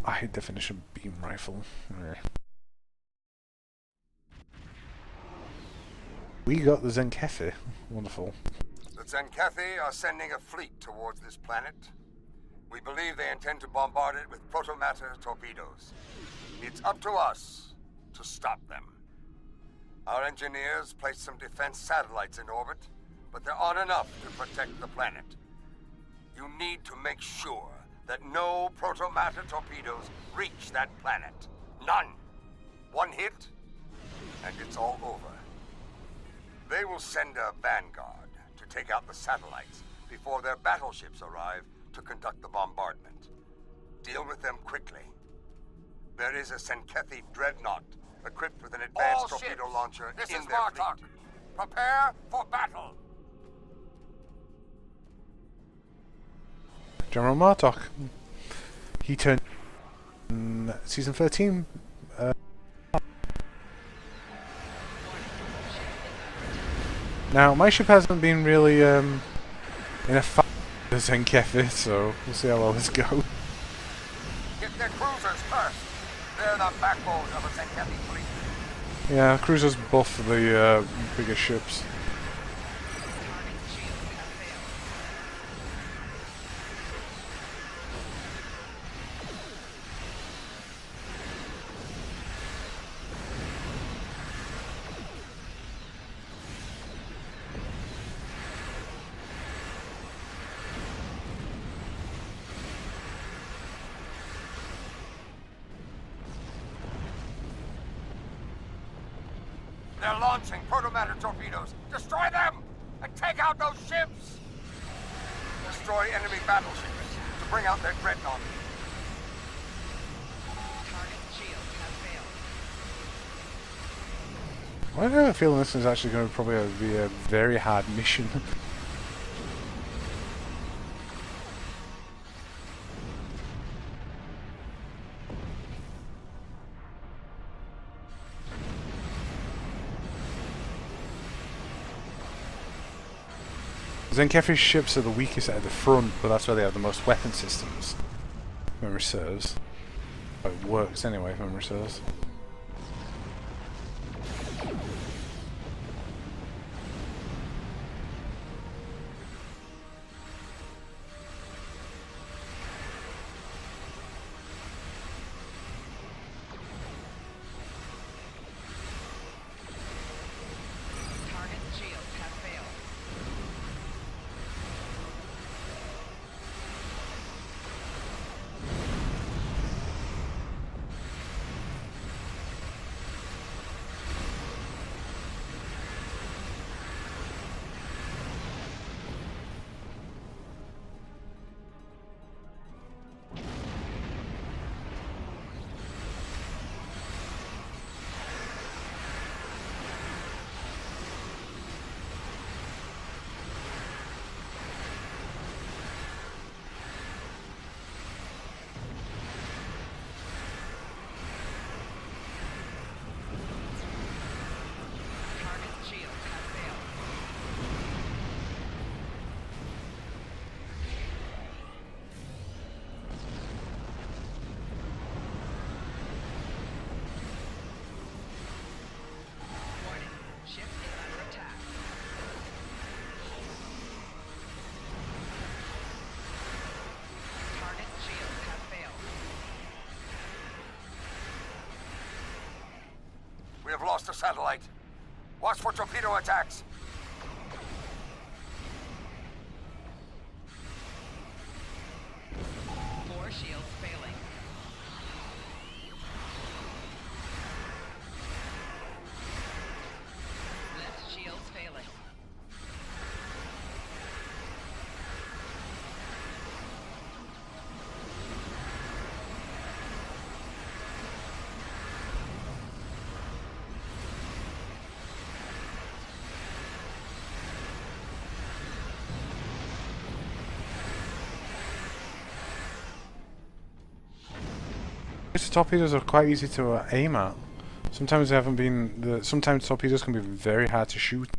A: High definition beam rifle. We got the Zenkethi. Wonderful.
N: The Zenkethi are sending a fleet towards this planet. We believe they intend to bombard it with proto-matter torpedoes. It's up to us to stop them. Our engineers placed some defense satellites in orbit, but there aren't enough to protect the planet. You need to make sure that no proto-matter torpedoes reach that planet. None. One hit, and it's all over. They will send a vanguard to take out the satellites before their battleships arrive to conduct the bombardment. Deal with them quickly. There is a Zenkethi dreadnought equipped with an advanced torpedo launcher in their fleet. Prepare for battle!
A: General Martok. He turned season 13. Now my ship hasn't been really in a fight the Zenkefi, so we'll see how well this goes.
N: Get their cruisers first. They're the backbone of a Zenkefi fleet.
A: Yeah, cruisers buff the bigger ships.
N: They're launching protomatter torpedoes. Destroy them! And take out those ships! Destroy enemy battleships to bring out their dreadnought.
A: I have a feeling this is actually going to probably be a very hard mission. Zenkefi's ships are the weakest at the front, but that's where they have the most weapon systems. If memory serves. It works anyway, if memory serves.
N: We have lost a satellite. Watch for torpedo attacks.
P: More shields failing. Left shields failing.
A: These torpedoes are quite easy to aim at. Sometimes they haven't been. Sometimes torpedoes can be very hard to shoot.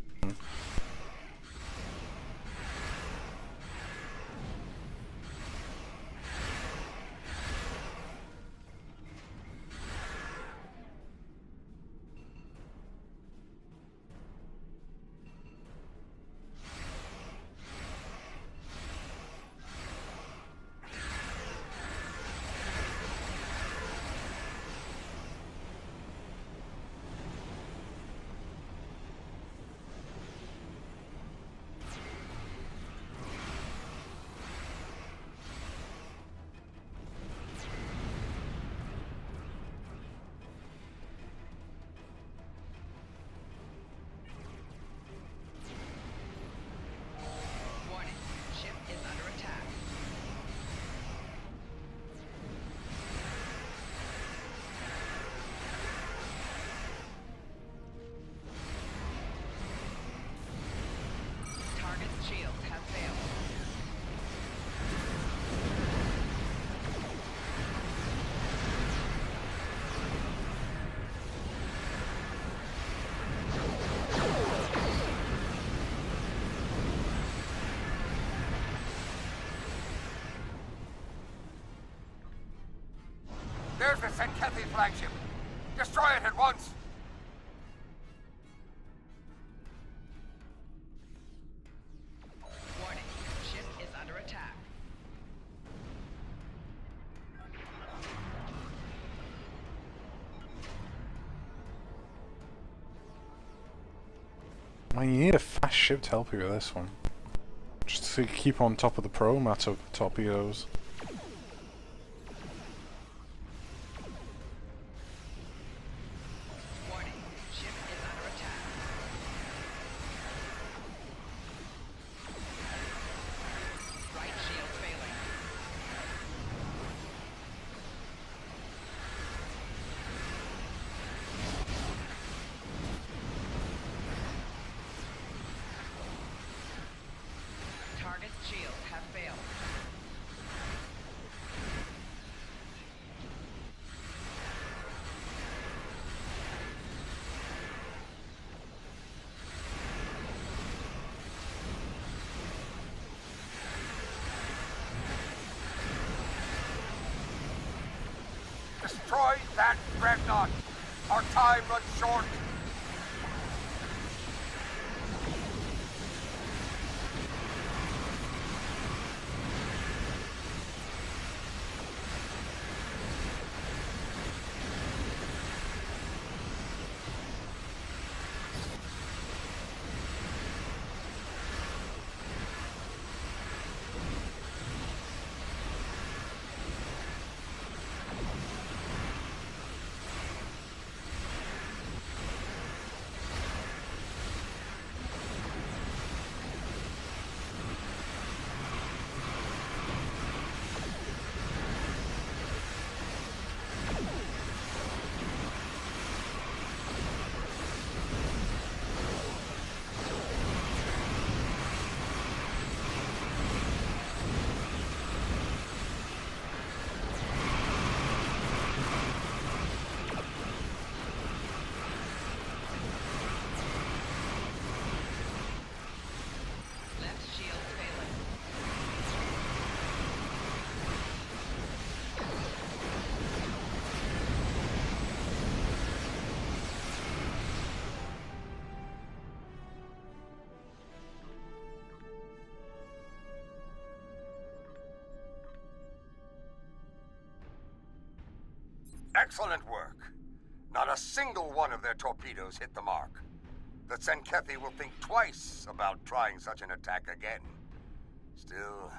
N: There's the Senkethi flagship. Destroy it at once.
P: Warning, ship is under attack.
A: Well, you need a fast ship to help you with this one. Just to keep on top of the pro matter torpedoes.
P: Warning, ship is under attack. Right shield failing. Target's shields have failed.
N: Destroy that dreadnought. Our time runs short.
P: Left shield failing.
N: Excellent work. Not a single one of their torpedoes hit the mark. The Senkethi will think twice about trying such an attack again. Still,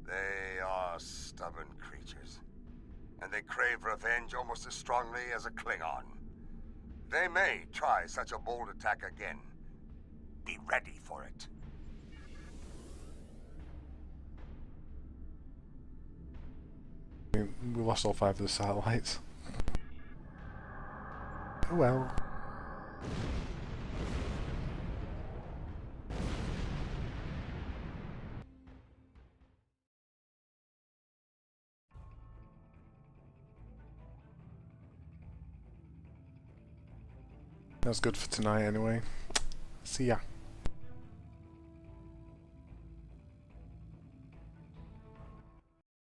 N: they are stubborn creatures. And they crave revenge almost as strongly as a Klingon. They may try such a bold attack again. Be ready for it.
A: We lost all 5 of the satellites. Oh well. That was good for tonight anyway. See ya.